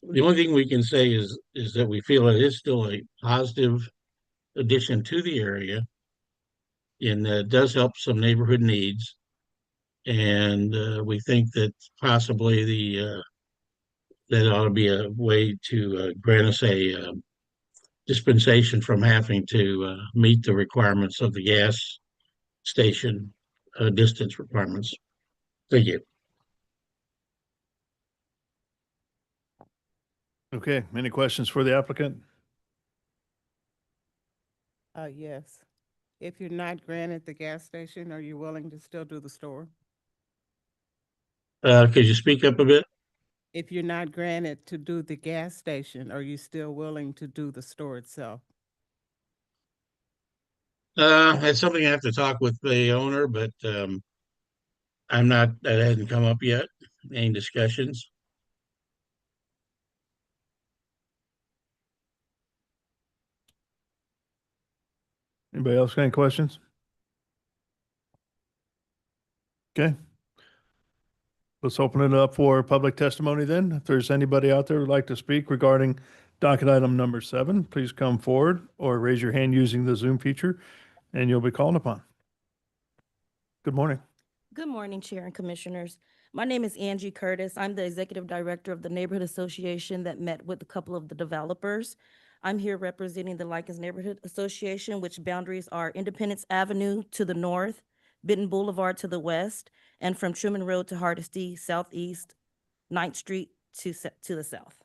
the only thing we can say is that we feel it is still a positive addition to the area, and that does help some neighborhood needs. And we think that possibly that ought to be a way to grant us a dispensation from having to meet the requirements of the gas station distance requirements. Thank you. Okay, any questions for the applicant? Yes. If you're not granted the gas station, are you willing to still do the store? Could you speak up a bit? If you're not granted to do the gas station, are you still willing to do the store itself? It's something I have to talk with the owner, but I'm not, that hasn't come up yet. Any discussions? Anybody else got any questions? Okay. Let's open it up for public testimony then. If there's anybody out there who'd like to speak regarding docket item number 7, please come forward or raise your hand using the Zoom feature and you'll be called upon. Good morning. Good morning, Chair and Commissioners. My name is Angie Curtis. I'm the Executive Director of the Neighborhood Association that met with a couple of the developers. I'm here representing the Likens Neighborhood Association, which boundaries are Independence Avenue to the north, Benton Boulevard to the west, and from Truman Road to Hardesty, southeast, 9th Street to the south.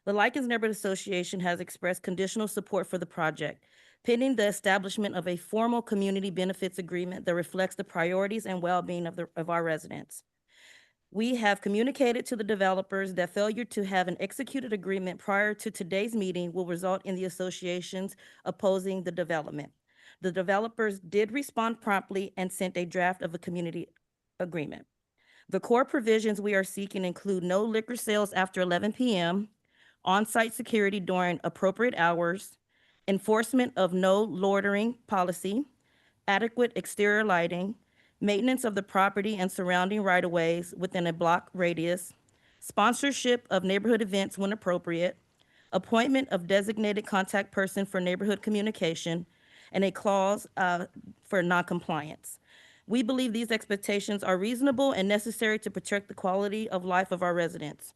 The Likens Neighborhood Association has expressed conditional support for the project. pending the establishment of a formal community benefits agreement that reflects the priorities and well-being of our residents. We have communicated to the developers that failure to have an executed agreement prior to today's meeting will result in the associations opposing the development. The developers did respond promptly and sent a draft of a community agreement. The core provisions we are seeking include no liquor sales after 11 p.m., on-site security during appropriate hours, enforcement of no loitering policy, adequate exterior lighting, maintenance of the property and surrounding right-of-ways within a block radius, sponsorship of neighborhood events when appropriate, appointment of designated contact person for neighborhood communication, and a clause for noncompliance. We believe these expectations are reasonable and necessary to protect the quality of life of our residents.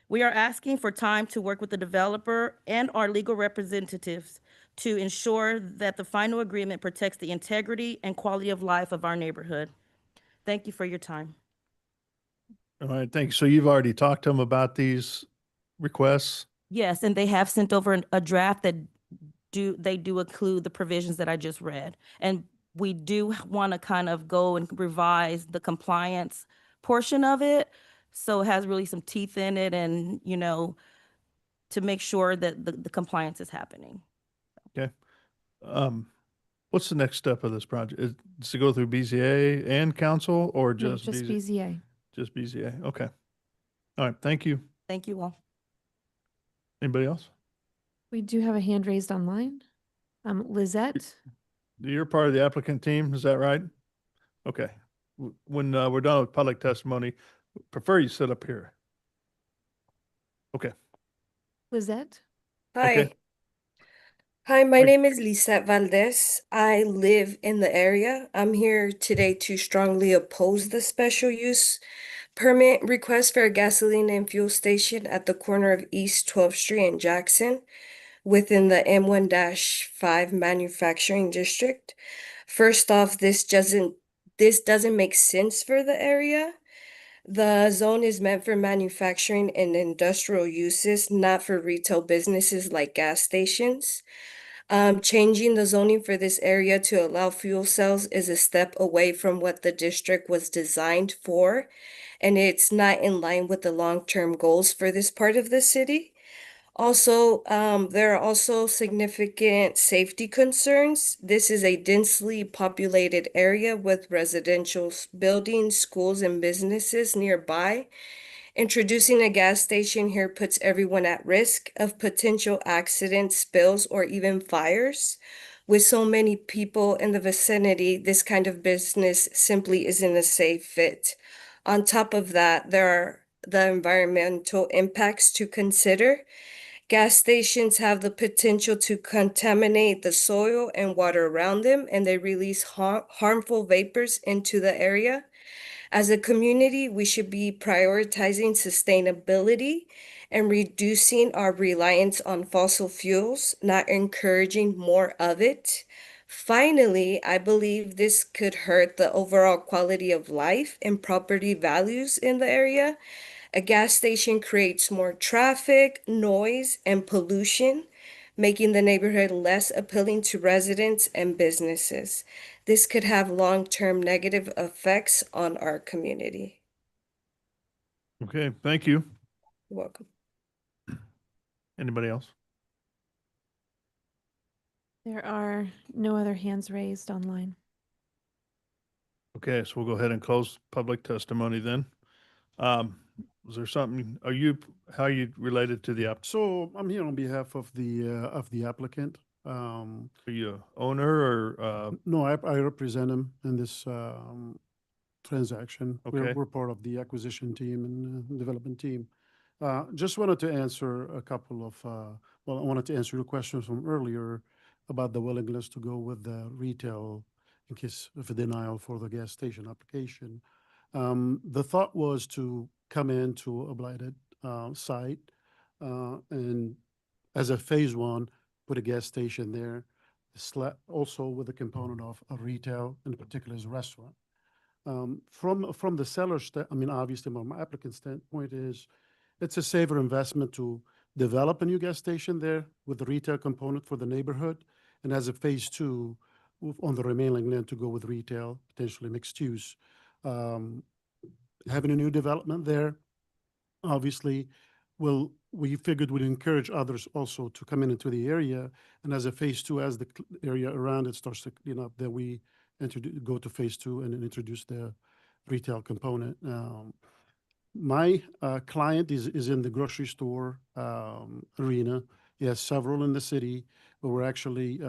We are asking for time to work with the developer and our legal representatives to ensure that the final agreement protects the integrity and quality of life of our neighborhood. Thank you for your time. All right, thanks. So you've already talked to them about these requests? Yes, and they have sent over a draft that do include the provisions that I just read. And we do want to kind of go and revise the compliance portion of it. So it has really some teeth in it and, you know, to make sure that the compliance is happening. Okay. What's the next step of this project? Is to go through BZA and council or No, just just BZA. Just BZA. Okay. All right. Thank you. Thank you all. Anybody else? We do have a hand raised online. Lizette, You're part of the applicant team, is that right? Okay. When we're done with public testimony, prefer you sit up here. Okay. Lizette. Hi. Okay. Hi, my Hi. name is Lisette Valdez. I live in the area. I'm here today to strongly oppose the special use permit request for a gasoline and fuel station at the corner of East 12th Street and Jackson within the M1-5 manufacturing district. First off, this doesn't make sense for the area. The zone is meant for manufacturing and industrial uses, not for retail businesses like gas stations. Changing the zoning for this area to allow fuel cells is a step away from what the district was designed for, and it's not in line with the long-term goals for this part of the city. Also, there are also significant safety concerns. This is a densely populated area with residential buildings, schools, and businesses nearby. Introducing a gas station here puts everyone at risk of potential accidents, spills, or even fires. With so many people in the vicinity, this kind of business simply isn't a safe fit. On top of that, there are the environmental impacts to consider. Gas stations have the potential to contaminate the soil and water around them, and they release harmful vapors into the area. As a community, we should be prioritizing sustainability and reducing our reliance on fossil fuels, not encouraging more of it. Finally, I believe this could hurt the overall quality of life and property values in the area. A gas station creates more traffic, noise, and pollution, making the neighborhood less appealing to residents and businesses. This could have long-term negative effects on our community. Okay. Thank you. You're welcome. Anybody else? There are no other hands raised online. Okay. So we'll go ahead and close public testimony then. Was there something, how are you related to the app? So I'm here on behalf of the applicant. Are you a owner or? No, I represent him in this transaction. Okay. We're part of the acquisition team and development team. Just wanted to answer a couple of, I wanted to answer your questions from earlier about the willingness to go with the retail in case of a denial for the gas station application. The thought was to come into a blighted site and as a phase one, put a gas station there, also with a component of a retail, in particular as a restaurant. From the seller's, obviously from my applicant standpoint is, it's a safer investment to develop a new gas station there with the retail component for the neighborhood and as a phase two on the remaining land to go with retail, potentially mixed use. Having a new development there, obviously, we figured we'd encourage others also to come into the area. And as a phase two, as the area around it starts to clean up, then we go to phase two and then introduce the retail component. My client is in the grocery store arena. He has several in the city, but we're actually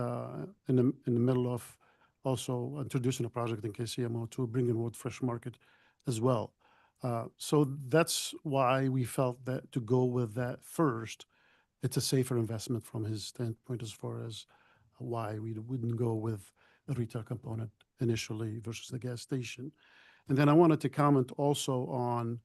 in the middle of also introducing a project in KCMO to bring in Wood Fresh Market as well. So that's why we felt that to go with that first, it's a safer investment from his standpoint as far as why we wouldn't go with the retail component initially versus the gas station. And then I wanted to comment also on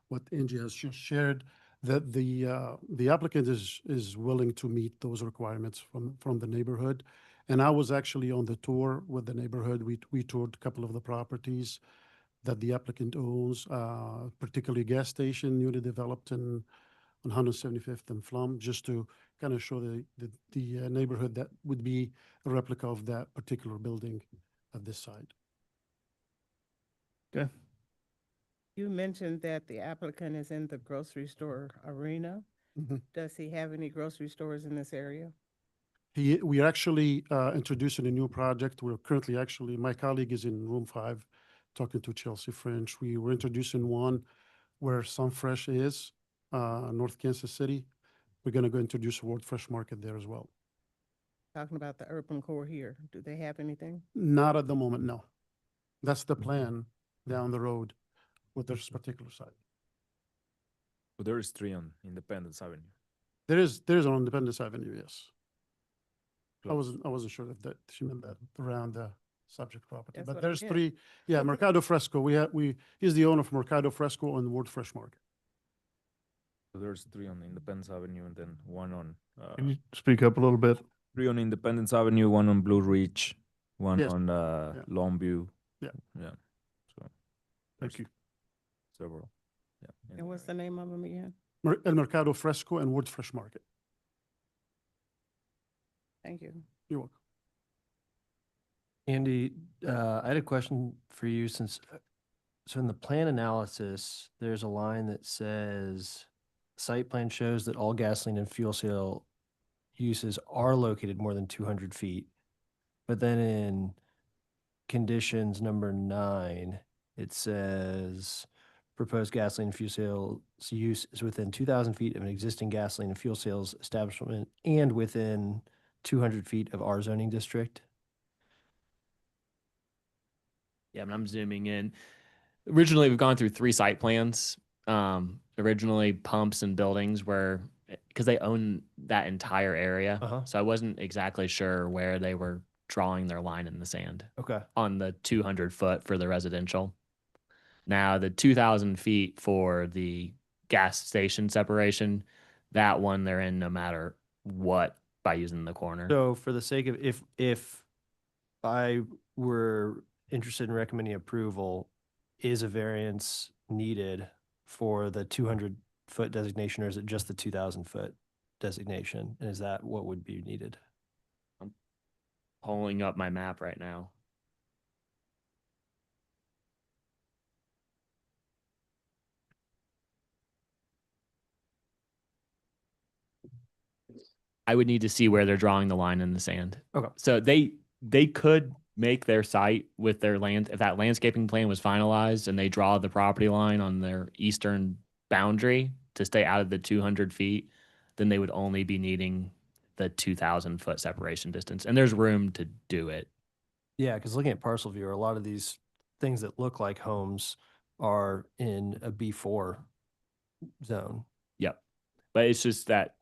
what Angie has just shared, that the applicant is willing to meet those requirements from the neighborhood. And I was actually on the tour with the neighborhood. We toured a couple of the properties that the applicant owns, particularly gas station newly developed on 175th and Flum, just to kind of show the neighborhood that would be a replica of that particular building at this site. Okay. You mentioned that the applicant is in the grocery store arena. Mhm. Does he have any grocery stores in this area? We are actually introducing a new project. We're currently actually, my colleague is in room 5 talking to Chelsea French. We were introducing one where Sunfresh is, North Kansas City. We're going to go introduce a World Fresh Market there as well. Talking about the urban core here, do they have anything? Not at the moment, no. That's the plan down the road with this particular site. But there is 3 on Independence Avenue. There is on Independence Avenue, yes. I Close. wasn't sure if that she meant that around the subject property, That's but what I there's meant. 3. Yeah, Mercado Fresco. He's the owner of Mercado Fresco and World Fresh Market. So there's 3 on Independence Avenue and then 1 on Can you speak up a little bit? 3 on Independence Avenue, 1 on Blue Ridge, 1 Yes. on Yeah. Longview. Yeah. Yeah. So Thank there's you. several. Yeah. And what's the name of them again? El Mercado Fresco and World Fresh Market. Thank you. You're welcome. Andy, I had a question for you since, so in the plan analysis, there's a line that says, site plan shows that all gasoline and fuel cell uses are located more than 200 feet. But then in conditions number 9, it says proposed gasoline and fuel sales use is within 2,000 feet of an existing gasoline and fuel sales establishment and within 200 feet of our zoning district. Yeah, and I'm zooming in. Originally, we've gone through 3 site plans. Originally, pumps and buildings were, because they own that entire area. Uh-huh. So I wasn't exactly sure where they were drawing their line in the sand Okay. on the 200 foot for the residential. Now, the 2,000 feet for the gas station separation, that one they're in no matter what by using the corner. So for the sake of, if I were interested in recommending approval, is a variance needed for the 200-foot designation, or is it just the 2,000-foot designation? And is that what would be needed? I'm pulling up my map right now. I would need to see where they're drawing the line in the sand. Okay. So they could make their site with their land, if that landscaping plan was finalized and they draw the property line on their eastern boundary to stay out of the 200 feet, then they would only be needing the 2,000-foot separation distance. And there's room to do it. Yeah, because looking at parcel viewer, a lot of these things that look like homes are in a B4 zone. Yep. But it's just that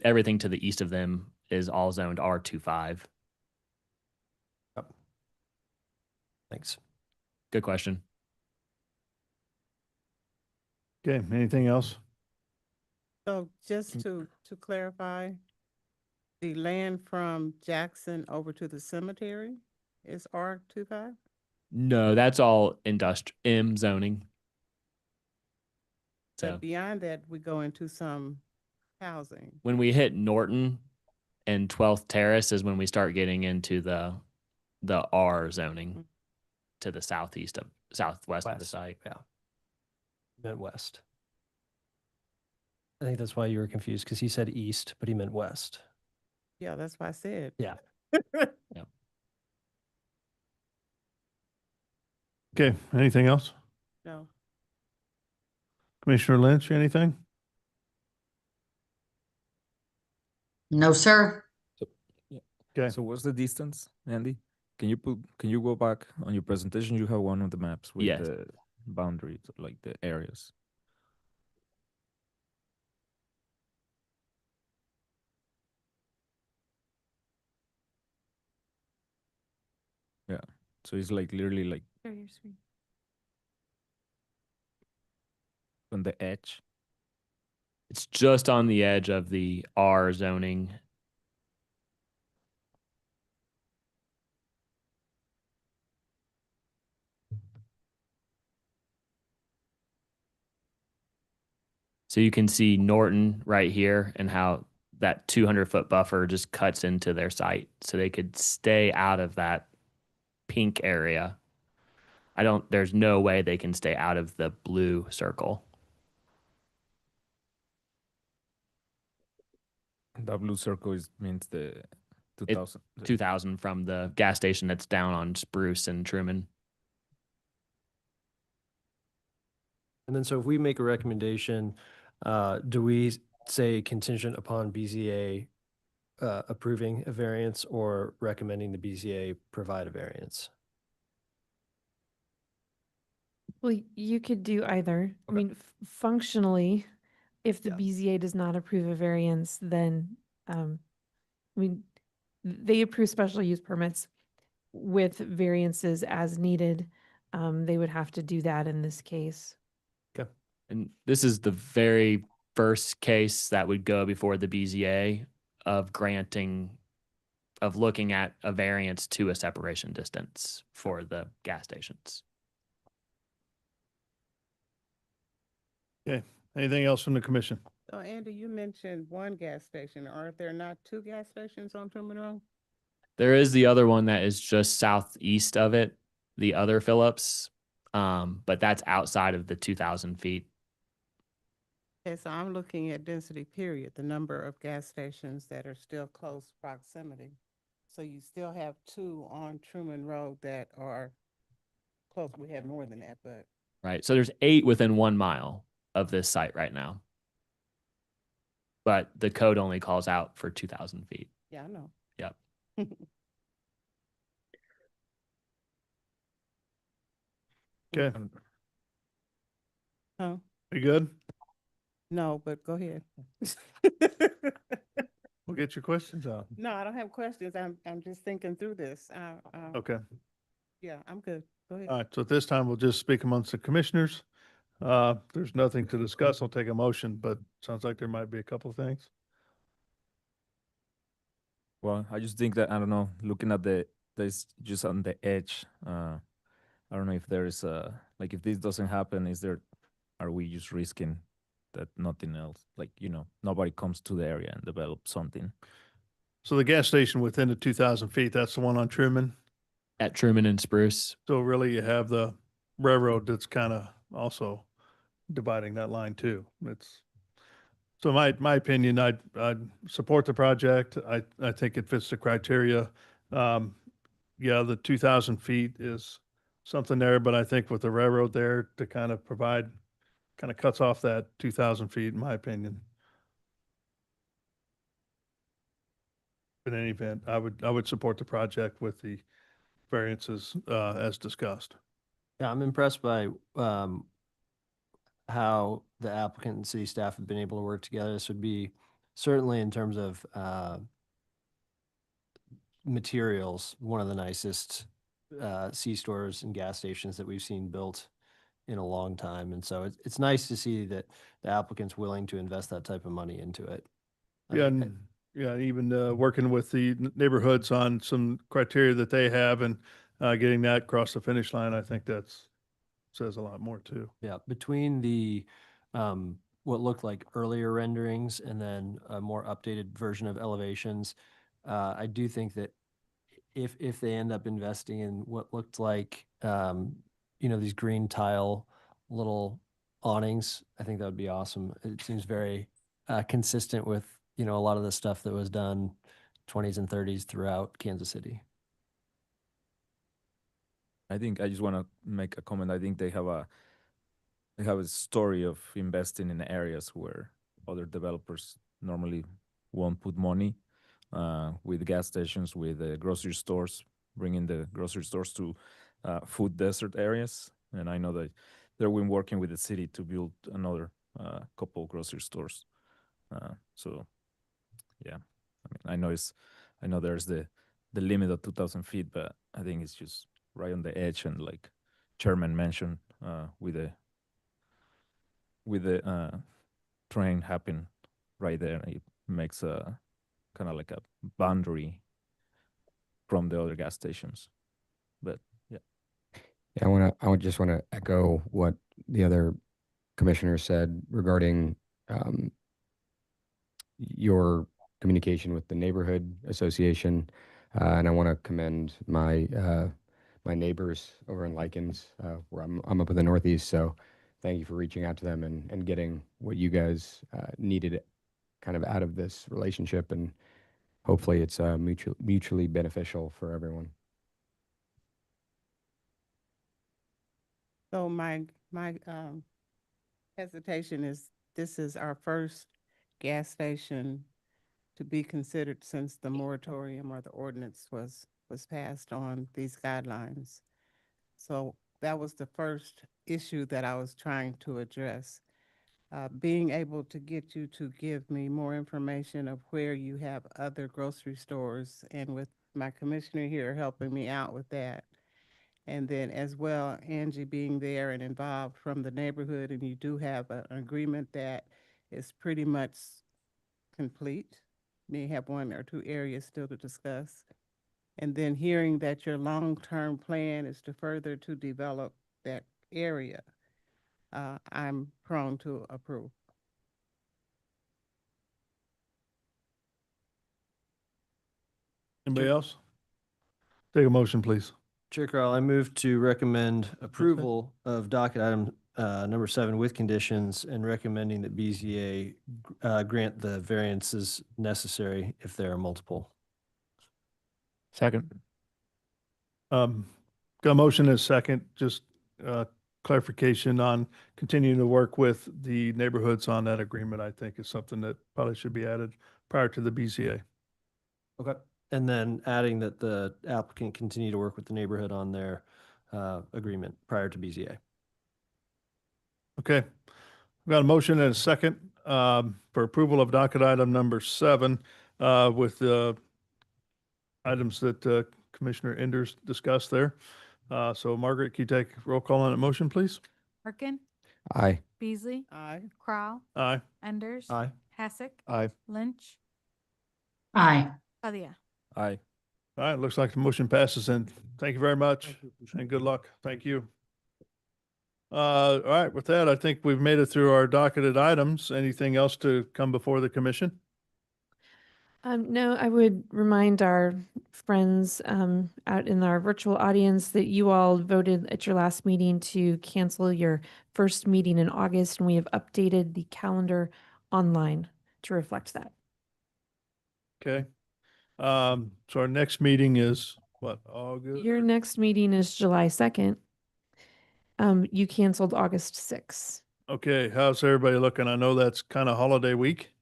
everything to the east of them is all zoned R25. Yep. Thanks. Good question. Okay, anything else? So just to clarify, the land from Jackson over to the cemetery is R25? No, that's all M zoning. So But beyond that, we go into some housing. when we hit Norton and 12th Terrace is when we start getting into the R zoning to the southwest of the West, site. yeah. Meant west. I think that's why you were confused, because he said east, but he meant west. Yeah, that's why I said. Yeah. Yeah. Okay, anything else? No. Commissioner Lynch, anything? No, sir. Okay. So what's the distance, Andy? Can you go back on your presentation? You have one of the maps with Yes. the boundaries, like the areas. Yeah. So it's like literally like Share your screen. on the edge. It's just on the edge of the R zoning. So you can see Norton right here and how that 200-foot buffer just cuts into their site. So they could stay out of that pink area. There's no way they can stay out of the blue circle. That blue circle means the 2000. 2000 from the gas station that's down on Spruce and Truman. And then so if we make a recommendation, do we say contingent upon BZA approving a variance or recommending the BZA provide a variance? Well, you could do either. I mean, functionally, if the BZA does not approve a variance, then, I mean, they approve special use permits with variances as needed. They would have to do that in this case. Okay. And this is the very first case that would go before the BZA of looking at a variance to a separation distance for the gas stations. Okay, anything else from the commission? So Andy, you mentioned one gas station. Are there not two gas stations on Truman Road? There is the other one that is just southeast of it, the other Phillips, but that's outside of the 2,000 feet. Okay, so I'm looking at density period, the number of gas stations that are still close proximity. So you still have two on Truman Road that are close. We have more than that, but Right. So there's 8 within 1 mile of this site right now. But the code only calls out for 2,000 feet. yeah, I know. Yep. Okay, Huh? you good? No, but go ahead. We'll get your questions out. No, I don't have questions. I'm just thinking through this. Okay, Yeah, I'm good. Go ahead. all right, so at this time, we'll just speak amongst the commissioners. There's nothing to discuss. I'll take a motion, but sounds like there might be a couple of things. Well, I just think that, I don't know, looking at this just on the edge, I don't know if there is like if this doesn't happen, are we just risking that nothing else, like, nobody comes to the area and develops something? So the gas station within the 2,000 feet, that's the one on Truman. At Truman and Spruce. So really you have the railroad that's kind of also dividing that line too. So my opinion, I'd support the project. I think it fits the criteria. Yeah, the 2,000 feet is something there, but I think with the railroad there to kind of provide, kind of cuts off that 2,000 feet, in my opinion. In any event, I would support the project with the variances as discussed. Yeah, I'm impressed by how the applicant and city staff have been able to work together. This would be certainly in terms of materials, one of the nicest C-stores and gas stations that we've seen built in a long time. And so it's nice to see that the applicant's willing to invest that type of money into it. Yeah, and even working with the neighborhoods on some criteria that they have and getting that across the finish line, I think says a lot more too. Yeah, between the what looked like earlier renderings and then a more updated version of elevations, I do think that if they end up investing in what looked like, these green tile little awnings, I think that would be awesome. It seems very consistent with, a lot of the stuff that was done 20s and 30s throughout Kansas City. I think I just want to make a comment. I think they have a story of investing in areas where other developers normally won't put money, with gas stations, with grocery stores, bringing the grocery stores to food desert areas. And I know that they've been working with the city to build another couple grocery stores. So, yeah, I mean, I know there's the limit of 2,000 feet, but I think it's just right on the edge, and like Chairman mentioned, with the train happen right there, it makes a kind of like a boundary from the other gas stations. But yeah. Yeah, I just want to echo what the other commissioner said regarding your communication with the neighborhood association, and I want to commend my my neighbors over in Likens, where I'm up in the Northeast. So thank you for reaching out to them and getting what you guys needed kind of out of this relationship, and hopefully it's mutually beneficial for everyone. So my hesitation is, this is our first gas station to be considered since the moratorium or the ordinance was passed on these guidelines. So that was the first issue that I was trying to address. Being able to get you to give me more information of where you have other grocery stores, and with my commissioner here helping me out with that. And then as well, Angie being there and involved from the neighborhood, and you do have an agreement that is pretty much complete. May have one or two areas still to discuss. And then hearing that your long-term plan is to further to develop that area, I'm prone to approve. Anybody else? Take a motion, please. Chair Carl, I move to recommend approval of docket item number 7 with conditions, and recommending that BZA grant the variances necessary if there are multiple. Second. Got a motion and a second, just clarification on continuing to work with the neighborhoods on that agreement, I think is something that probably should be added prior to the BZA. Okay. And then adding that the applicant continue to work with the neighborhood on their agreement prior to BZA. Okay. We've got a motion and a second for approval of docket item number 7 with the items that Commissioner Enders discussed there. So Margaret, can you take roll call on that motion, please? Harkin. Aye. Beasley. Aye. Crowell. Aye. Enders. Aye. Hassick. Aye. Lynch. Aye. Padilla. Aye. All right, looks like the motion passes, and thank you very much, and good luck. Thank you. All right, with that, I think we've made it through our docketed items. Anything else to come before the commission? No, I would remind our friends out in our virtual audience that you all voted at your last meeting to cancel your first meeting in August, and we have updated the calendar online to reflect that. Okay. So our next meeting is what, August? Your next meeting is July 2nd. You canceled August 6th. Okay, how's everybody looking? I know that's kind of holiday week.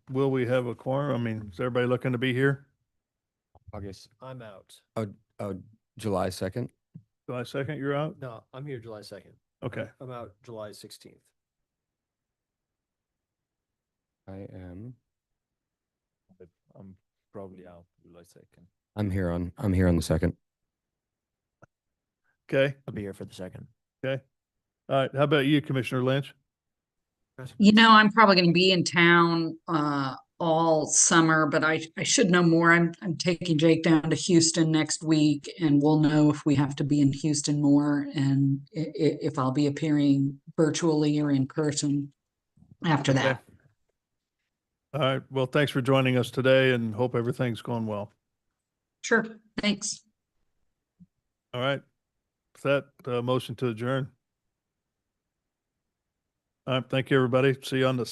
Will we have a quorum? I mean, is everybody looking to be here? August. I'm out. Oh, July 2nd. July 2nd, you're out? No, I'm here July 2nd. Okay. I'm out July 16th. I am. But I'm probably out July 2nd. I'm here on the 2nd. Okay. I'll be here for the 2nd. Okay. All right. How about you, Commissioner Lynch? You know, I'm probably going to be in town all summer, but I should know more. I'm taking Jake down to Houston next week, and we'll know if we have to be in Houston more, and if I'll be appearing virtually or in person after that. All right. Well, thanks for joining us today and hope everything's going well. Sure, thanks. All right. With that, motion to adjourn. All right. Thank you, everybody. See you on the